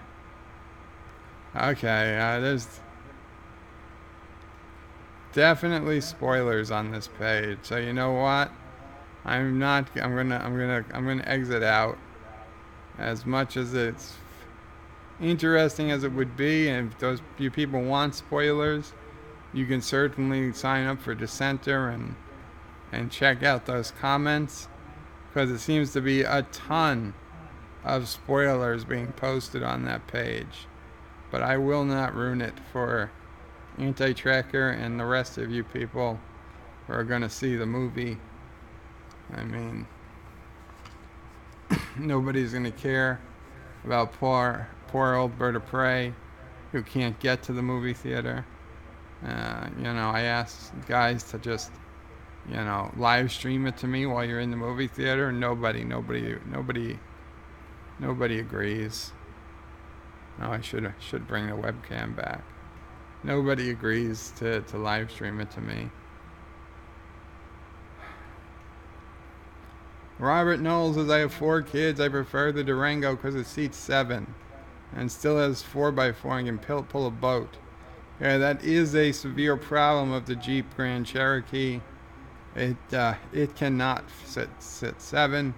Okay, there's definitely spoilers on this page. So you know what? I'm gonna exit out. As much as it's interesting as it would be, and if you people want spoilers, you can certainly sign up for Dissenter and check out those comments, because it seems to be a ton of spoilers being posted on that page. But I will not ruin it for Anti-Tracker and the rest of you people who are going to see the movie. I mean, nobody's going to care about poor old Bird of Prey who can't get to the movie theater. I asked guys to just, live stream it to me while you're in the movie theater. Nobody agrees. No, I should bring the webcam back. Nobody agrees to live stream it to me. Robert Knowles says, I have 4 kids. I prefer the Durango because it seats 7 and still has 4x4 and can pull a boat. Yeah, that is a severe problem of the Jeep Grand Cherokee. It cannot sit 7.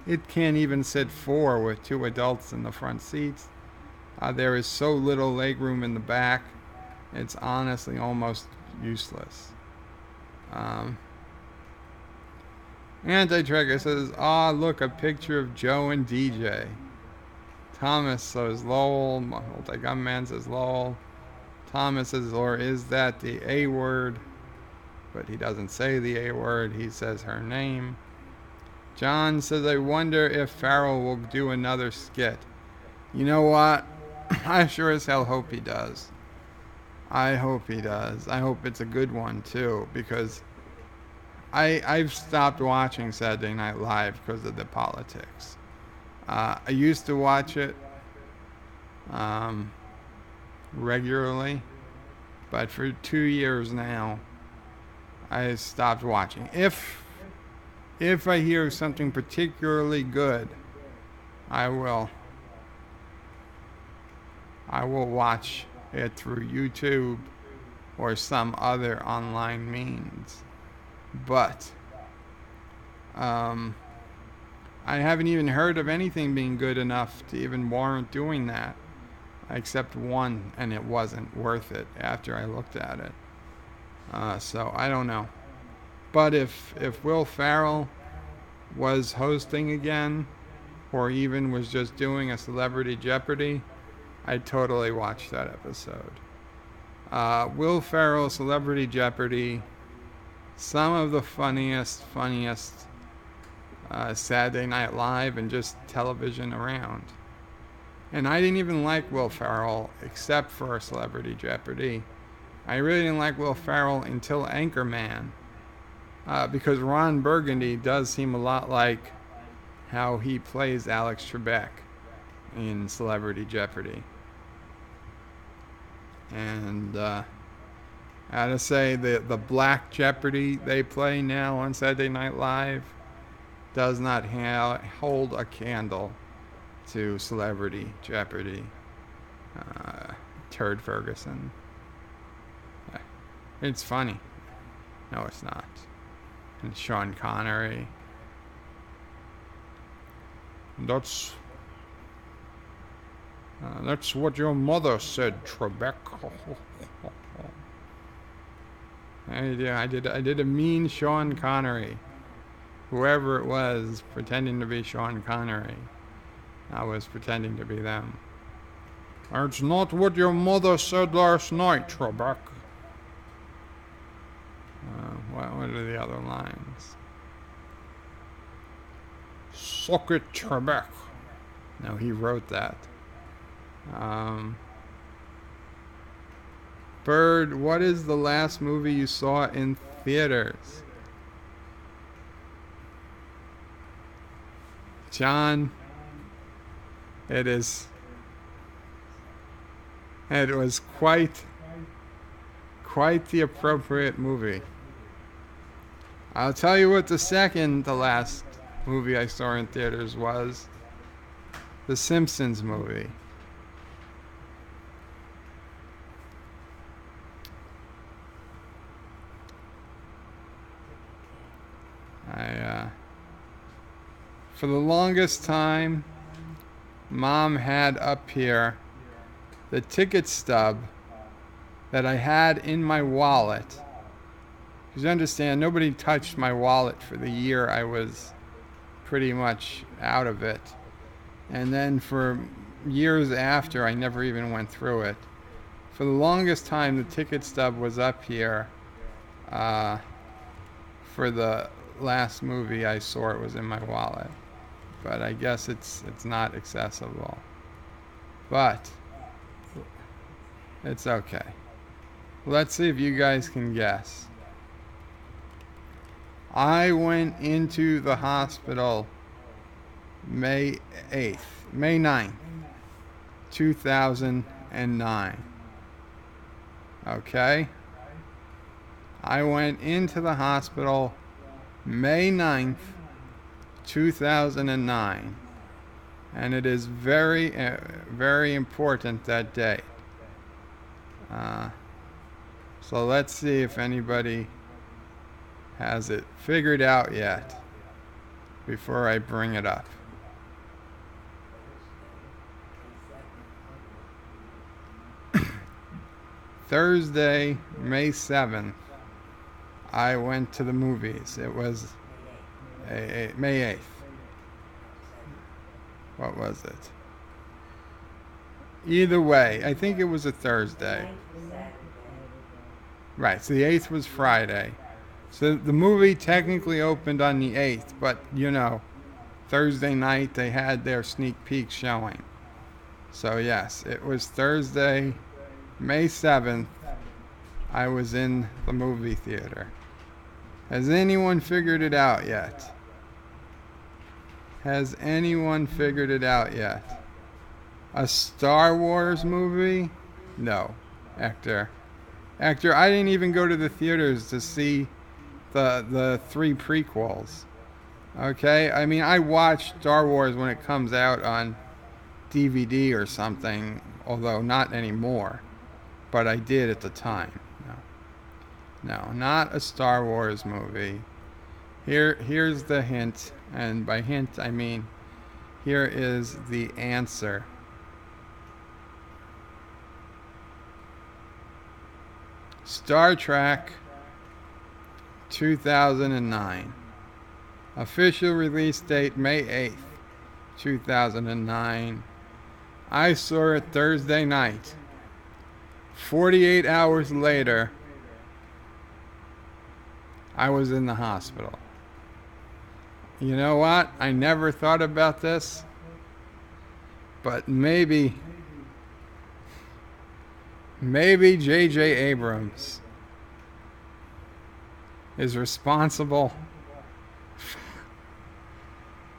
It can't even sit 4 with 2 adults in the front seats. There is so little legroom in the back. It's honestly almost useless. Anti-Tracker says, look, a picture of Joe and DJ. Thomas says Lowell. Multi-Gunman says Lowell. Thomas says, or is that the A word? But he doesn't say the A word. He says her name. John says, I wonder if Farrell will do another skit. You know what? I sure as hell hope he does. I hope he does. I hope it's a good one, too, because I've stopped watching Saturday Night Live because of the politics. I used to watch it regularly, but for 2 years now, I stopped watching. If I hear something particularly good, I will watch it through YouTube or some other online means. But I haven't even heard of anything being good enough to even warrant doing that, except one, and it wasn't worth it after I looked at it. So I don't know. But if Will Ferrell was hosting again, or even was just doing a Celebrity Jeopardy, I'd totally watch that episode. Will Ferrell, Celebrity Jeopardy, some of the funniest Saturday Night Live and just television around. And I didn't even like Will Ferrell except for Celebrity Jeopardy. I really didn't like Will Ferrell until Anchorman, because Ron Burgundy does seem a lot like how he plays Alex Trebek in Celebrity Jeopardy. And I gotta say, the Black Jeopardy they play now on Saturday Night Live does not hold a candle to Celebrity Jeopardy. Turd Ferguson. It's funny. No, it's not. And Sean Connery. That's what your mother said, Trebek. I did a mean Sean Connery. Whoever it was pretending to be Sean Connery, I was pretending to be them. It's not what your mother said last night, Trebek. What are the other lines? Suck it, Trebek. No, he wrote that. Bird, what is the last movie you saw in theaters? John, it was quite the appropriate movie. I'll tell you what the last movie I saw in theaters was. The Simpsons movie. For the longest time, Mom had up here the ticket stub that I had in my wallet. Because you understand, nobody touched my wallet for the year I was pretty much out of it. And then for years after, I never even went through it. For the longest time, the ticket stub was up here. For the last movie I saw, it was in my wallet. But I guess it's not accessible. But it's okay. Let's see if you guys can guess. I went into the hospital May 9th, 2009. Okay? I went into the hospital May 9th, 2009. And it is very, very important, that date. So let's see if anybody has it figured out yet before I bring it up. Thursday, May 7th, I went to the movies. It was May 8th. What was it? Either way, I think it was a Thursday. Right, so the 8th was Friday. So the movie technically opened on the 8th, but you know, Thursday night they had their sneak peek showing. So yes, it was Thursday, May 7th, I was in the movie theater. Has anyone figured it out yet? Has anyone figured it out yet? A Star Wars movie? No. Hector, I didn't even go to the theaters to see the 3 prequels. Okay? I mean, I watch Star Wars when it comes out on DVD or something, although not anymore. But I did at the time. No, not a Star Wars movie. Here's the hint, and by hint I mean here is the answer. Star Trek 2009. Official release date May 8th, 2009. I saw it Thursday night. 48 hours later, I was in the hospital. You know what? I never thought about this, but maybe J.J. Abrams is responsible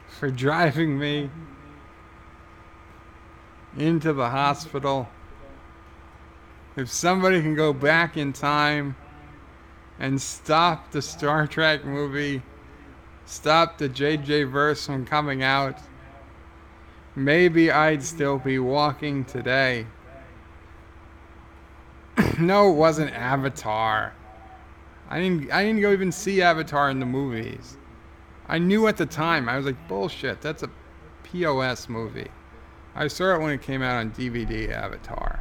for driving me into the hospital. If somebody can go back in time and stop the Star Trek movie, stop the JJ verse from coming out, maybe I'd still be walking today. No, it wasn't Avatar. I didn't go even see Avatar in the movies. I knew at the time. I was like, bullshit, that's a POS movie. I saw it when it came out on DVD, Avatar.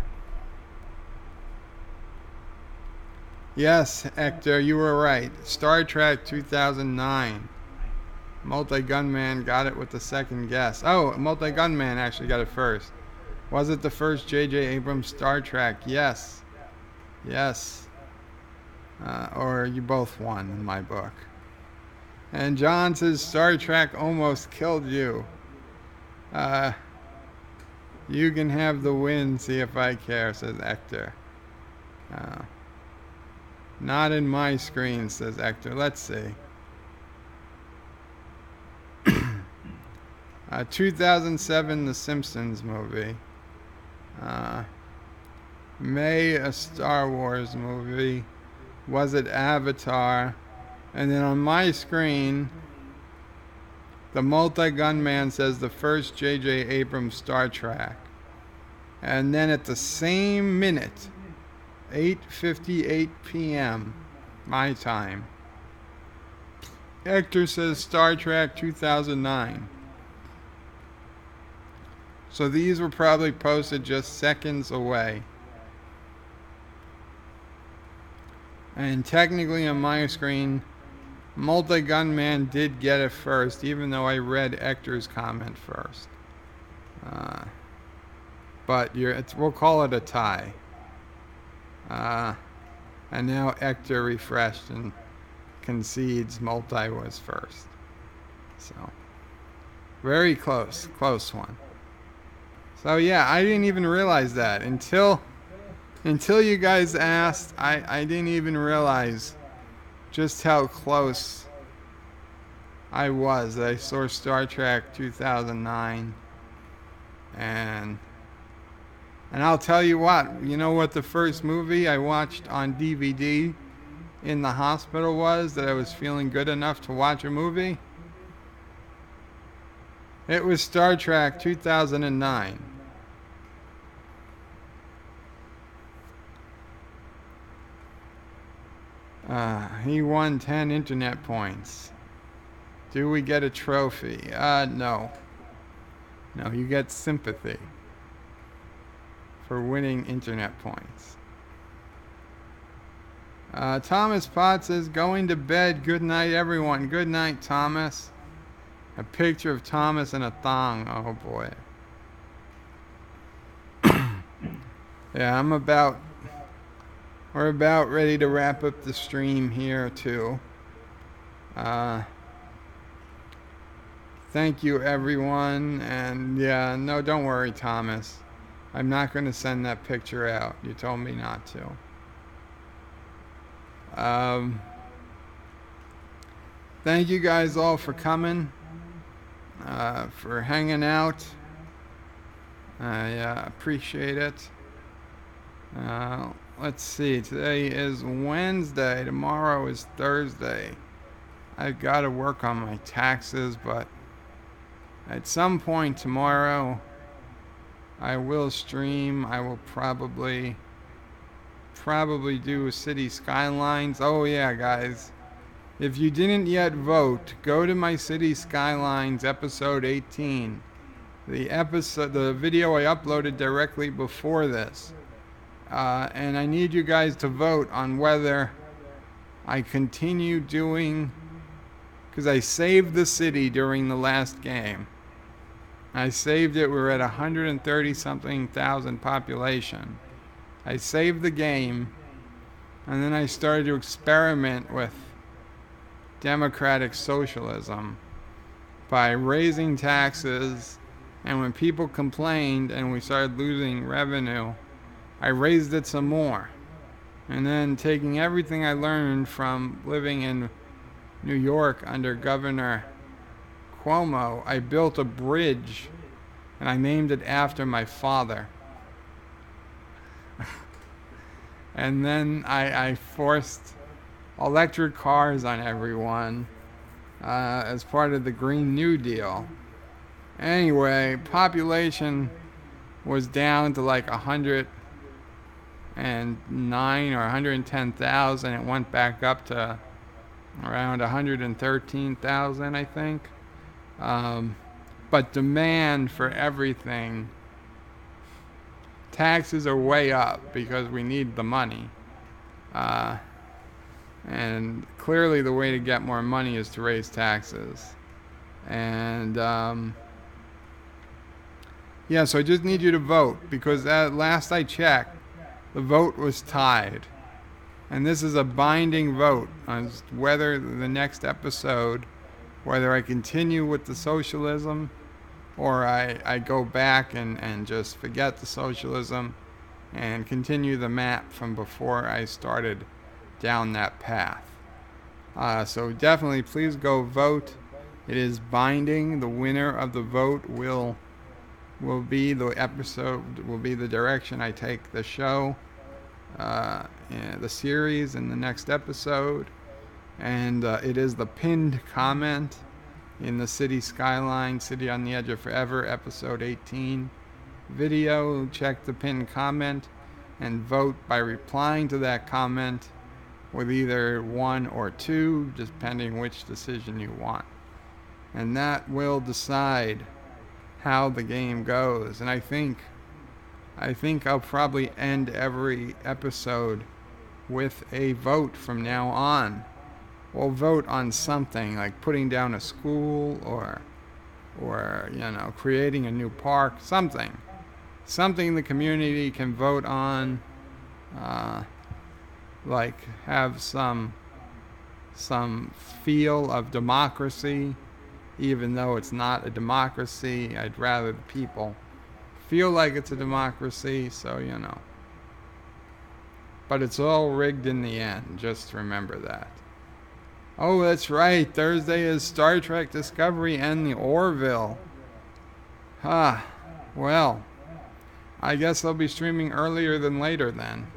Yes, Hector, you were right. Star Trek 2009. Multi-Gunman got it with the second guess. Oh, Multi-Gunman actually got it first. Was it the first J.J. Abrams Star Trek? Yes. Yes. Or you both won in my book. And John says Star Trek almost killed you. You can have the win, see if I care, says Hector. Not in my screen, says Hector. Let's see. 2007, The Simpsons movie. May, a Star Wars movie. Was it Avatar? And then on my screen, the Multi-Gunman says the first J.J. Abrams Star Trek. And then at the same minute, 8:58 p.m. my time, Hector says Star Trek 2009. So these were probably posted just seconds away. And technically on my screen, Multi-Gunman did get it first, even though I read Hector's comment first. But we'll call it a tie. And now Hector refreshed and concedes Multi was first. So, very close one. So yeah, I didn't even realize that until you guys asked. I didn't even realize just how close I was. I saw Star Trek 2009, and I'll tell you what, you know what the first movie I watched on DVD in the hospital was, that I was feeling good enough to watch a movie? It was Star Trek 2009. He won 10 internet points. Do we get a trophy? No. No, you get sympathy for winning internet points. Thomas Potts is going to bed. Good night, everyone. Good night, Thomas. A picture of Thomas in a thong. Oh, boy. Yeah, we're about ready to wrap up the stream here, too. Thank you, everyone. And yeah, no, don't worry, Thomas. I'm not going to send that picture out. You told me not to. Thank you guys all for coming, for hanging out. I appreciate it. Let's see. Today is Wednesday. Tomorrow is Thursday. I've got to work on my taxes, but at some point tomorrow, I will stream. I will probably do City Skylines. Oh yeah, guys. If you didn't yet vote, go to my City Skylines episode 18. The video I uploaded directly before this. And I need you guys to vote on whether I continue doing, because I saved the city during the last game. I saved it. We're at 130 something thousand population. I saved the game, and then I started to experiment with democratic socialism by raising taxes, and when people complained and we started losing revenue, I raised it some more. And then taking everything I learned from living in New York under Governor Cuomo, I built a bridge, and I named it after my father. And then I forced electric cars on everyone as part of the Green New Deal. Anyway, population was down to like 109 or 110,000. It went back up to around 113,000, I think. But demand for everything, taxes are way up because we need the money. And clearly the way to get more money is to raise taxes. And yeah, so I just need you to vote, because at last I checked, the vote was tied. And this is a binding vote on whether the next episode, whether I continue with the socialism or I go back and just forget the socialism and continue the map from before I started down that path. So definitely please go vote. It is binding. The winner of the vote will be the episode, will be the direction I take the show, the series in the next episode. And it is the pinned comment in the City Skyline, City on the Edge of Forever, episode 18 video. Check the pinned comment and vote by replying to that comment with either 1 or 2, depending which decision you want. And that will decide how the game goes. And I think I'll probably end every episode with a vote from now on. We'll vote on something like putting down a school or creating a new park, something the community can vote on, like have some feel of democracy, even though it's not a democracy. I'd rather the people feel like it's a democracy, so but it's all rigged in the end. Just remember that. Oh, that's right. Thursday is Star Trek Discovery and the Orville. Well, I guess I'll be streaming earlier than later then.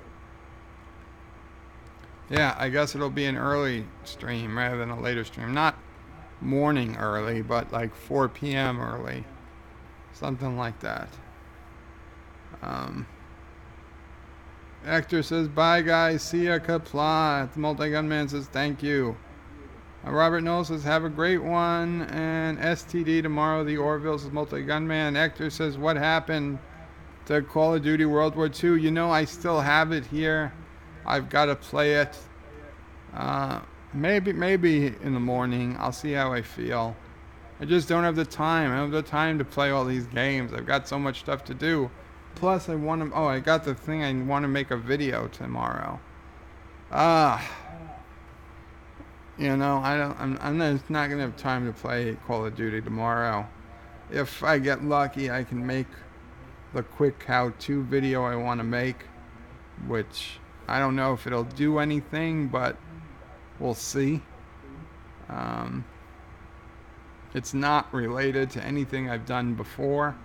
Yeah, I guess it'll be an early stream rather than a later stream. Not morning early, but like 4 p.m. early. Something like that. Hector says, bye guys, see ya, Qapla. The Multi-Gun Man says, thank you. Robert Noel says, have a great one. And STD tomorrow, the Orville says, Multi-Gun Man. Hector says, what happened to Call of Duty World War II? You know, I still have it here. I've got to play it. Maybe in the morning. I'll see how I feel. I just don't have the time. I don't have the time to play all these games. I've got so much stuff to do. Plus, I want to... Oh, I got the thing. I want to make a video tomorrow. You know, I'm just not going to have time to play Call of Duty tomorrow. If I get lucky, I can make the quick how-to video I want to make, which I don't know if it'll do anything, but we'll see. It's not related to anything I've done before,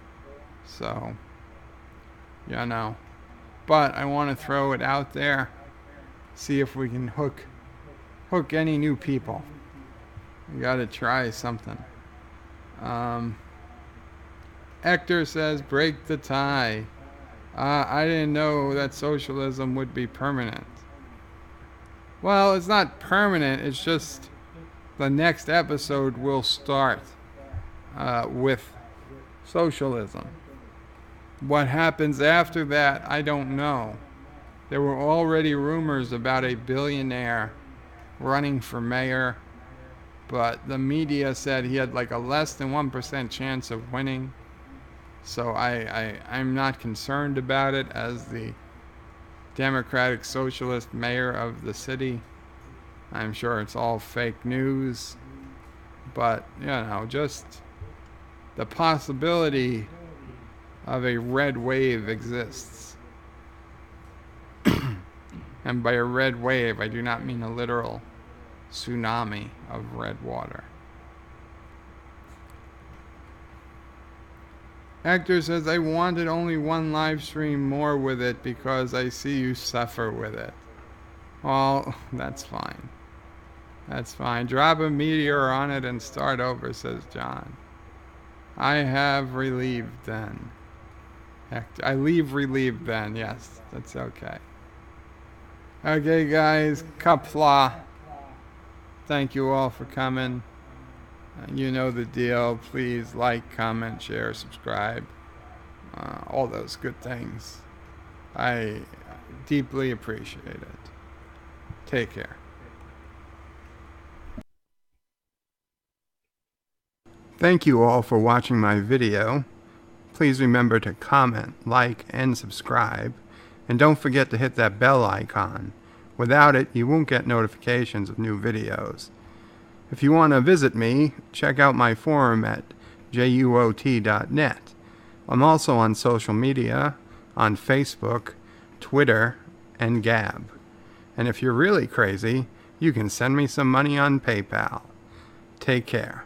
so... Yeah, no. But I want to throw it out there. See if we can hook any new people. We gotta try something. Hector says, break the tie. I didn't know that socialism would be permanent. Well, it's not permanent. It's just the next episode will start with socialism. What happens after that, I don't know. There were already rumors about a billionaire running for mayor, but the media said he had like a less than 1% chance of winning. So I'm not concerned about it as the Democratic Socialist mayor of the city. I'm sure it's all fake news, but you know, just the possibility of a red wave exists. And by a red wave, I do not mean a literal tsunami of red water. Hector says, I wanted only one live stream more with it because I see you suffer with it. Well, that's fine. That's fine. Drop a meteor on it and start over, says John. I have relieved then. Hector, I leave relieved then. Yes, that's okay. Okay, guys. Qapla. Thank you all for coming. You know the deal. Please like, comment, share, subscribe. All those good things. I deeply appreciate it. Take care. Thank you all for watching my video. Please remember to comment, like, and subscribe. And don't forget to hit that bell icon. Without it, you won't get notifications of new videos. If you want to visit me, check out my forum at juot.net. I'm also on social media, on Facebook, Twitter, and Gab. And if you're really crazy, you can send me some money on PayPal. Take care.